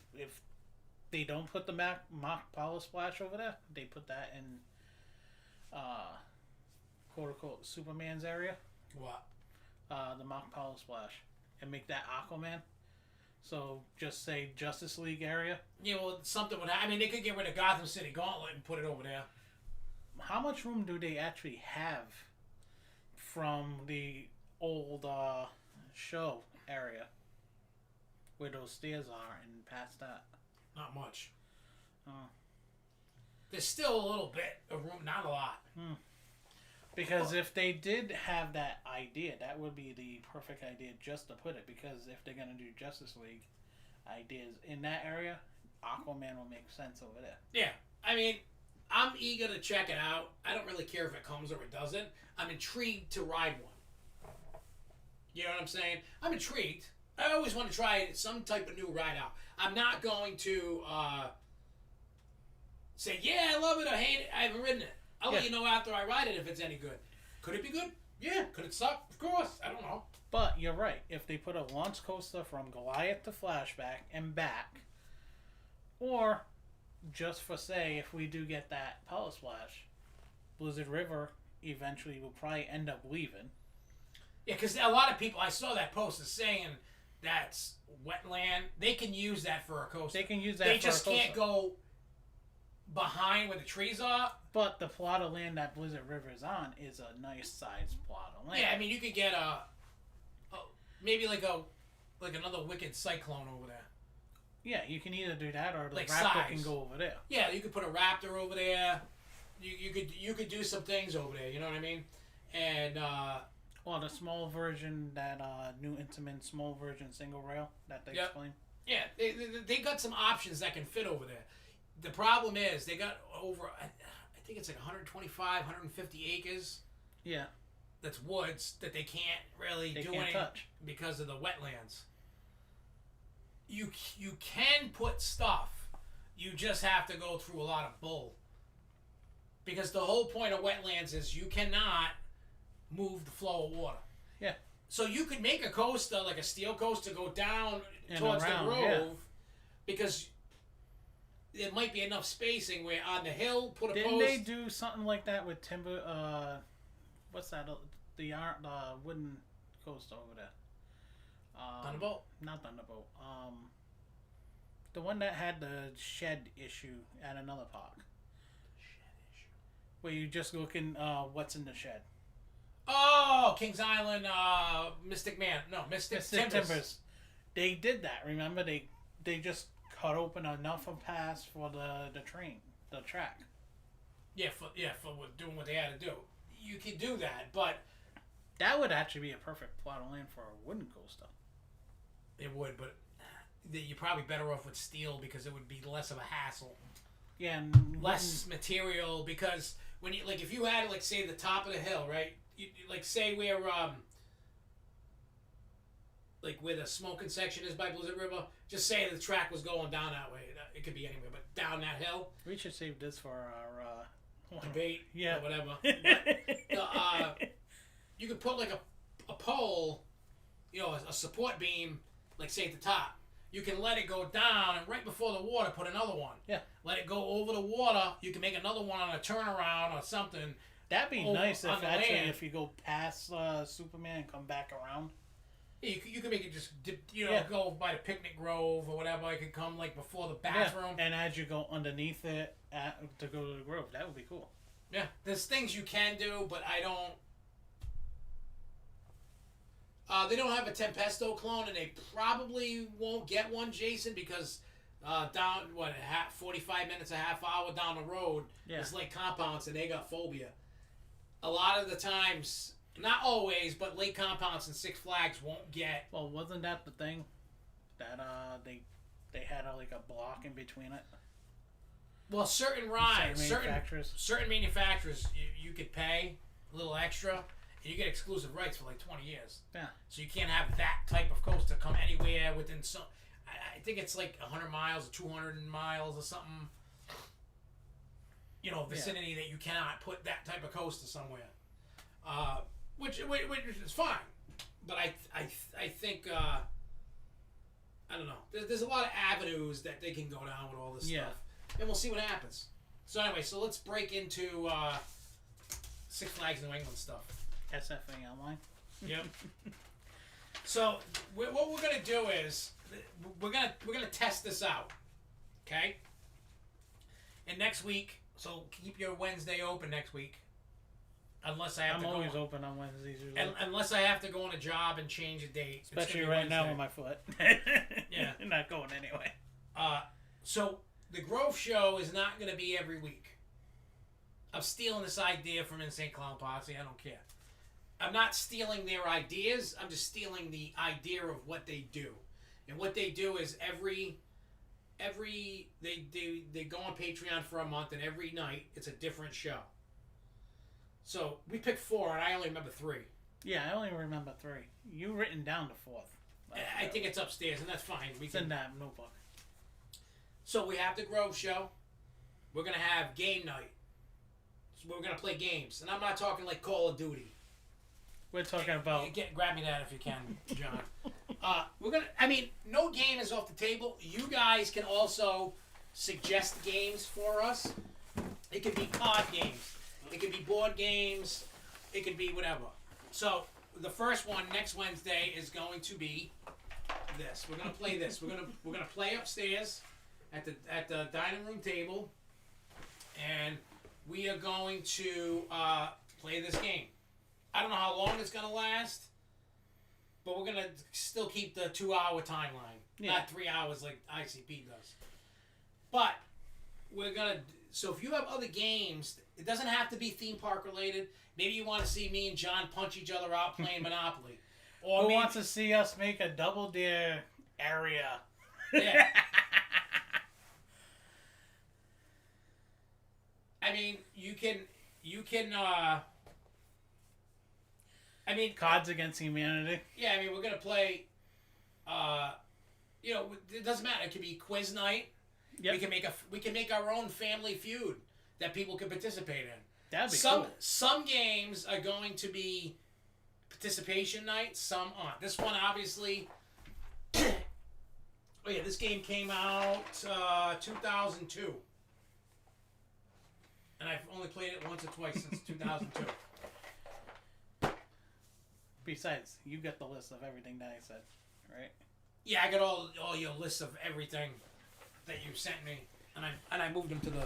don't put the mock Power Splash over there. They put that in quote unquote Superman's area. What? The mock Power Splash, and make that Aquaman. So just say Justice League area. Yeah, well, something would happen. I mean, they could get rid of Gotham City Gauntlet and put it over there. How much room do they actually have from the old show area where those stairs are and past that? Not much. There's still a little bit of room, not a lot. Because if they did have that idea, that would be the perfect idea just to put it. Because if they're going to do Justice League ideas in that area, Aquaman will make sense over there. Yeah. I mean, I'm eager to check it out. I don't really care if it comes or it doesn't. I'm intrigued to ride one. You know what I'm saying? I'm intrigued. I always want to try some type of new ride out. I'm not going to say, yeah, I love it or hate it. I haven't ridden it. I'll let you know after I ride it if it's any good. Could it be good? Yeah. Could it suck? Of course. I don't know. But you're right. If they put a launch coaster from Goliath to Flashback and back, or just for say, if we do get that Power Splash, Blizzard River eventually will probably end up leaving. Yeah, because a lot of people, I saw that post is saying that's wetland. They can use that for a coaster. They can use that They for just a coaster. can't go behind where the trees are. But the plot of land that Blizzard River is on is a nice sized plot of land. Yeah, I mean, you could get maybe like another wicked cyclone over there. Yeah, you can either do that or the Like Raptor size. can go over there. Yeah, you could put a Raptor over there. You could do some things over there. You know what I mean? And well, the small version, that new Intamin small version single rail that they explained. yeah, they got some options that can fit over there. The problem is they got over, I think it's like 125, 150 acres. Yeah. That's woods that they can't really do can't anything touch because of the wetlands. You can put stuff. You just have to go through a lot of bull. Because the whole point of wetlands is you cannot move the flow of water. Yeah. So you could make a coaster, like a steel coaster, go down and towards around, the grove, yeah. because there might be enough spacing where on the hill put a Didn't post. they do something like that with timber? What's that? The wooden coaster over there. Thunderbolt? Not Thunderbolt. The one that had the shed issue at another park. Where you just looking what's in the shed. Oh, Kings Island, Mystic Man. No, Mystic Timbers. They did that. Remember, they just cut open enough of pass for the track. Yeah, for doing what they had to do. You can do that, but that would actually be a perfect plot of land for a wooden coaster. It would, but you're probably better off with steel because it would be less of a hassle. Yeah, and less material, because when you, like, if you had, like, say the top of the hill, right? You like, say where like where the smoking section is by Blizzard River. Just say the track was going down that way. It could be anywhere, but down that hill. We should save this for our debate, yeah, or whatever. But you could put like a pole, you know, a support beam, like say at the top. You can let it go down, and right before the water, put another one. Yeah. Let it go over the water. You can make another one on a turnaround or something. That'd be nice if actually land. if you go past Superman and come back around. Yeah, you can make it just go by the picnic grove or whatever. It could come like before the bathroom. Yeah. And as you go underneath it to go to the grove, that would be cool. Yeah, there's things you can do, but I don't. They don't have a Tempesto clone, and they probably won't get one, Jason, because down 45 minutes, a half hour down the road, it's Lake Compounce, and they got phobia. A lot of the times, not always, but Lake Compounce and Six Flags won't get. Well, wasn't that the thing that they had like a block in between it? Well, certain rides, certain manufacturers, you could pay a little extra, and you get exclusive rights for like 20 years. Yeah. So you can't have that type of coaster come anywhere within some. I think it's like 100 miles or 200 miles or something. You know, vicinity that you cannot put that type of coaster somewhere. Which is fine, but I think I don't know. There's a lot of avenues that they can go down with all this stuff, and we'll see what happens. So anyway, so let's break into Six Flags New England stuff. SFNE Online. Yep. So what we're gonna do is we're gonna test this out, okay? And next week, so keep your Wednesday open next week. Unless I have I'm to always go open on Wednesdays usually. unless I have to go on a job and change a date. Especially right now with my foot. Yeah. Not going anyway. So the Grove Show is not going to be every week. I'm stealing this idea from Insane Clown Posse. I don't care. I'm not stealing their ideas. I'm just stealing the idea of what they do. And what they do is they go on Patreon for a month, and every night it's a different show. So we picked 4, and I only remember 3. Yeah, I only remember 3. You written down the 4th. I think it's upstairs, and that's fine. It's in that notebook. So we have the Grove Show. We're gonna have game night. So we're gonna play games, and I'm not talking like Call of Duty. We're talking about. Grab me that if you can, John. We're gonna. I mean, no game is off the table. You guys can also suggest games for us. It could be card games. It could be board games. It could be whatever. So the first one next Wednesday is going to be this. We're gonna play this. We're gonna play upstairs at the dining room table, and we are going to play this game. I don't know how long it's gonna last, but we're gonna still keep the 2-hour timeline, not 3 hours like ICP does. But we're gonna. So if you have other games, it doesn't have to be theme park related. Maybe you want to see me and John punch each other out playing Monopoly. Or who wants to see us make a Double Dare area? Yeah. I mean, you can. I mean, Cards Against Humanity. Yeah, I mean, we're gonna play. It doesn't matter. It could be quiz night. Yep. We can make our own Family Feud that people can participate in. That'd be cool. Some games are going to be participation night. Some aren't. This one obviously. Oh yeah, this game came out 2002, and I've only played it once or twice since 2002. Besides, you got the list of everything that I said, right? Yeah, I got all your lists of everything that you sent me, and I moved them to the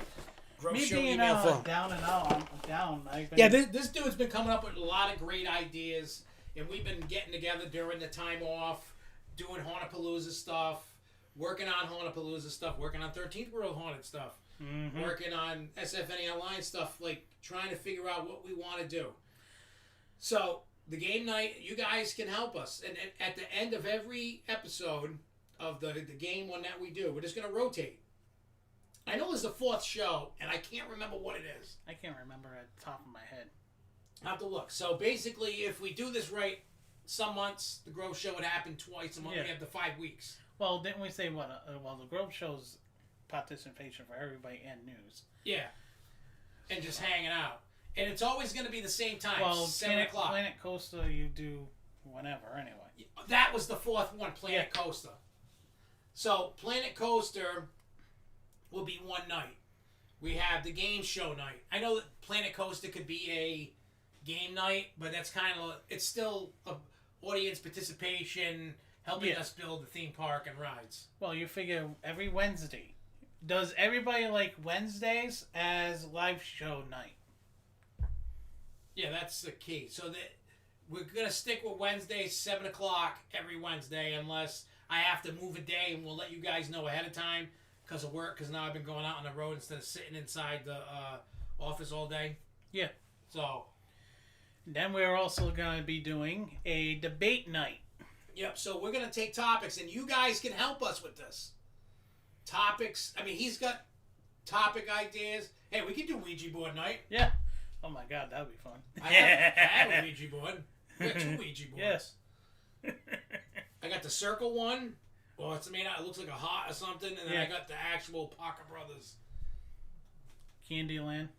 Grove Show email phone. Down and out. I'm down. Yeah, this dude's been coming up with a lot of great ideas, and we've been getting together during the time off, doing Haunapalooza stuff, working on Haunapalooza stuff, working on 13th World Haunted stuff, working on SFNE Online stuff, like trying to figure out what we want to do. So the game night, you guys can help us, and at the end of every episode of the game one that we do, we're just going to rotate. I know there's a 4th show, and I can't remember what it is. I can't remember at the top of my head. I have to look. So basically, if we do this right, some months the Grove Show would happen twice a month. Yeah. We have the 5 weeks. Well, didn't we say what? The Grove Show's participation for everybody and news. Yeah, and just hanging out, and it's always going to be the same time. Well, 7 o'clock. Planet Coaster, you do whenever anyway. That was the 4th one, Planet Coaster. So Planet Coaster will be one night. We have the game show night. I know that Planet Coaster could be a game night, but that's kind of, it's still a audience participation, helping us build the theme park and rides. Well, you figure every Wednesday. Does everybody like Wednesdays as live show night? Yeah, that's the key. So that we're gonna stick with Wednesdays, 7 o'clock every Wednesday, unless I have to move a day, and we'll let you guys know ahead of time because of work. Because now I've been going out on the road instead of sitting inside the office all day. Yeah. So. Then we're also going to be doing a debate night. Yep. So we're going to take topics, and you guys can help us with this. Topics. I mean, he's got topic ideas. Hey, we can do Ouija board night. Yeah. Oh my God, that would be fun. I have a Ouija board. We got 2 Ouija boards. Yes. I got the circle one. Well, it looks like a heart or something, and then I got the actual Parker Brothers. Candyland.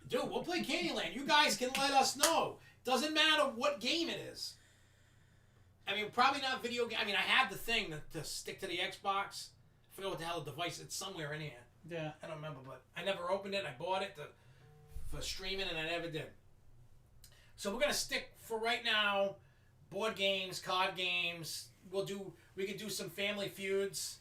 Dude, we'll play Candyland. You guys can let us know. Doesn't matter what game it is. I mean, probably not video game. I mean, I have the thing to stick to the Xbox. I forget what the hell the device. It's somewhere in here. Yeah. I don't remember, but I never opened it. I bought it for streaming, and I never did. So we're gonna stick for right now. Board games, card games. We could do some Family Feuds.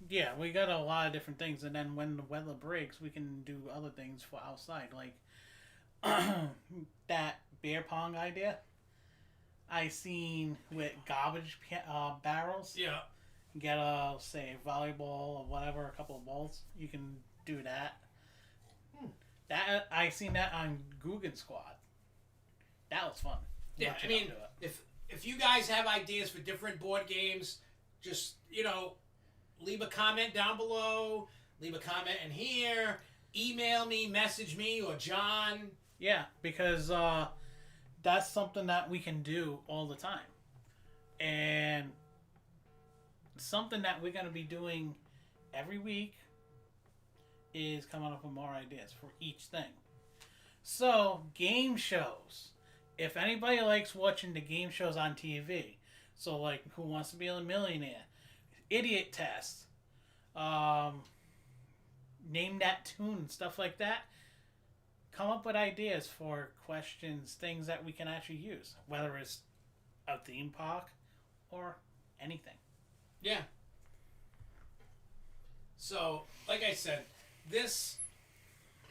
Yeah, we got a lot of different things, and then when the weather breaks, we can do other things for outside, like that beer pong idea I seen with garbage barrels. Yeah. get a, say, volleyball or whatever, a couple of balls. You can do that. That I seen that on Guggen Squad. That was fun. Yeah, I mean, if you guys have ideas for different board games, just, leave a comment down below, leave a comment in here, email me, message me, or John. Yeah, because that's something that we can do all the time. And something that we're going to be doing every week is coming up with more ideas for each thing. So, game shows. If anybody likes watching the game shows on TV, so like Who Wants to Be a Millionaire, Idiot Test, Name That Tune, stuff like that, come up with ideas for questions, things that we can actually use, whether it's a theme park or anything. Yeah. So, like I said, these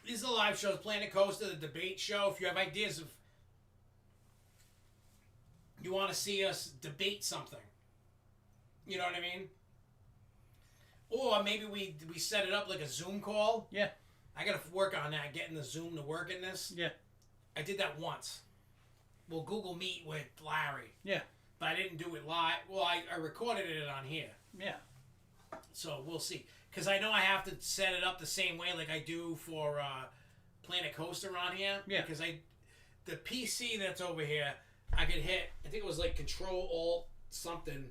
are the live shows, Planet Coaster, the debate show. If you have ideas of you want to see us debate something, you know what I mean? Or maybe we set it up like a Zoom call. Yeah. I got to work on that, getting the Zoom to work in this. Yeah. I did that once. Well, Google Meet with Larry. Yeah. But I didn't do it live. Well, I recorded it on here. Yeah. So we'll see. Because I know I have to set it up the same way like I do for Planet Coaster on here. Yeah. Because the PC that's over here, I could hit, I think it was like Control Alt something,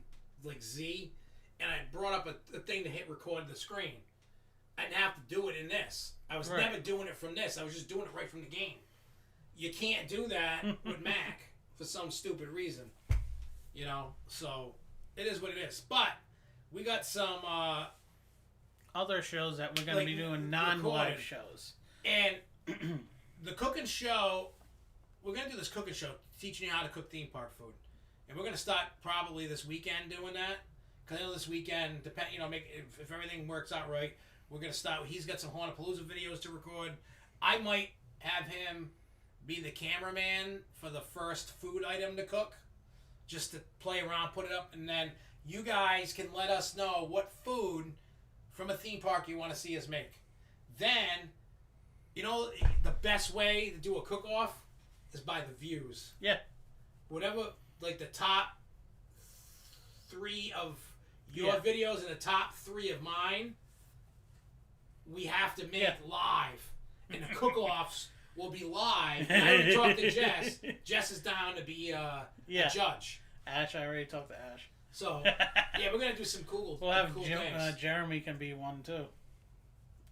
like Z, and I brought up a thing to hit record the screen. I didn't have to do it in this. I was never doing it from this. I was just doing it right from the game. You can't do that with Mac for some stupid reason. So it is what it is. But we got some other shows that we're going to be doing non-live shows. And the cooking show, we're going to do this cooking show, teaching you how to cook theme park food. And we're going to start probably this weekend doing that. Because I know this weekend, if everything works out right, we're going to start. He's got some Hornapalooza videos to record. I might have him be the cameraman for the first food item to cook. Just to play around, put it up, and then you guys can let us know what food from a theme park you want to see us make. Then, the best way to do a cook-off is by the views. Yeah. Whatever, like the top 3 of your videos and the top 3 of mine, we have to make live. And the cook-offs will be live. And I already talked to Jess. Jess is down to be a judge. Ash, I already talked to Ash. So, we're going to do some cool We'll have things. Jeremy can be one too.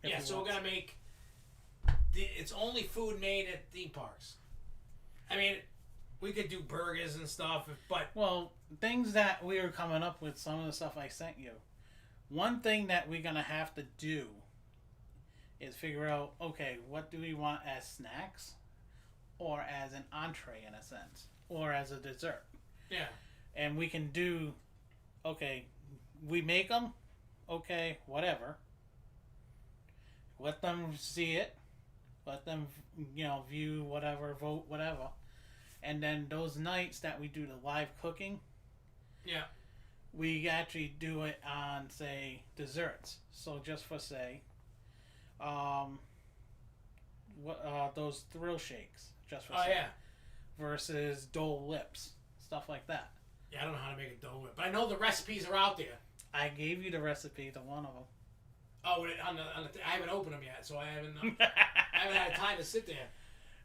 Yeah, so we're going to make... It's only food made at theme parks. I mean, we could do burgers and stuff, but... Well, things that we were coming up with, some of the stuff I sent you. One thing that we're going to have to do is figure out, okay, what do we want as snacks? Or as an entree, in a sense. Or as a dessert. Yeah. And we can do, okay, we make them, okay, whatever. Let them see it. Let them, view whatever, vote whatever. And then those nights that we do the live cooking, we actually do it on, say, desserts. So just for, say, those thrill shakes, just for say, versus Dole Whips, stuff like that. Yeah, I don't know how to make a Dole Whip, but I know the recipes are out there. I gave you the recipe to one of them. Oh, I haven't opened them yet, so I haven't had time to sit there.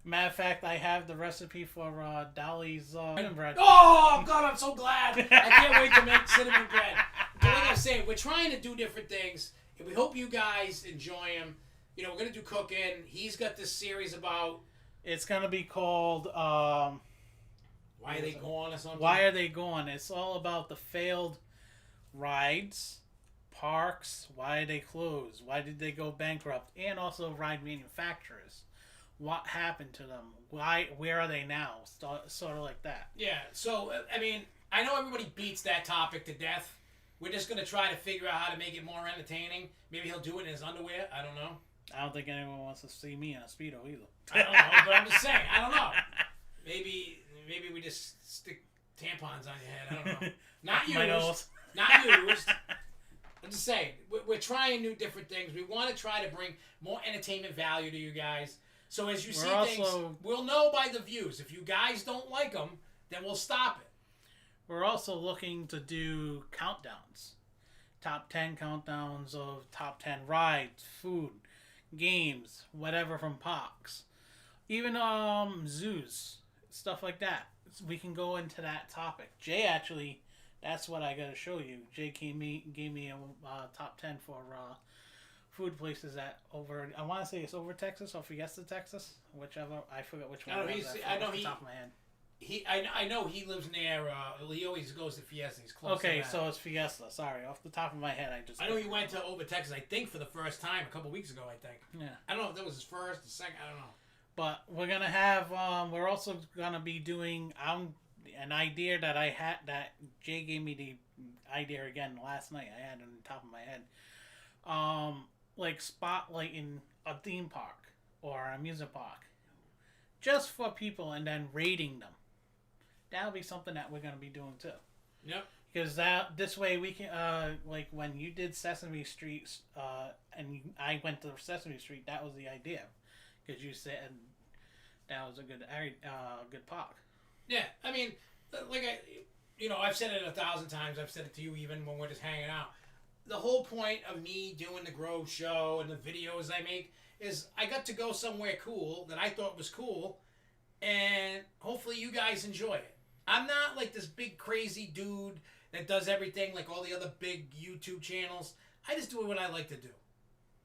Matter of fact, I have the recipe for Dolly's cinnamon bread. Oh, God, I'm so glad. I can't wait to make cinnamon bread. But like I was saying, we're trying to do different things, and we hope you guys enjoy them. We're going to do cooking. He's got this series about... It's going to be called... Why Are They Gone or something? Why Are They Gone? It's all about the failed rides, parks, why they closed, why did they go bankrupt, and also ride manufacturers. What happened to them? Where are they now? Sort of like that. Yeah, so, I mean, I know everybody beats that topic to death. We're just going to try to figure out how to make it more entertaining. Maybe he'll do it in his underwear. I don't know. I don't think anyone wants to see me in a Speedo either. I don't know, but I'm just saying. I don't know. Maybe we just stick tampons on your head. I don't know. Not used. Not used. saying. We're trying new different things. We want to try to bring more entertainment value to you guys. So as you see things, we'll know by the views. If you guys don't like them, then we'll stop it. We're also looking to do countdowns. Top 10 countdowns of top 10 rides, food, games, whatever from parks. Even zoos, stuff like that. We can go into that topic. Jay actually, that's what I got to show you. Jay gave me a top 10 for food places at over, I want to say it's over Texas or Fiesta, Texas, whichever. I forget which one. I know off the top of my head. I know he lives near. He always goes to Fiesta. He's close. Okay, to that. so it's Fiesta. Sorry, off the top of my head, I know he went to over Texas. I think for the first time a couple weeks ago. I think. Yeah. I don't know if that was his first, the second. I don't know. But we're gonna have. We're also gonna be doing. An idea that I had that Jay gave me the idea again last night. I had it on the top of my head. Like spotlighting a theme park or an amusement park, just for people, and then rating them. That'll be something that we're gonna be doing too. Yep. Because this way we can like when you did Sesame Street and I went to Sesame Street, that was the idea, because you said that was a good park. Yeah, I mean, I've said it 1,000 times. I've said it to you even when we're just hanging out. The whole point of me doing the Grove Show and the videos I make is I got to go somewhere cool that I thought was cool, and hopefully you guys enjoy it. I'm not like this big crazy dude that does everything like all the other big YouTube channels. I just do what I like to do,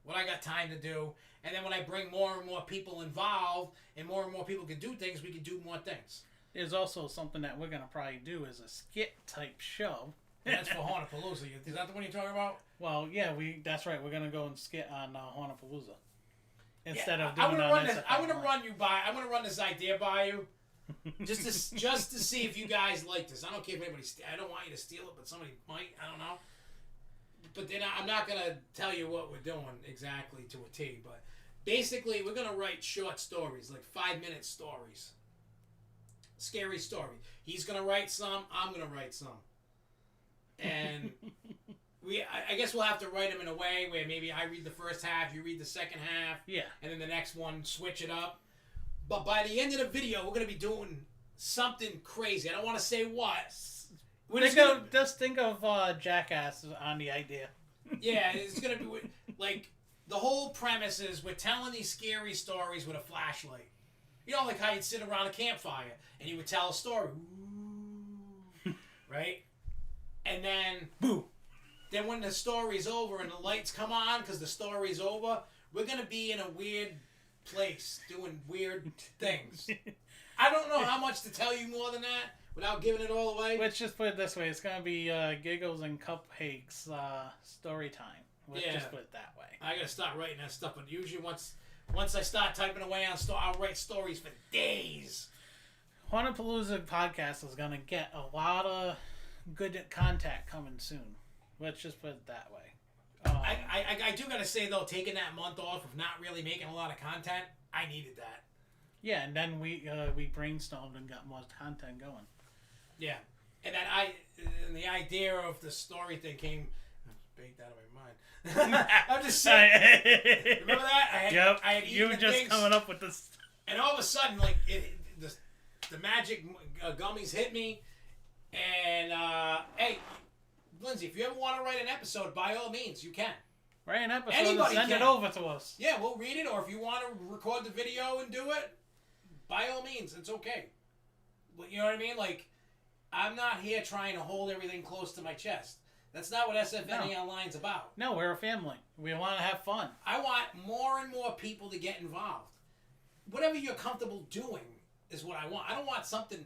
what I got time to do, and then when I bring more and more people involved and more people can do things, we can do more things. There's also something that we're going to probably do is a skit type show. And that's for Hornapalooza. Is that the one you're talking about? Well, yeah, that's right. We're going to go and skit on Hornapalooza. Instead of doing it on SFNE. I'm going to run this idea by you. just to see if you guys like this. I don't care if anybody I don't want you to steal it, but somebody might. I don't know. But then I'm not going to tell you what we're doing exactly to a T. But basically, we're going to write short stories, like 5-minute stories. Scary story. He's gonna write some. I'm gonna write some, and I guess we'll have to write them in a way where maybe I read the first half, you read the second half, yeah, and then the next one switch it up. But by the end of the video, we're gonna be doing something crazy. I don't want to say what. Just think of Jackass on the idea. Yeah, it's gonna be like the whole premise is we're telling these scary stories with a flashlight. You know, like how you'd sit around a campfire and you would tell a story. Ooh, right? And then, boom. Then when the story's over and the lights come on because the story's over, we're going to be in a weird place doing weird things. I don't know how much to tell you more than that without giving it all away. Let's just put it this way. It's going to be Giggles and Cupcakes story time. Let's just put it that way. I got to start writing that stuff, but usually once I start typing away on I'll write stories for days. Hornapalooza podcast is going to get a lot of good contact coming soon. Let's just put it that way. I do got to say, though, taking that month off of not really making a lot of content, I needed that. Yeah, and then we brainstormed and got more content going. Yeah. And then the idea of the story thing came baked out of my mind. I'm just saying. Remember that? I had you were just things, coming up with this. And all of a sudden, like, the magic gummies hit me. And, hey, Lindsay, if you ever want to write an episode, by all means, you can. Write an episode and send it over to us. Yeah, we'll read it. Or if you want to record the video and do it, by all means, it's okay. You know what I mean? Like, I'm not here trying to hold everything close to my chest. That's not what SFNE Online's about. No, we're a family. We want to have fun. I want more and more people to get involved. Whatever you're comfortable doing is what I want. I don't want something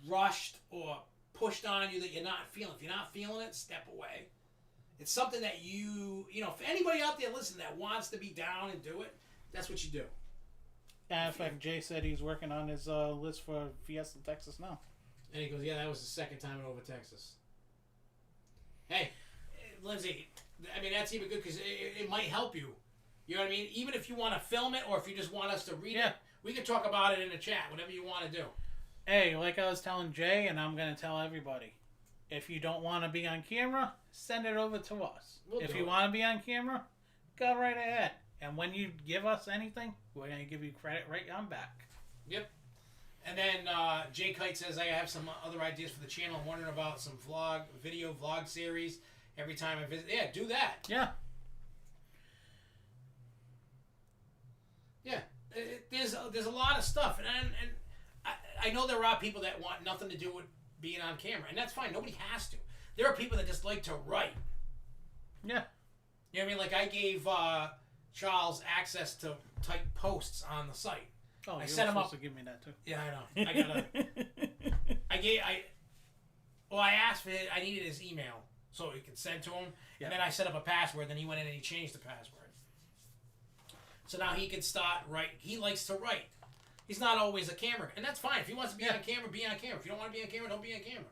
rushed or pushed on you that you're not feeling. If you're not feeling it, step away. It's something that you know, for anybody out there listening that wants to be down and do it, that's what you do. Yeah, in fact, Jay said he's working on his list for Fiesta, Texas now. And he goes, yeah, that was the second time in over Texas. Hey, Lindsay, I mean, that's even good because it might help you. You know what I mean? Even if you want to film it or if you just want us to read it, we can talk about it in the chat, whatever you want to do. Hey, like I was telling Jay, and I'm going to tell everybody, If you don't want to be on camera, send it over to us. We'll if do you it. want to be on camera, go right ahead. And when you give us anything, we're going to give you credit right on back. Yep. And then Jay Kite says, I have some other ideas for the channel. I'm wondering about some video vlog series every time I visit. Yeah, do that. Yeah. Yeah. There's a lot of stuff. And I know there are people that want nothing to do with being on camera. And that's fine. Nobody has to. There are people that just like to write. Yeah. You know what I mean? Like I gave Charles access to type posts on the site. Oh, I you set were him supposed up. to give me that too. Yeah, I know. I asked for it. I needed his email so he could send to him. Yeah. And then I set up a password. Then he went in and he changed the password. So now he can start write. He likes to write. He's not always a camera, and that's fine. If he wants to be on camera, be on camera. If you don't want to be on camera, don't be on camera.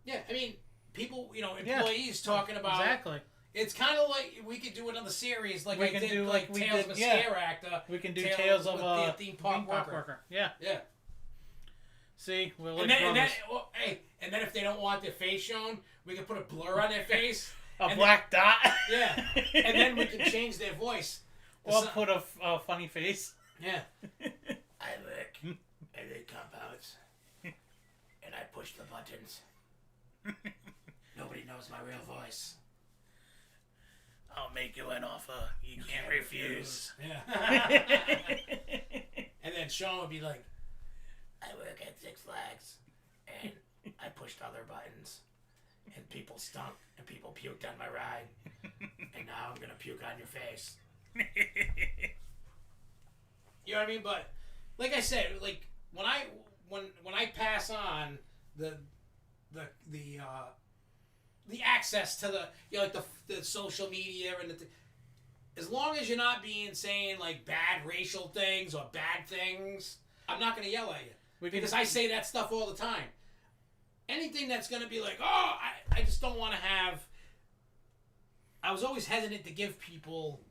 Yeah, I mean, people, employees talking about exactly. It's kind of like we could do another series, like We I can did, do like like we Tales did- of a yeah. Scare Actor. We can do Tales of a a theme park worker. Yeah. Yeah. See, we're like And then, brothers. and then if they don't want their face shown, we can put a blur on their face. A and black dot. Yeah. And then we can change their voice. Or put a funny face. Yeah. I work at the compounds, and I push the buttons. Nobody knows my real voice. I'll make you an offer you can't refuse. Yeah. And then Sean would be like, I work at Six Flags, and I pushed other buttons, and people stunk, and people puked on my ride, and now I'm gonna puke on your face. You know what I mean? But like I said, like when I pass on the access to the social media and as long as you're not saying like bad racial things or bad things, I'm not gonna yell at you because I say that stuff all the time. Anything that's gonna be like, oh, I just don't want to have. I was always hesitant to give people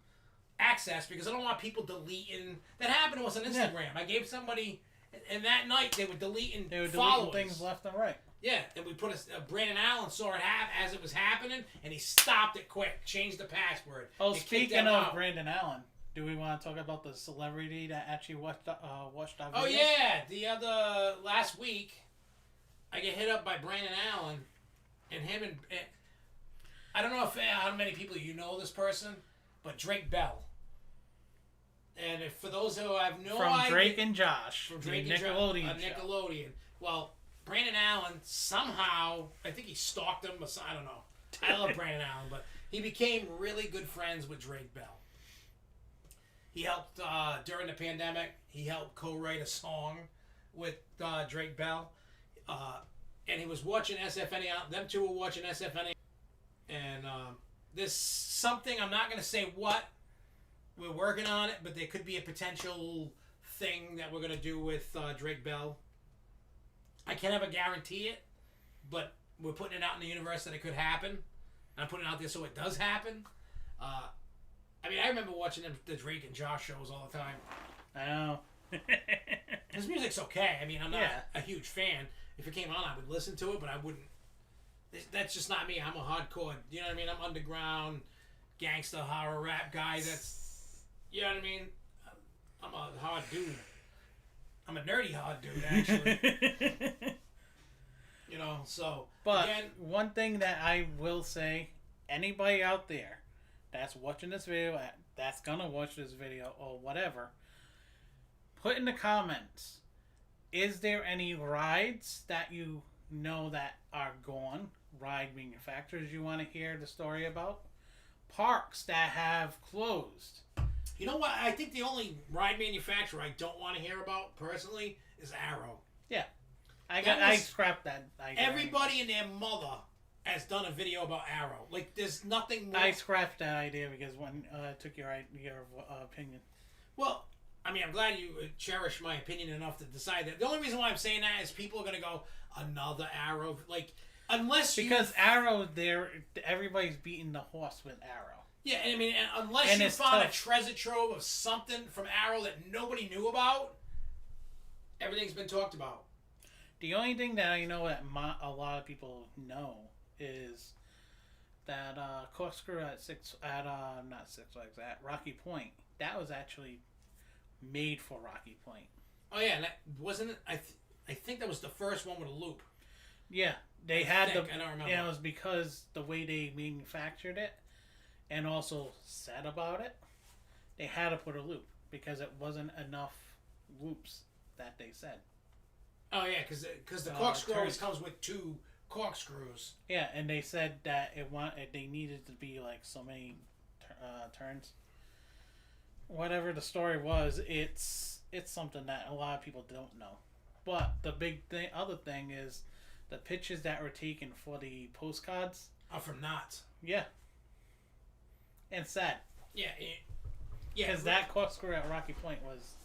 access because I don't want people deleting. That happened to us on Instagram. I gave somebody, and that night they were deleting followers. Things left and right. Yeah, and we put Brandon Allen saw it as it was happening, and he stopped it quick, changed the password. Oh, It kicked speaking him of out. Brandon Allen, do we want to talk about the celebrity that actually watched our video? Oh yeah, the last week, I get hit up by Brandon Allen, and him and I don't know how many people you know this person, but Drake Bell. And for those who have no idea, from Drake and Josh, from Drake the and Nickelodeon show. Nickelodeon. Well, Brandon Allen somehow, I think he stalked him. I don't know. I love Brandon Allen, but he became really good friends with Drake Bell. He helped during the pandemic. He helped co-write a song with Drake Bell, and he was watching SFNE. Them two were watching SFNE, and there's something, I'm not going to say what. We're working on it, but there could be a potential thing that we're going to do with Drake Bell. I can't ever guarantee it, but we're putting it out in the universe that it could happen. And I'm putting it out there so it does happen. I mean, I remember watching the Drake and Josh shows all the time. I know. His music's okay. I mean, I'm not a huge fan. If it came on, I would listen to it, but I wouldn't. That's just not me. I'm a hardcore, you know what I mean? I'm underground, gangster, horror rap guy. You know what I mean? I'm a hard dude. I'm a nerdy hard dude, actually. So. But again, one thing that I will say, anybody out there that's watching this video, that's gonna watch this video or whatever, put in the comments, is there any rides that you know that are gone? Ride manufacturers you want to hear the story about? Parks that have closed? you know what? I think the only ride manufacturer I don't want to hear about personally is Arrow. Yeah. I scrapped that idea. Everybody and their mother has done a video about Arrow. Like, there's nothing more. I scrapped that idea because when I took your opinion. Well, I mean, I'm glad you cherish my opinion enough to decide that. The only reason why I'm saying that is people are going to go, another Arrow. Like, unless because Arrow, everybody's beating the horse with Arrow. Yeah, I mean, unless you found a treasure trove of something from Arrow that nobody knew about, everything's been talked about. The only thing that I know that a lot of people know is that corkscrew not Six Flags, at Rocky Point. That was actually made for Rocky Point. Oh yeah, and that, wasn't it? I think that was the first one with a loop. Yeah, I don't remember. And it was because the way they manufactured it, and also said about it, they had to put a loop because it wasn't enough loops that they said. Oh yeah, because the corkscrew always comes with 2 corkscrews. Yeah, and they said that they needed to be like so many turns. Whatever the story was, it's something that a lot of people don't know. But the other thing is the pictures that were taken for the postcards are from knots. Yeah. And sad. Yeah. Because that corkscrew at Rocky Point was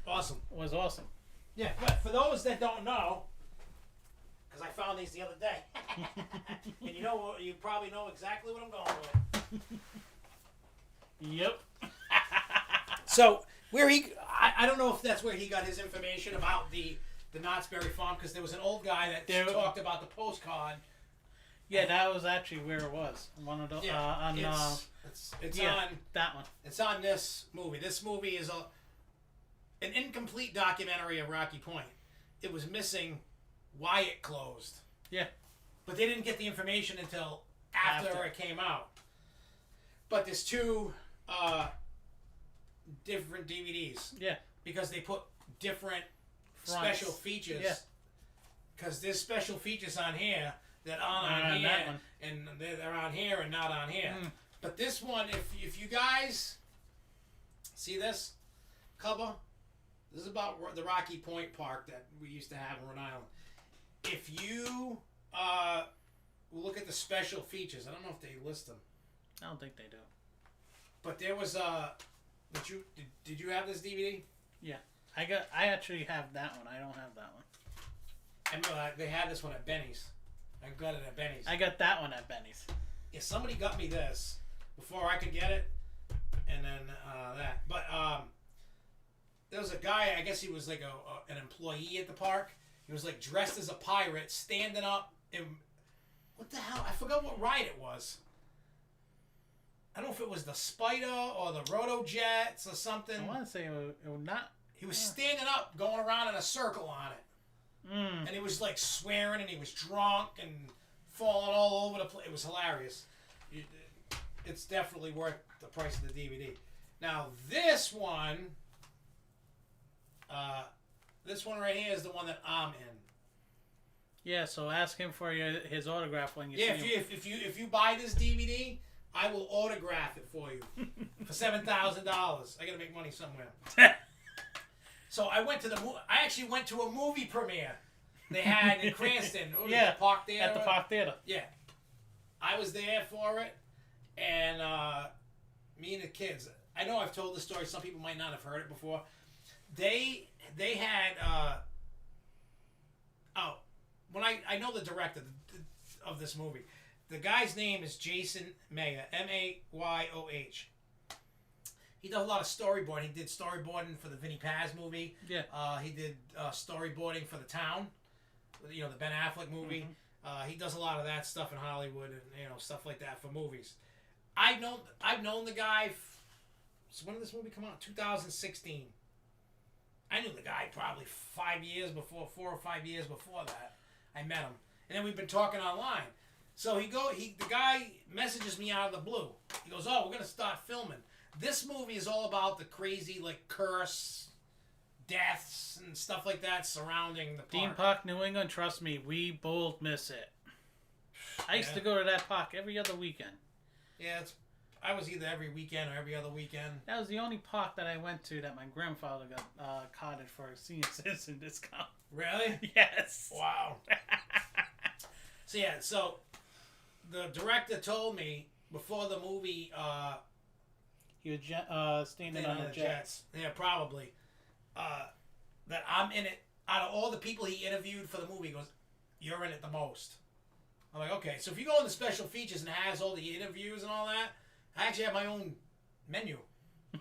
awesome. Yeah, but for those that don't know, because I found these the other day, and you probably know exactly what I'm going with. Yep. So I don't know if that's where he got his information about the Knott's Berry Farm, because there was an old guy that talked about the postcard. Yeah, that was actually where it was. One of the it's on that one. It's on this movie. This movie is an incomplete documentary of Rocky Point. It was missing why it closed. Yeah. But they didn't get the information until after it came out. But there's 2 different DVDs. Yeah. Because they put different Fronts. special features. Yeah. Because there's special features on here that aren't on here, and they're on here and not on here. Mm. But this one, if you guys see this cover, this is about the Rocky Point Park that we used to have in Rhode Island. If you look at the special features, I don't know if they list them. I don't think they do. But there was did you have this DVD? Yeah, I actually have that one. I don't have that one. And they had this one at Benny's. I got it at Benny's. I got that one at Benny's. Yeah, somebody got me this before I could get it, and then that. But there was a guy. I guess he was like an employee at the park. He was like dressed as a pirate, standing up. And what the hell? I forgot what ride it was. I don't know if it was the Spider or the Roto Jets or something. I want to say it was not. He was standing up, going around in a circle on it. And he was like swearing, and he was drunk and falling all over the place. It was hilarious. It's definitely worth the price of the DVD. Now this one right here is the one that I'm in. Yeah, so ask him for his autograph when you see him. If you buy this DVD, I will autograph it for you for $7,000. I gotta make money somewhere. So I actually went to a movie premiere they had in Cranston. Yeah, the Park Theater. At the Park Theater. Yeah. I was there for it, and me and the kids. I know I've told this story. Some people might not have heard it before. They had when I know the director of this movie. The guy's name is Jason Mayer, Mayouh. He does a lot of storyboarding. He did storyboarding for the Vinnie Paz movie. Yeah. He did storyboarding for The Town, the Ben Affleck movie. Mm-hmm. He does a lot of that stuff in Hollywood and stuff like that for movies. I've known the guy. So when did this movie come out? 2016. I knew the guy probably 4 or 5 years before that. I met him, and then we've been talking online. So the guy messages me out of the blue. He goes, "Oh, we're gonna start filming." This movie is all about the crazy, curse, deaths, and stuff like that surrounding the park. Theme Park, New England, trust me, we both miss it. I used to go to that park every other weekend. Yeah, I was either every weekend or every other weekend. That was the only park that I went to that my grandfather got carded for a senior citizen discount. Really? Yes. Wow. So the director told me before the movie... He was standing on the jets. Yeah, probably. That I'm in it. Out of all the people he interviewed for the movie, he goes, "You're in it the most." I'm like, okay. So if you go in the special features and it has all the interviews and all that, I actually have my own menu.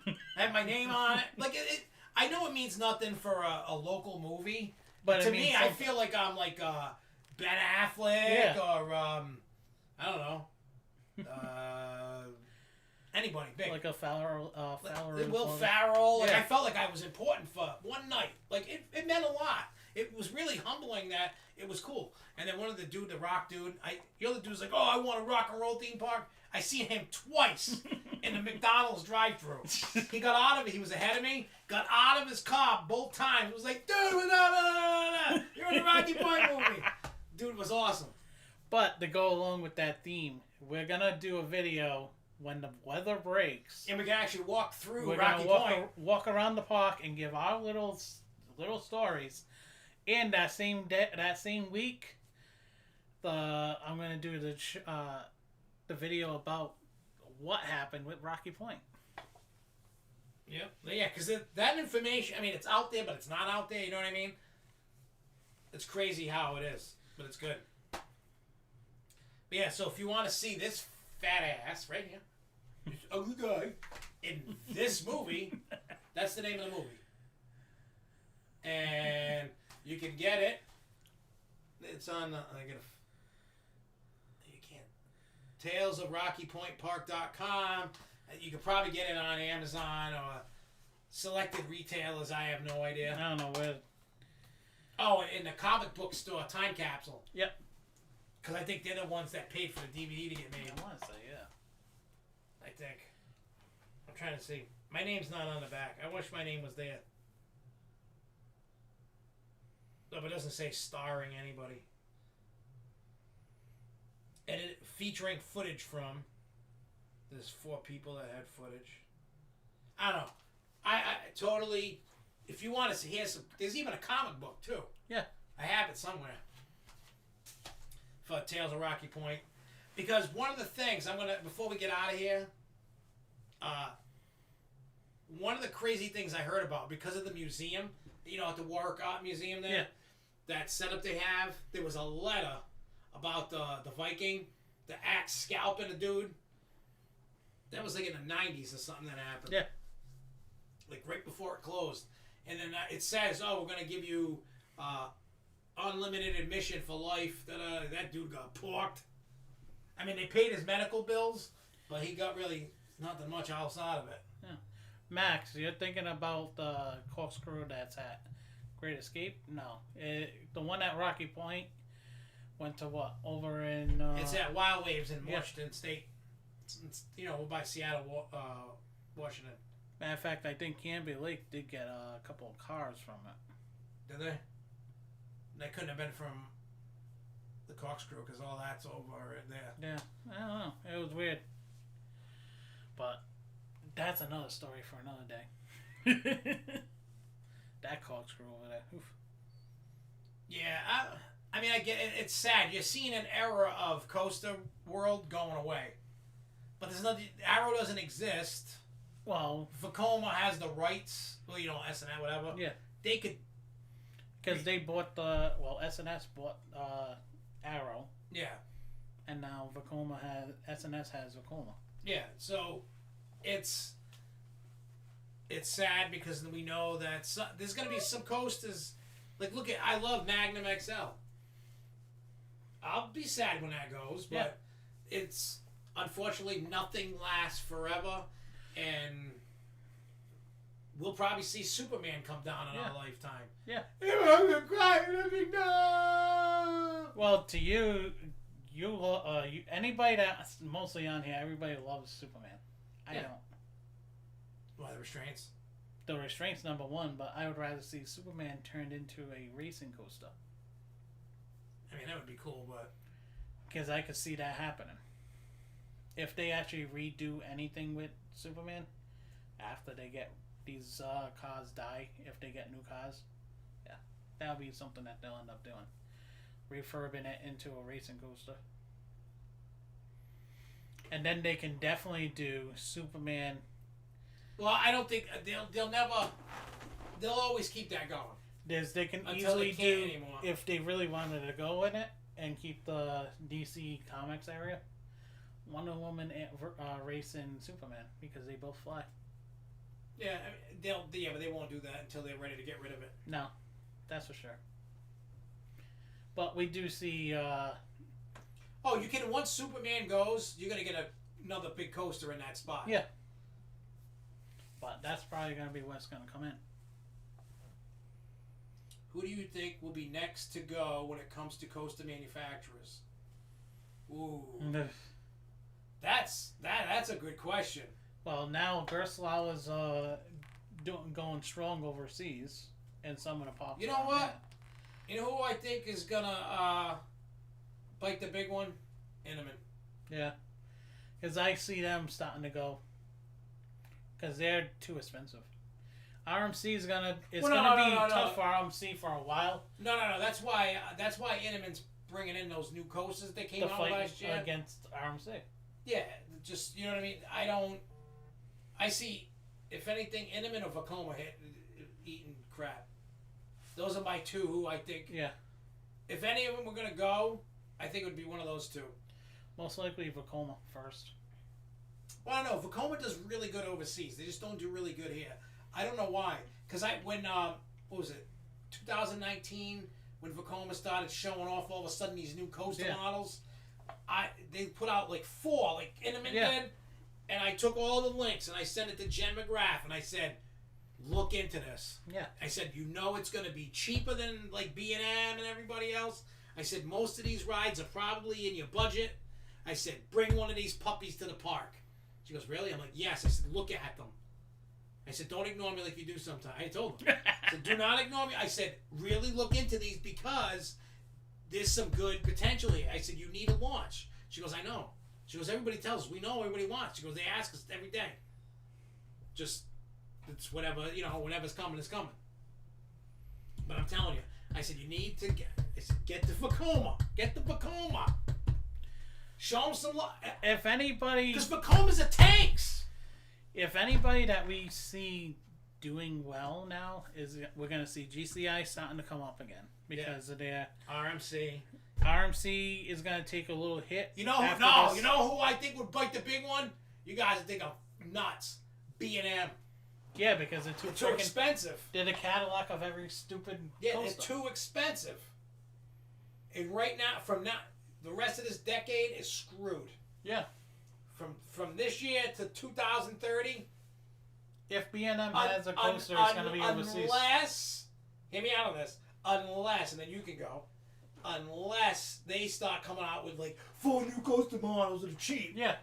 I have my name on it. I know it means nothing for a local movie, But to it means me, I something. feel like I'm like Ben Affleck Yeah. or I don't know, anybody big. Like a Fowler. Will Ferrell. Like Yeah. I felt like I was important for one night. Like it meant a lot. It was really humbling that it was cool. And then one of the rock dude, the other dude's like, oh, I want a rock and roll theme park. I see him twice in the McDonald's drive-thru. He got out of it. He was ahead of me. Got out of his car both times. It was like, dude, you're in a Rocky Point movie. Dude was awesome. But to go along with that theme, we're gonna do a video when the weather breaks. And we can actually walk through We're Rocky gonna Point. walk around the park and give our little stories. And that same week, I'm gonna do the video about what happened with Rocky Point. Yep. Yeah, because that information, I mean, it's out there, but it's not out there. You know what I mean? It's crazy how it is, but it's good. But yeah, so if you want to see this fat ass right here, this ugly guy in this movie, that's the name of the movie. And you can get it. It's on you can't. TalesOfRockyPointPark.com. You could probably get it on Amazon or selected retailers. I have no idea. I don't know where. Oh, in the comic book store, Time Capsule. Yep. Because I think they're the ones that paid for the DVD to get made. I want to say I think. I'm trying to see. My name's not on the back. I wish my name was there. No, but it doesn't say starring anybody. And featuring footage from. There's 4 people that had footage. I don't know. I totally. If you want to see, there's even a comic book too. Yeah. I have it somewhere. For Tales of Rocky Point, because one of the things before we get out of here, one of the crazy things I heard about because of the museum, at the Warwick Art Museum there, Yeah. that setup they have, there was a letter about the Viking, the axe scalping a dude. That was like in the 90s or something that happened. Yeah. Like right before it closed. And then it says, oh, we're going to give you unlimited admission for life. That dude got porked. I mean, they paid his medical bills, but he got really nothing much else out of it. Yeah. Max, you're thinking about the corkscrew that's at Great Escape? No. The one at Rocky Point went to what? Over in... it's at Wild Waves in Washington State. It's, by Seattle, Washington. Matter of fact, I think Canby Lake did get a couple of cars from it. Did they? They couldn't have been from the corkscrew because all that's over there. Yeah, I don't know. It was weird. But that's another story for another day. That corkscrew over there. Oof. Yeah, I mean, I get it. It's sad. You're seeing an era of coaster world going away. But there's nothing. Arrow doesn't exist. Well, Vekoma has the rights. Well, SNL, whatever. Yeah. They could. Because they bought SNS bought Arrow. Yeah. And now SNS has Vekoma. Yeah. So, it's sad because we know that there's going to be some coasters. Like, I love Magnum XL. I'll be sad when that goes, but it's unfortunately nothing lasts forever. And we'll probably see Superman come down in our lifetime. Yeah. I'm gonna cry. No. Well, to you anybody that's mostly on here, everybody loves Superman. I don't. Why, the restraints? The restraints, number one, but I would rather see Superman turned into a racing coaster. I mean, that would be cool, but because I could see that happening. If they actually redo anything with Superman after they get these cars die, if they get new cars, that'll be something that they'll end up doing, refurbing it into a racing coaster. And then they can definitely do Superman. Well, I don't think they'll always keep that going. They can Until easily they can't do anymore. if they really wanted to go in it and keep the DC Comics area. Wonder Woman racing Superman because they both fly. Yeah, but they won't do that until they're ready to get rid of it. No, that's for sure. But we do see. Oh, you can once Superman goes, you're gonna get another big coaster in that spot. Yeah. But that's probably gonna be what's gonna come in. Who do you think will be next to go when it comes to coaster manufacturers? Ooh, that's a good question. Well, now Gerstlauer is going strong overseas, and some of the pop. You know what? You know who I think is gonna bite the big one? Intamin. Yeah, because I see them starting to go. Because they're too expensive. RMC is gonna be tough for RMC for a while. No. That's why Intamin's bringing in those new coasters that came out last year against RMC. Yeah, just you know what I mean. I see, if anything, Intamin or Vekoma eating crap. Those are my two who I think. Yeah. If any of them were gonna go, I think it would be one of those two. Most likely Vekoma first. Well, I don't know. Vekoma does really good overseas. They just don't do really good here. I don't know why. Because when what was it, 2019, when Vekoma started showing off all of a sudden these new coaster models, they put out like 4, like Intamin did, and I took all the links and I sent it to Jen McGrath and I said, look into this. Yeah. I said, it's going to be cheaper than like B&M and everybody else. I said, most of these rides are probably in your budget. I said, bring one of these puppies to the park. She goes, really? I'm like, yes. I said, look at them. I said, don't ignore me like you do sometimes. I told them. I said, do not ignore me. I said, really look into these because there's some good potential here. I said, you need a launch. She goes, I know. She goes, everybody tells us. We know everybody wants. She goes, they ask us every day. Just, it's whatever, whatever's coming is coming. But I'm telling you, I said, you need to get the Vekoma. Get the Vekoma. Show them some love. If anybody... Because Vekomas are tanks. If anybody that we see doing well now is we're going to see GCI starting to come up again because of their... RMC. RMC is going to take a little hit. You know who I think would bite the big one? You guys think I'm nuts. B&M. Yeah, because they're too expensive. They're the Cadillac of every stupid coaster. They're They're too expensive. And right now, the rest of this decade is screwed. Yeah. From this year to 2030. If B&M has a coaster, it's going to be overseas. Unless, hear me out on this, and then you can go, unless they start coming out with like 4 new coaster models that are cheap. Yeah.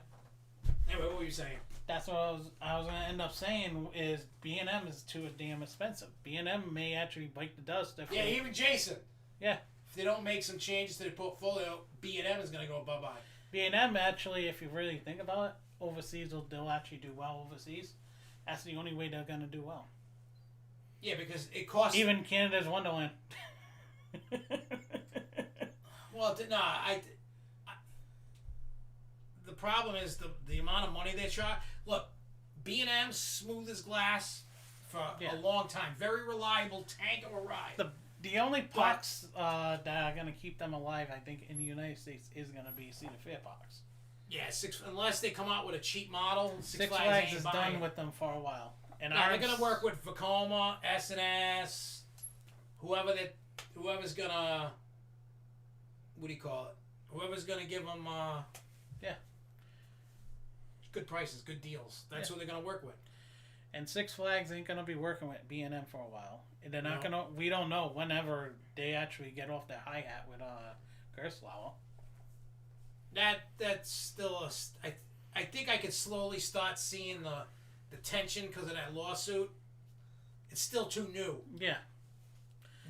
Anyway, what were you saying? That's what I was going to end up saying is B&M is too damn expensive. B&M may actually bite the dust. Even Jason. Yeah. If they don't make some changes to their portfolio, B&M is going to go bye-bye. B&M actually, if you really think about it, overseas they'll actually do well overseas. That's the only way they're going to do well. Yeah, because it costs... Even Canada's Wonderland. Well, the problem is the amount of money they charge. Look, B&M smooth as glass for a long time. Very reliable tank of a ride. The only parks that are going to keep them alive, I think, in the United States is going to be Cedar Fair parks. Yeah, unless they come out with a cheap model. Six Flags is done with them for a while. And they're going to work with Vekoma, S&S, whoever's going to, what do you call it? Whoever's going to give them, good prices, good deals. That's who they're going to work with. And Six Flags ain't going to be working with B&M for a while. And they're not going to, we don't know whenever they actually get off their hi-hat with Gerstlauer. That's still I think I could slowly start seeing the tension because of that lawsuit. It's still too new. Yeah.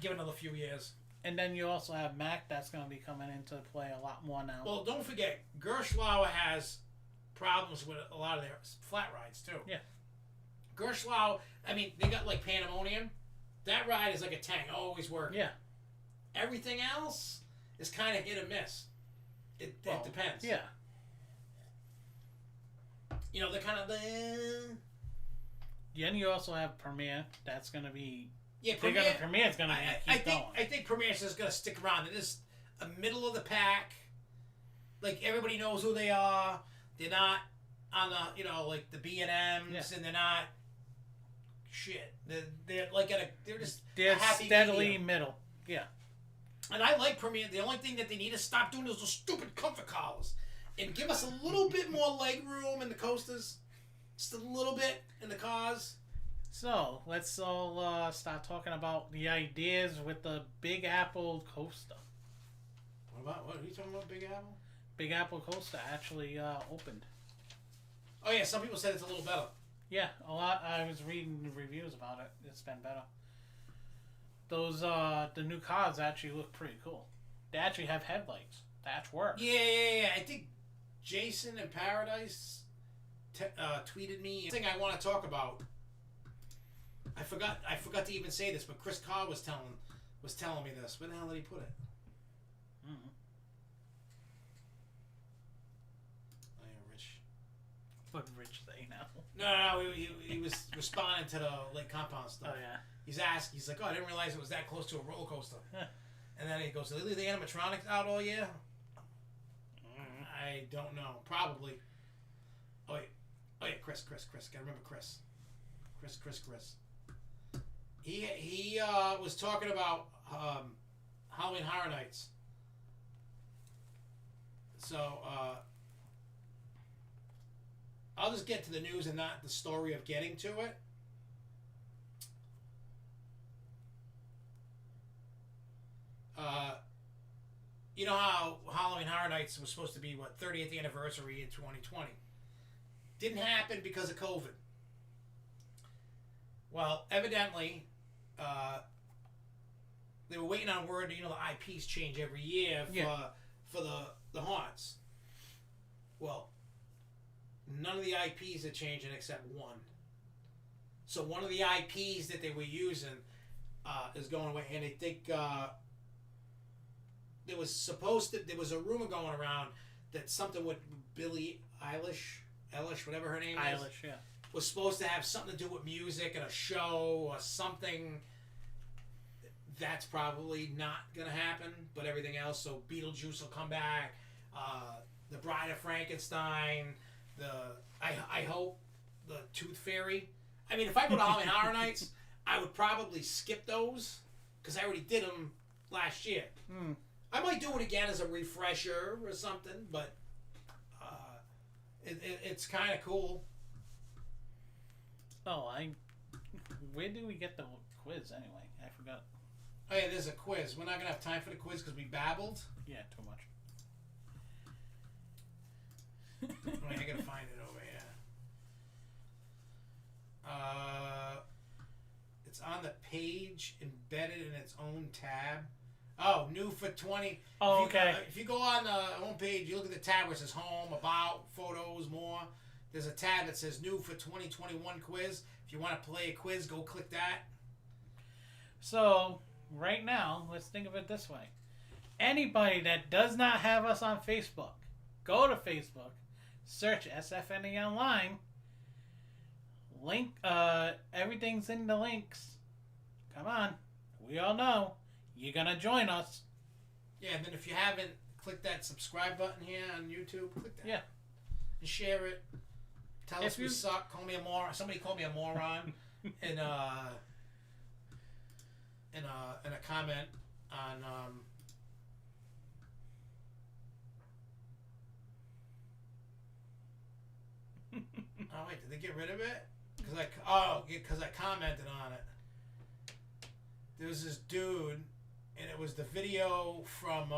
Give it another few years. And then you also have Mac that's going to be coming into play a lot more now. Well, don't forget, Gerstlauer has problems with a lot of their flat rides too. Yeah. Gerstlauer, I mean, they got like Pandemonium. That ride is like a tank, always working. Yeah. Everything else is kind of hit or miss. It depends. Yeah. They're kind of the. Then you also have Premiere. That's going to be. Yeah, Premiere's going to keep going. I think Premiere's just going to stick around. They're just a middle of the pack. Like everybody knows who they are. They're not on the like the B&Ms, and they're not shit. They're like they're just They're a happy steadily medium. middle. Yeah. And I like Premier. The only thing that they need to stop doing is those stupid comfort collars, and give us a little bit more leg room in the coasters, just a little bit in the cars. So let's all start talking about the ideas with the Big Apple coaster. What are you talking about, Big Apple? Big Apple coaster actually opened. Oh yeah, some people said it's a little better. Yeah, a lot. I was reading reviews about it. It's been better. Those the new cars actually look pretty cool. They actually have headlights. That's work. Yeah. I think Jason in Paradise tweeted me a thing I want to talk about. I forgot to even say this, but Chris Carr was telling me this. Where the hell did he put it? Mm-hmm. Oh yeah, Rich. What Rich say now? No, he was responding to the Lake Compound stuff. Oh yeah. He's like, oh, I didn't realize it was that close to a roller coaster. And then he goes, did they leave the animatronics out all year? Mm-hmm. I don't know. Probably. Oh yeah, Chris. Gotta remember Chris. Chris. He was talking about Halloween Horror Nights. So I'll just get to the news and not the story of getting to it. You know how Halloween Horror Nights was supposed to be, 30th anniversary in 2020? Didn't happen because of COVID. Well, evidently, they were waiting on word. You know, the IPs change every year for the haunts. Well, none of the IPs are changing except one. So one of the IPs that they were using is going away, and they think there was a rumor going around that something with Billie Eilish, whatever her name is. Eilish, yeah. Was supposed to have something to do with music and a show or something. That's probably not gonna happen, but everything else. So Beetlejuice will come back. The Bride of Frankenstein. I hope the Tooth Fairy. I mean, if I go to Halloween Horror Nights, I would probably skip those because I already did them last year. I might do it again as a refresher or something, but it's kind of cool. Oh, where did we get the quiz anyway? I forgot. Oh yeah, there's a quiz. We're not gonna have time for the quiz because we babbled. Yeah, too much. Wait, I gotta find it over here. It's on the page, embedded in its own tab. Oh, new for 20. Oh, okay. If you go on the home page, you look at the tab where it says Home, About, Photos, More. There's a tab that says New for 2021 Quiz. If you want to play a quiz, go click that. So, right now, let's think of it this way. Anybody that does not have us on Facebook, go to Facebook, search SFNE Online, link, everything's in the links. Come on. We all know. You're going to join us. Yeah, and then if you haven't, click that subscribe button here on YouTube. Click that. Yeah. And share it. Tell us we suck. Call me a moron. Somebody called me a moron in a comment on oh wait, did they get rid of it? Because I commented on it. There was this dude, and it was the video from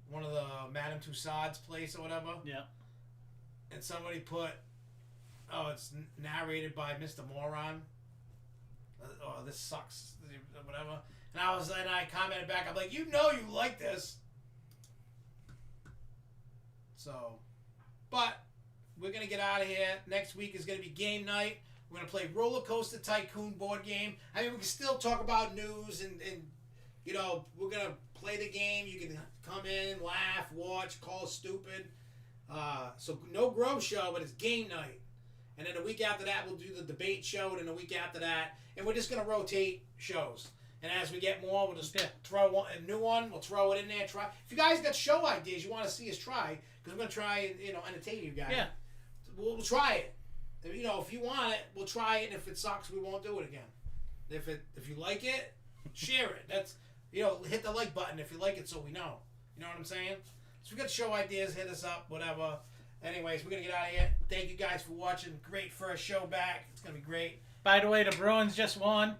one of the Madame Tussauds place or whatever. Yeah. And somebody put, oh, it's narrated by Mr. Moron. Oh, this sucks. Whatever. And I commented back. I'm like, you like this. So, but we're gonna get out of here. Next week is gonna be game night. We're gonna play Roller Coaster Tycoon board game. I mean, we can still talk about news and we're gonna play the game. You can come in, laugh, watch, call stupid. So no Grove show, but it's game night. And then a week after that, we'll do the debate show. And then a week after that, and we're just gonna rotate shows. And as we get more, we'll just throw a new one. We'll throw it in there. Try. If you guys got show ideas you want to see us try, because we're gonna try and entertain you guys. Yeah. We'll try it. You know, if you want it, we'll try it. And if it sucks, we won't do it again. If you like it, share it. That's, you know, hit the like button if you like it, so we know. You know what I'm saying? So if you got show ideas, hit us up, whatever. Anyways, we're gonna get out of here. Thank you guys for watching. Great first show back. It's gonna be great. By the way, the Bruins just won.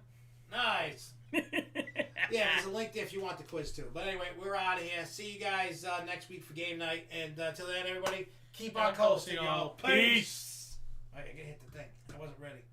Nice. Yeah, there's a link there if you want the quiz too. But anyway, we're out of here. See you guys next week for game night. And till then, everybody, keep on coasting, y'all. Peace. All right, I gotta hit the thing. I wasn't ready.